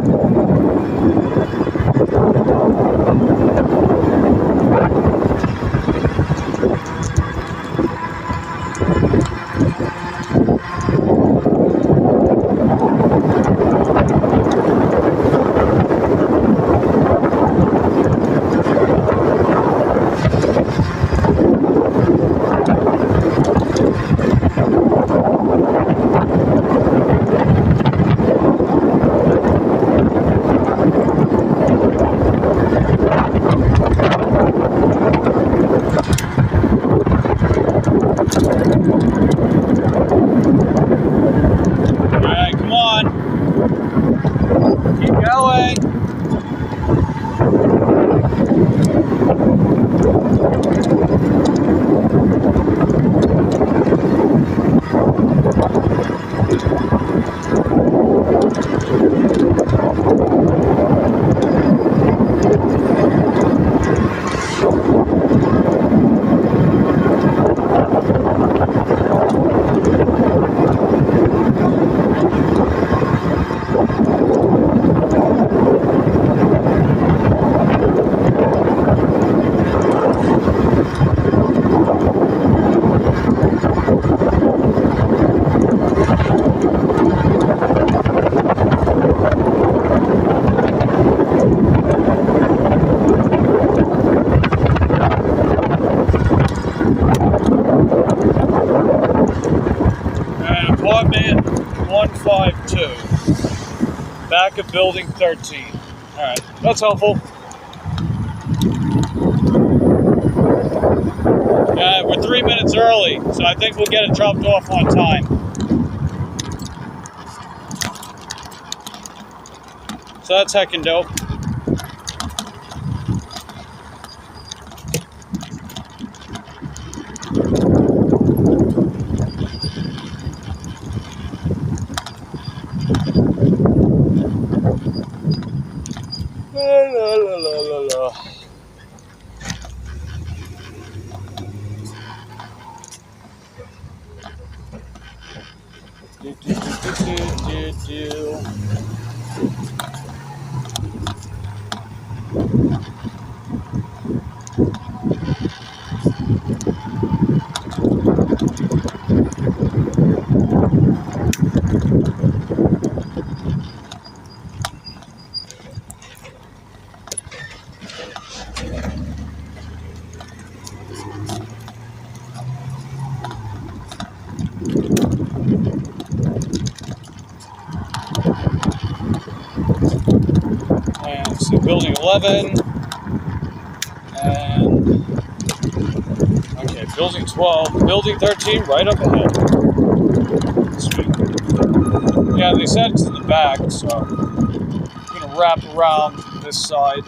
apartment 152. Back of building 13. Alright, that's helpful. We're 3 minutes early, so I think we'll get it dropped off on time. So that's heckin' dope. La, la, la, la, la. Do, do, do, do, do, do. And let's see, building 11. And okay, building 12. Building 13 right up ahead. Sweet. Yeah, they said it's in the back, so I'm gonna wrap around this side.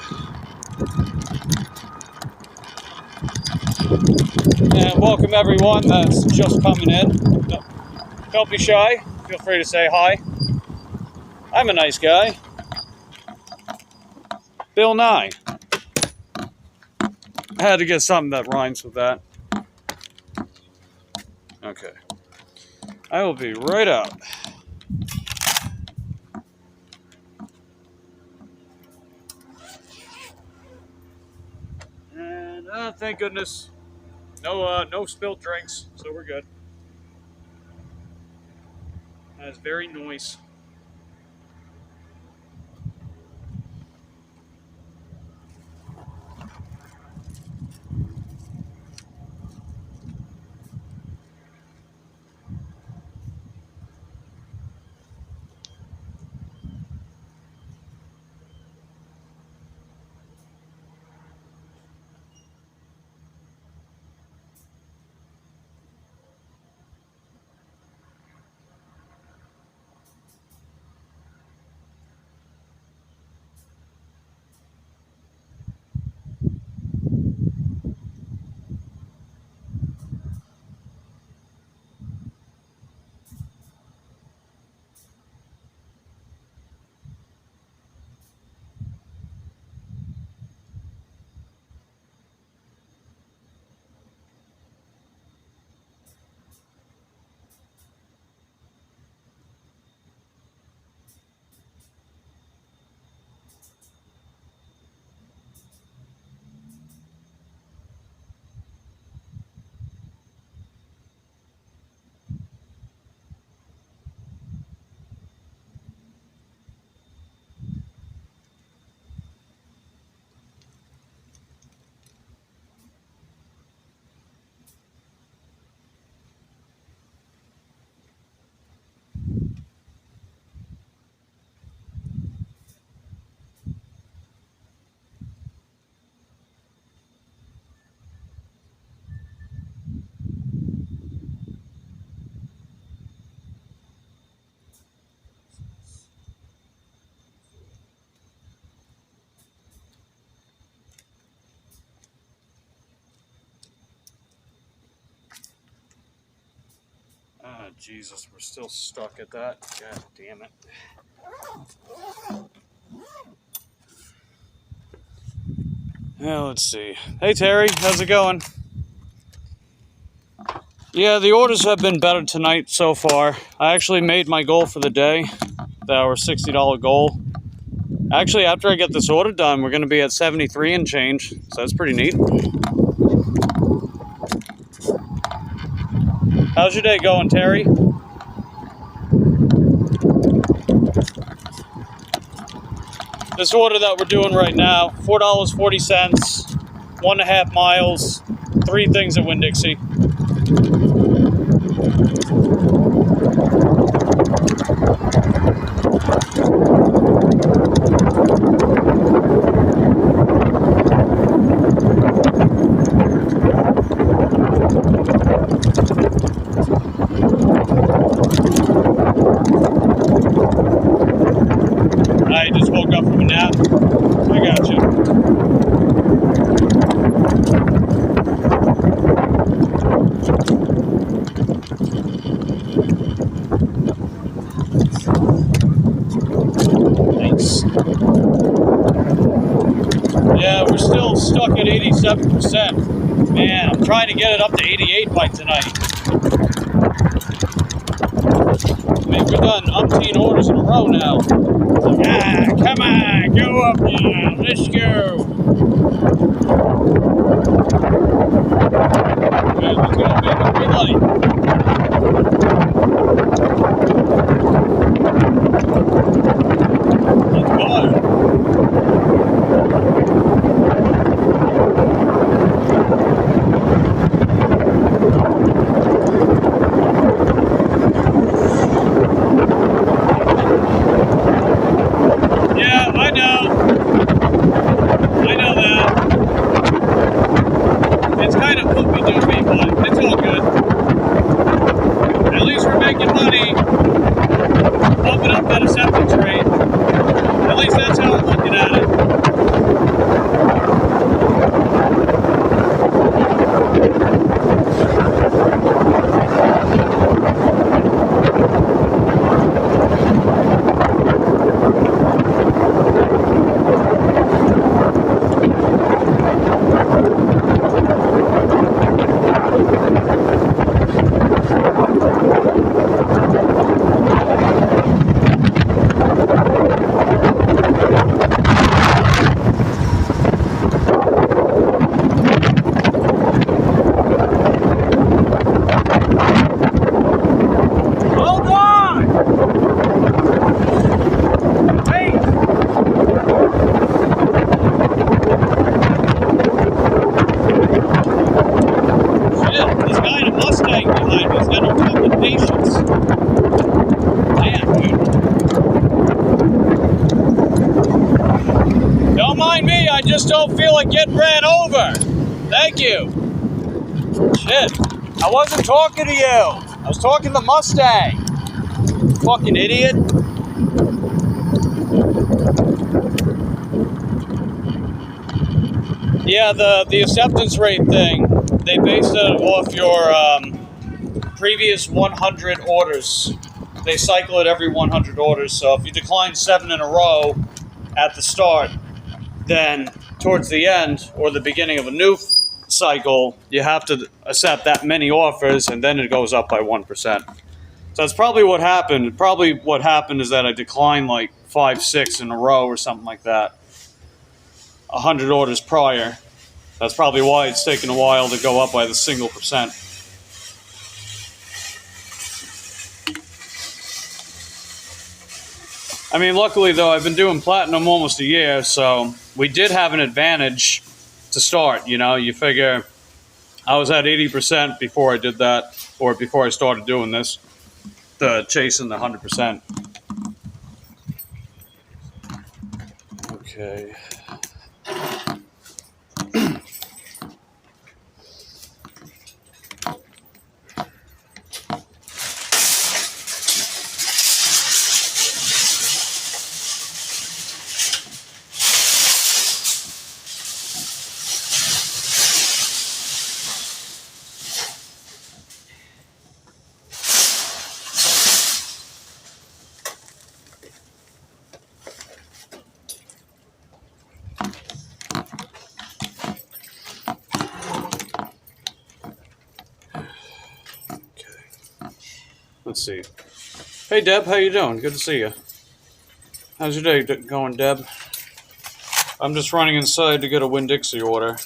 And welcome everyone that's just coming in. Don't be shy. Feel free to say hi. I'm a nice guy. Bill Nye. I had to get something that rhymes with that. Okay. I will be right out. And thank goodness, no spilled drinks, so we're good. That's very nice. Oh, Jesus, we're still stuck at that. God damn it. Now, let's see. Hey, Terry, how's it going? Yeah, the orders have been better tonight so far. I actually made my goal for the day, our $60 goal. Actually, after I get this order done, we're going to be at 73 and change, so that's pretty neat. How's your day going, Terry? This order that we're doing right now, $4.40, 1.5 miles, 3 things at Winn-Dixie. I just woke up from a nap. I got you. Nice. Yeah, we're still stuck at 87%. Man, I'm trying to get it up to 88 by tonight. I mean, we've done umpteen orders in a row now. Like, come on, go up now, let's go. Okay, let's go, baby, green light. Let's go. Yeah, I know. I know that. It's kind of poopy-doopy, but it's all good. At least we're making money, bumping up that acceptance rate. At least that's how I'm looking at it. I just don't feel like getting ran over. Thank you. Shit. I wasn't talking to you. I was talking to Mustang. Fucking idiot. Yeah, the acceptance rate thing, they based it off your previous 100 orders. They cycle it every 100 orders. So if you decline 7 in a row at the start, then towards the end or the beginning of a new cycle, you have to accept that many offers, and then it goes up by 1%. So that's probably what happened. Probably what happened is that I declined like 5, 6 in a row or something like that. 100 orders prior. That's probably why it's taken a while to go up by the single percent. I mean, luckily, though, I've been doing platinum almost a year, so we did have an advantage to start. You know, you figure I was at 80% before I did that, or before I started doing this, chasing the 100%. Okay. Let's see. Hey, Deb, how you doing? Good to see you. How's your day going, Deb? I'm just running inside to get a Winn-Dixie order.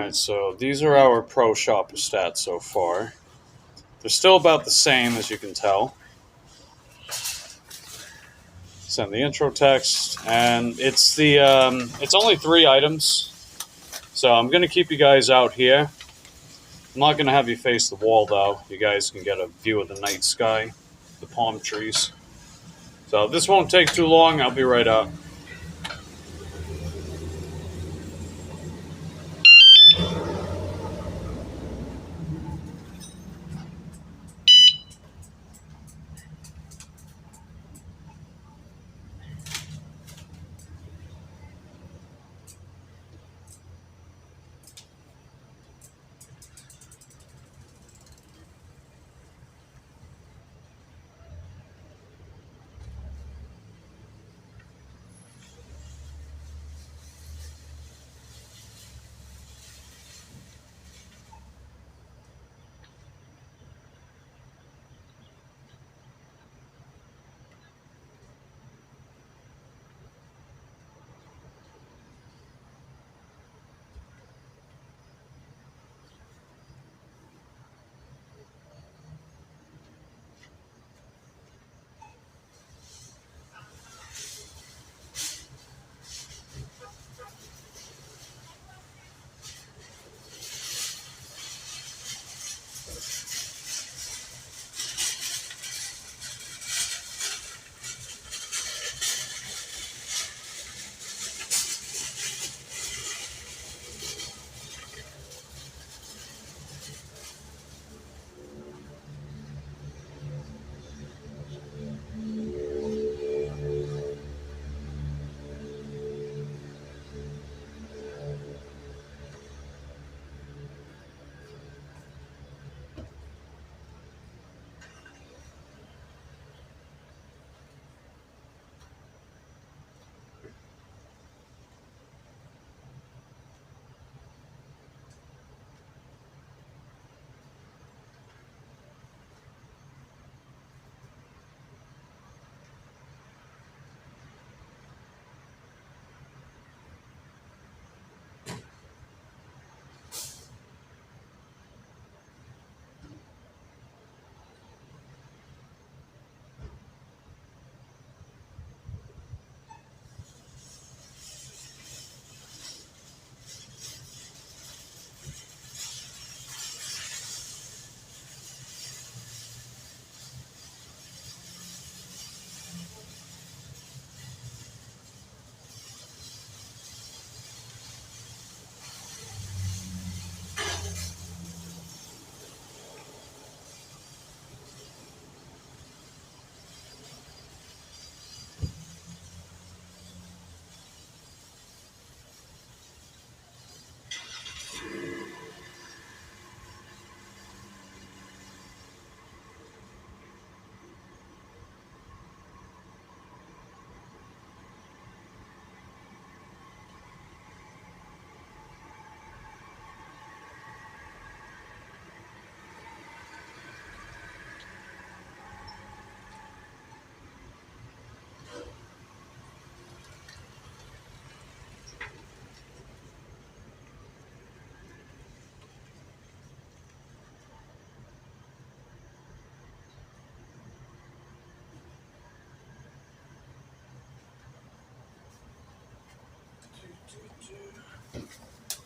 Alright, so these are our Pro Shopper stats so far. They're still about the same, as you can tell. Send the intro text, and it's it's only 3 items. So I'm going to keep you guys out here. I'm not going to have you face the wall, though. You guys can get a view of the night sky, the palm trees. So this won't take too long. I'll be right out.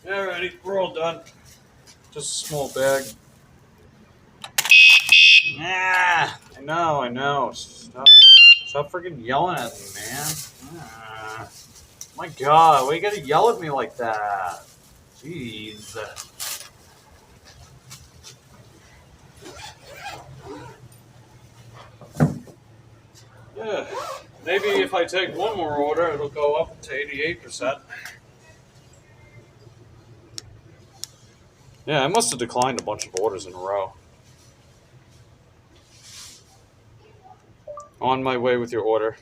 Alrighty, we're all done. Just a small bag. I know. Stop freaking yelling at me, man. My God, why you gotta yell at me like that? Jeez. Yeah, maybe if I take one more order, it'll go up to 88%. Yeah, I must have declined a bunch of orders in a row. On my way with your order.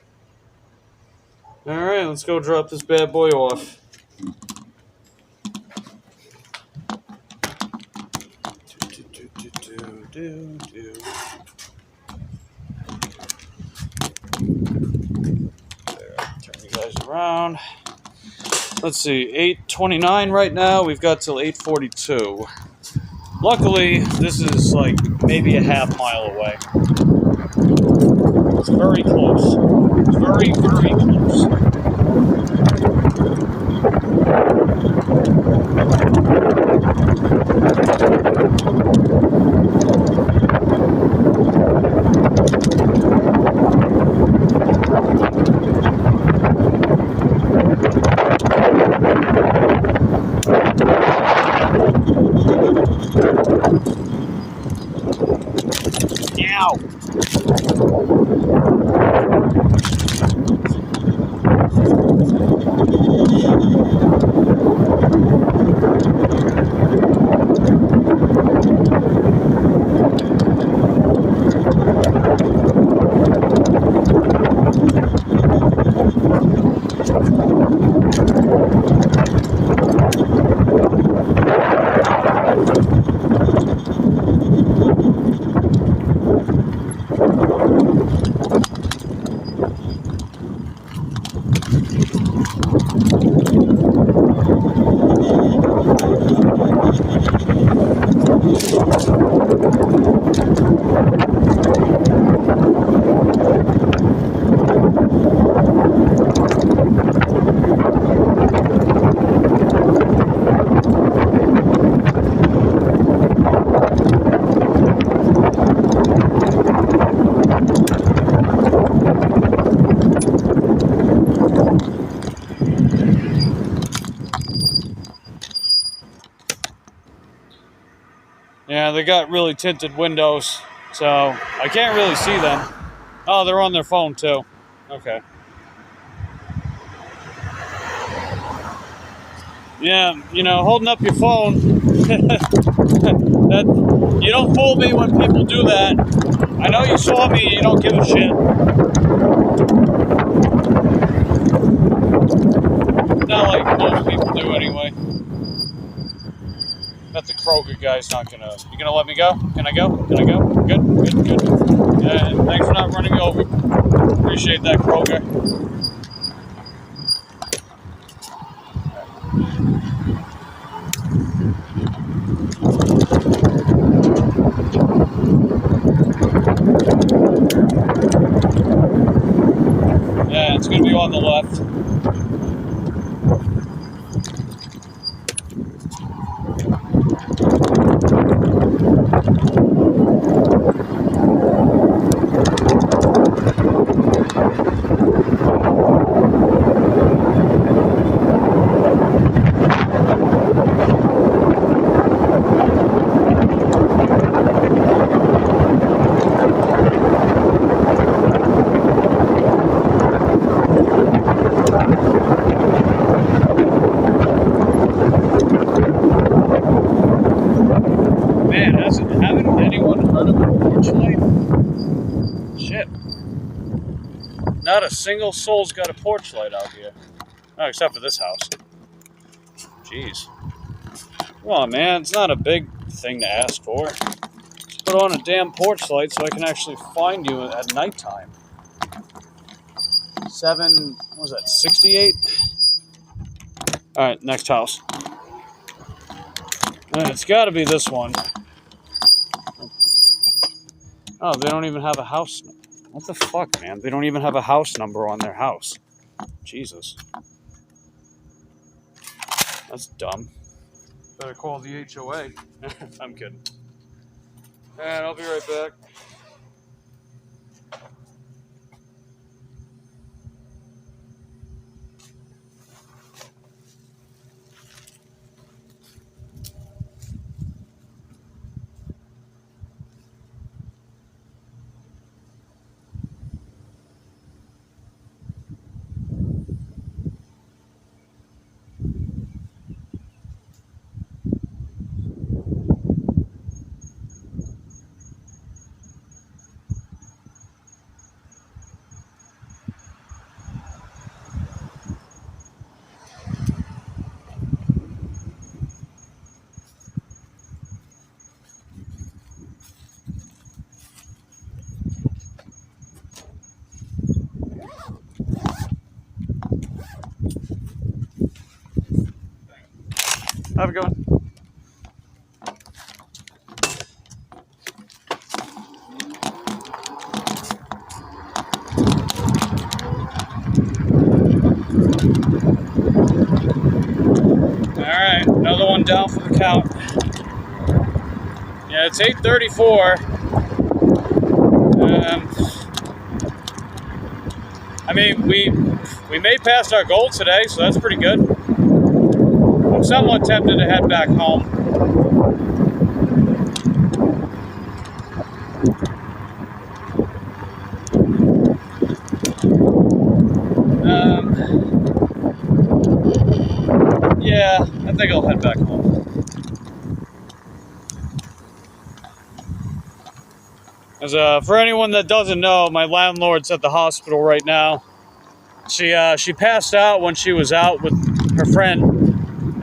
Alright, let's go drop this bad boy off. There, turn you guys around. let's see, 8:29 right now. We've got till 8:42. Luckily, this is like maybe a half mile away. It's very close. It's very, very close. Ow! Yeah, they got really tinted windows, so I can't really see them. Oh, they're on their phone too. Okay. Yeah, you know, holding up your phone. That, you don't fool me when people do that. I know you saw me, you don't give a shit. Not like most people do anyway. Bet the Kroger guy's not gonna... You gonna let me go? Can I go? Can I go? Good, good, good. And thanks for not running me over. Appreciate that, Kroger. Yeah, it's gonna be on the left. Man, haven't anyone heard of a porch light? Shit. Not a single soul's got a porch light out here. Oh, except for this house. Jeez. Come on, man. It's not a big thing to ask for. Just put on a damn porch light so I can actually find you at nighttime. 68? Alright, next house. It's gotta be this one. Oh, they don't even have a house. What the fuck, man? They don't even have a house number on their house. Jesus. That's dumb. Better call the HOA. I'm kidding. And I'll be right back. Have a good one. Alright, another one down for the count. Yeah, it's 8:34. I mean, we made past our goal today, so that's pretty good. I'm somewhat tempted to head back home. Yeah, I think I'll head back home. As for anyone that doesn't know, my landlord's at the hospital right now. She passed out when she was out with her friend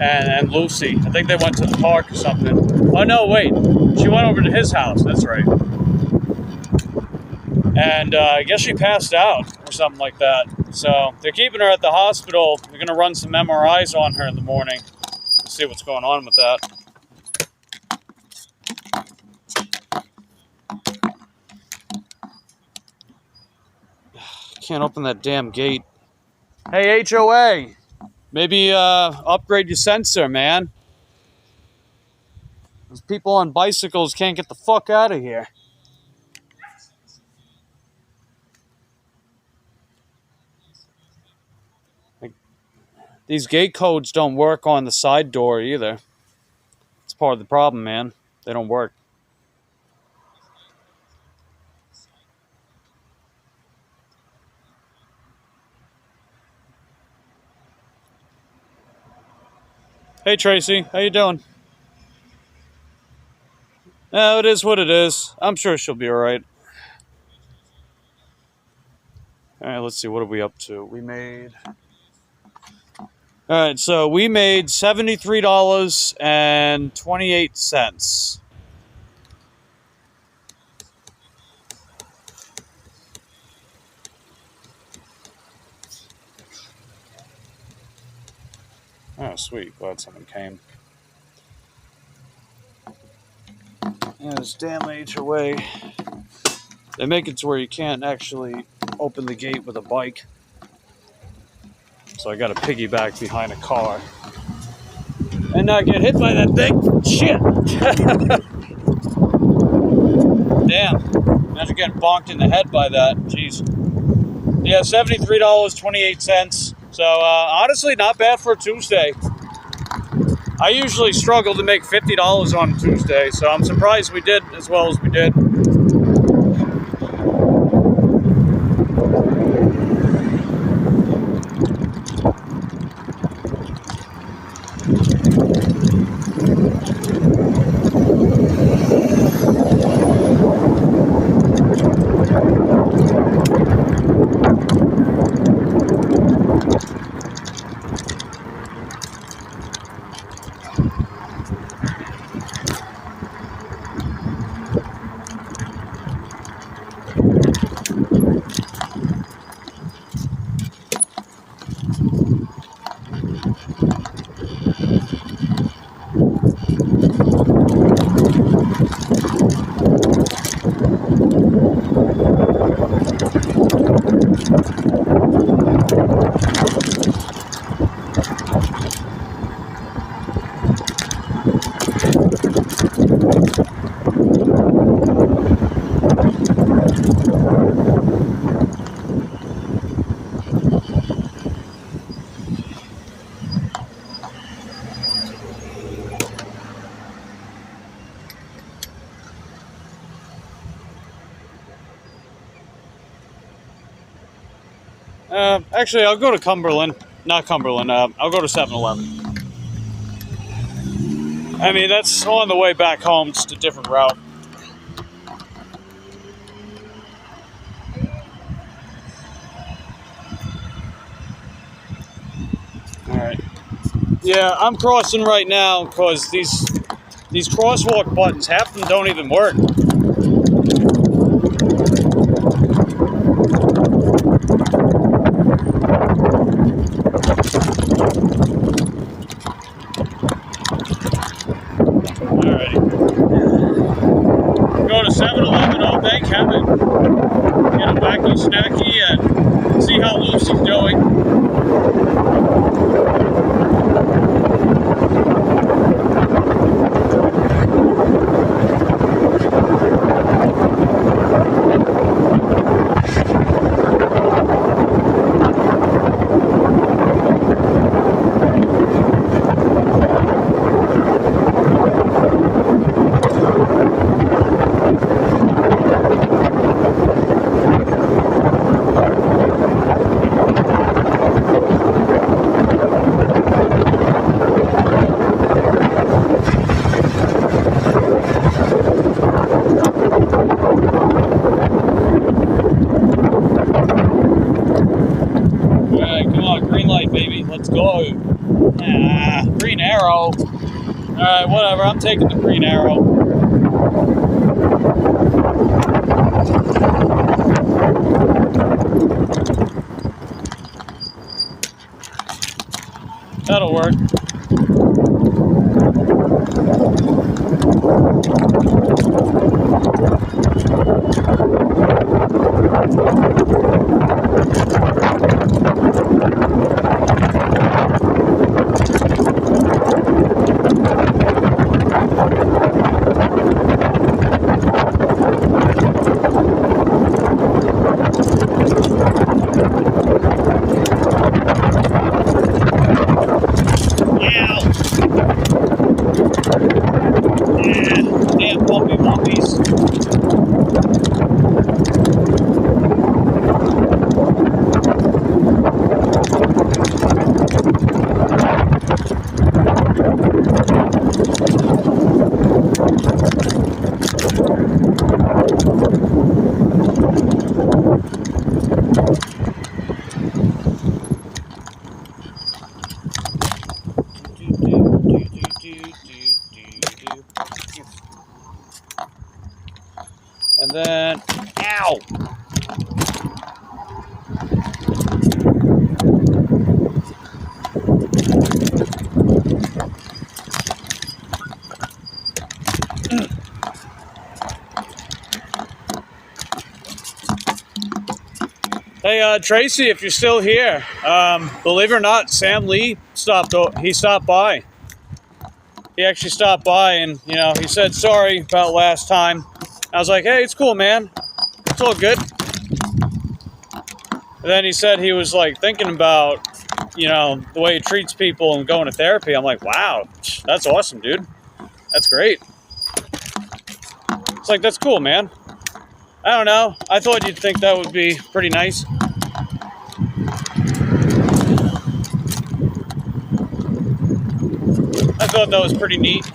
and Lucy. I think they went to the park or something. Oh no, wait, she went over to his house. That's right. And I guess she passed out or something like that. So they're keeping her at the hospital. They're gonna run some MRIs on her in the morning to see what's going on with that. Can't open that damn gate. Hey, HOA, maybe upgrade your sensor, man. Those people on bicycles can't get the fuck out of here. Like, these gate codes don't work on the side door either. It's part of the problem, man. They don't work. Hey, Tracy, how you doing? No, it is what it is. I'm sure she'll be all right. All right, let's see. What are we up to? We made... All right, so we made $73.28. Oh, sweet. Glad someone came. Yeah, this damn HOA. They make it to where you can't actually open the gate with a bike. So I got to piggyback behind a car. And not get hit by that thing. Shit! Damn. Imagine getting bonked in the head by that. Jeez. Yeah, $73.28. So, honestly, not bad for a Tuesday. I usually struggle to make $50 on a Tuesday, so I'm surprised we did as well as we did. Actually, I'll go to Cumberland. Not Cumberland. I'll go to 7-Eleven. I mean, that's on the way back home. Just a different route. Alright. Yeah, I'm crossing right now because these crosswalk buttons, half of them don't even work. 7-Eleven. Oh, thank heaven. Get a wacky snacky and see how Lucy's doing. Let's go. Green arrow. Alright, whatever. I'm taking the green arrow. That'll work. Damn bumpy bumpies. And then, ow! Hey, Tracy, if you're still here, believe it or not, Sam Lee stopped by. He actually stopped by and, you know, he said sorry about last time. I was like, hey, it's cool, man. It's all good. And then he said he was, like, thinking about, you know, the way he treats people and going to therapy. I'm like, wow, that's awesome, dude. That's great. It's like, that's cool, man. I don't know. I thought you'd think that would be pretty nice. I thought that was pretty neat.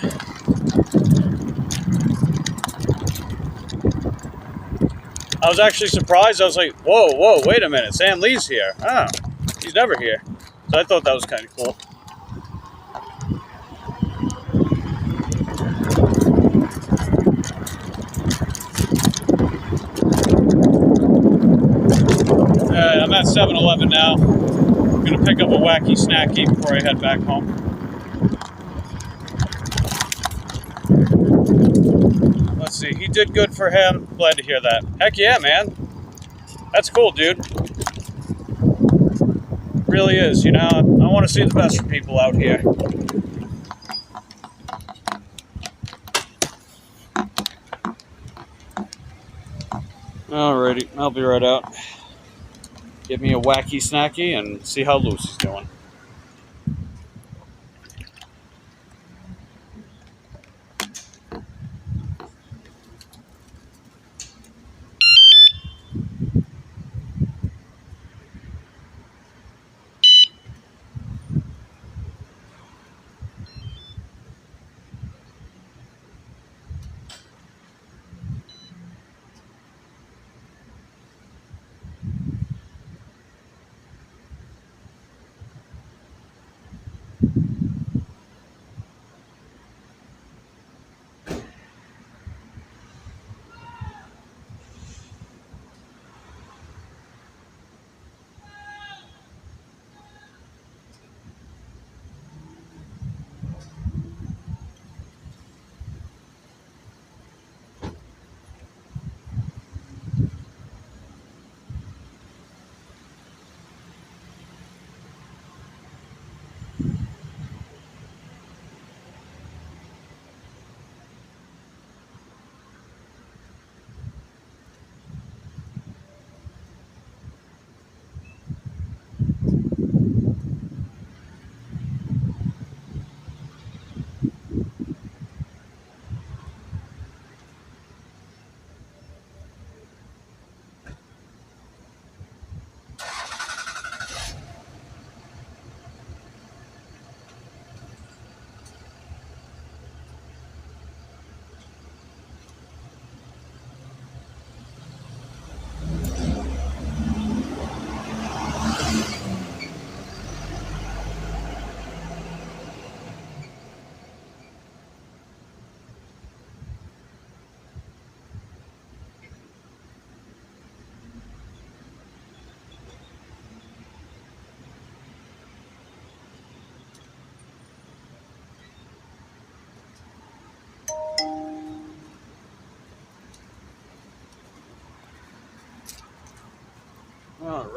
I was actually surprised. I was like, whoa, wait a minute. Sam Lee's here. Oh, he's never here. So I thought that was kind of cool. I'm at 7-Eleven now. I'm going to pick up a wacky snacky before I head back home. Let's see. He did good for him. Glad to hear that. Heck yeah, man. That's cool, dude. Really is, you know. I want to see the best for people out here. Alrighty, I'll be right out. Give me a wacky snacky and see how Lucy's doing.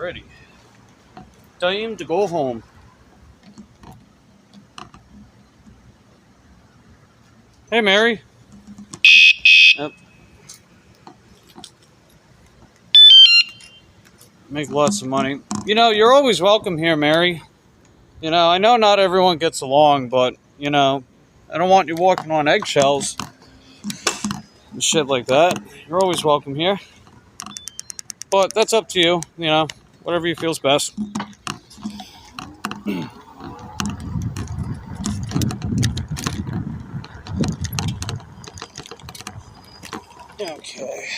Alrighty. Time to go home. Hey, Mary. Yep. Make lots of money. You know, you're always welcome here, Mary. You know, I know not everyone gets along, but, you know, I don't want you walking on eggshells and shit like that. You're always welcome here. But that's up to you, you know, whatever you feels best. Okay.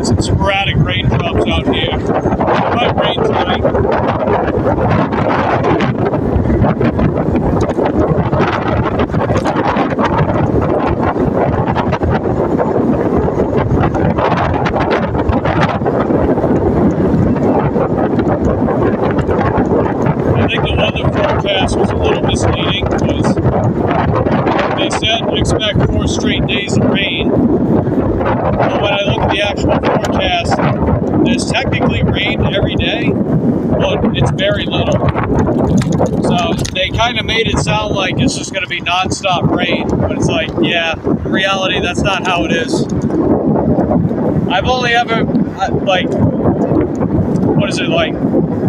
Some sporadic raindrops out here. It might rain tonight. I think the weather forecast was a little misleading because they said expect 4 straight days of rain. But when I look at the actual forecast, there's technically rain every day, but it's very little. So they kind of made it sound like it's just going to be non-stop rain, but it's like, yeah, in reality, that's not how it is. I've only ever,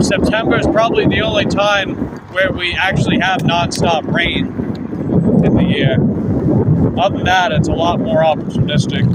September is probably the only time where we actually have non-stop rain in the year. Other than that, it's a lot more opportunistic.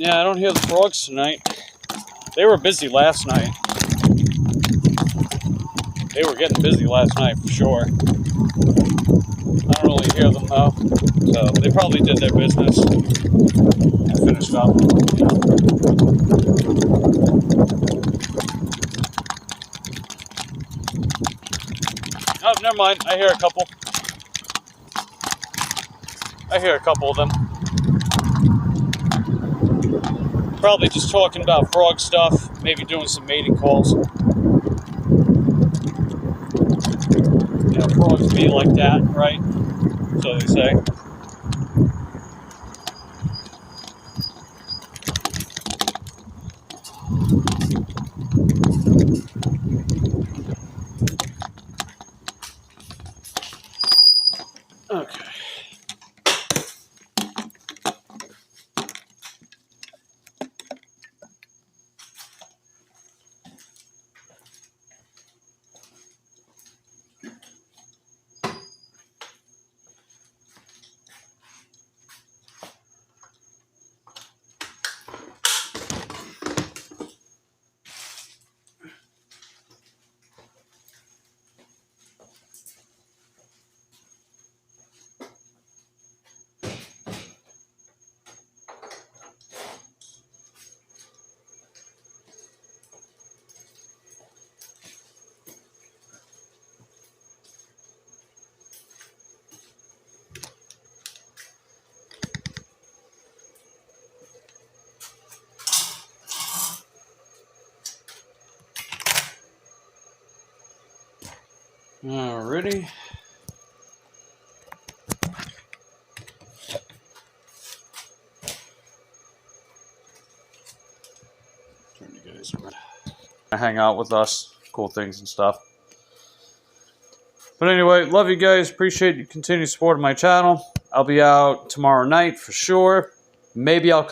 Yeah, I don't hear the frogs tonight. They were busy last night. They were getting busy last night for sure. I don't really hear them though. So they probably did their business and finished up. Oh, never mind. I hear a couple. I hear a couple of them. Probably just talking about frog stuff, maybe doing some mating calls. You know, frogs be like that, right? So they say. Okay. Alrighty. Turn you guys around. Hang out with us, cool things and stuff. But anyway, love you guys. Appreciate your continued support of my channel. I'll be out tomorrow night for sure. Maybe I'll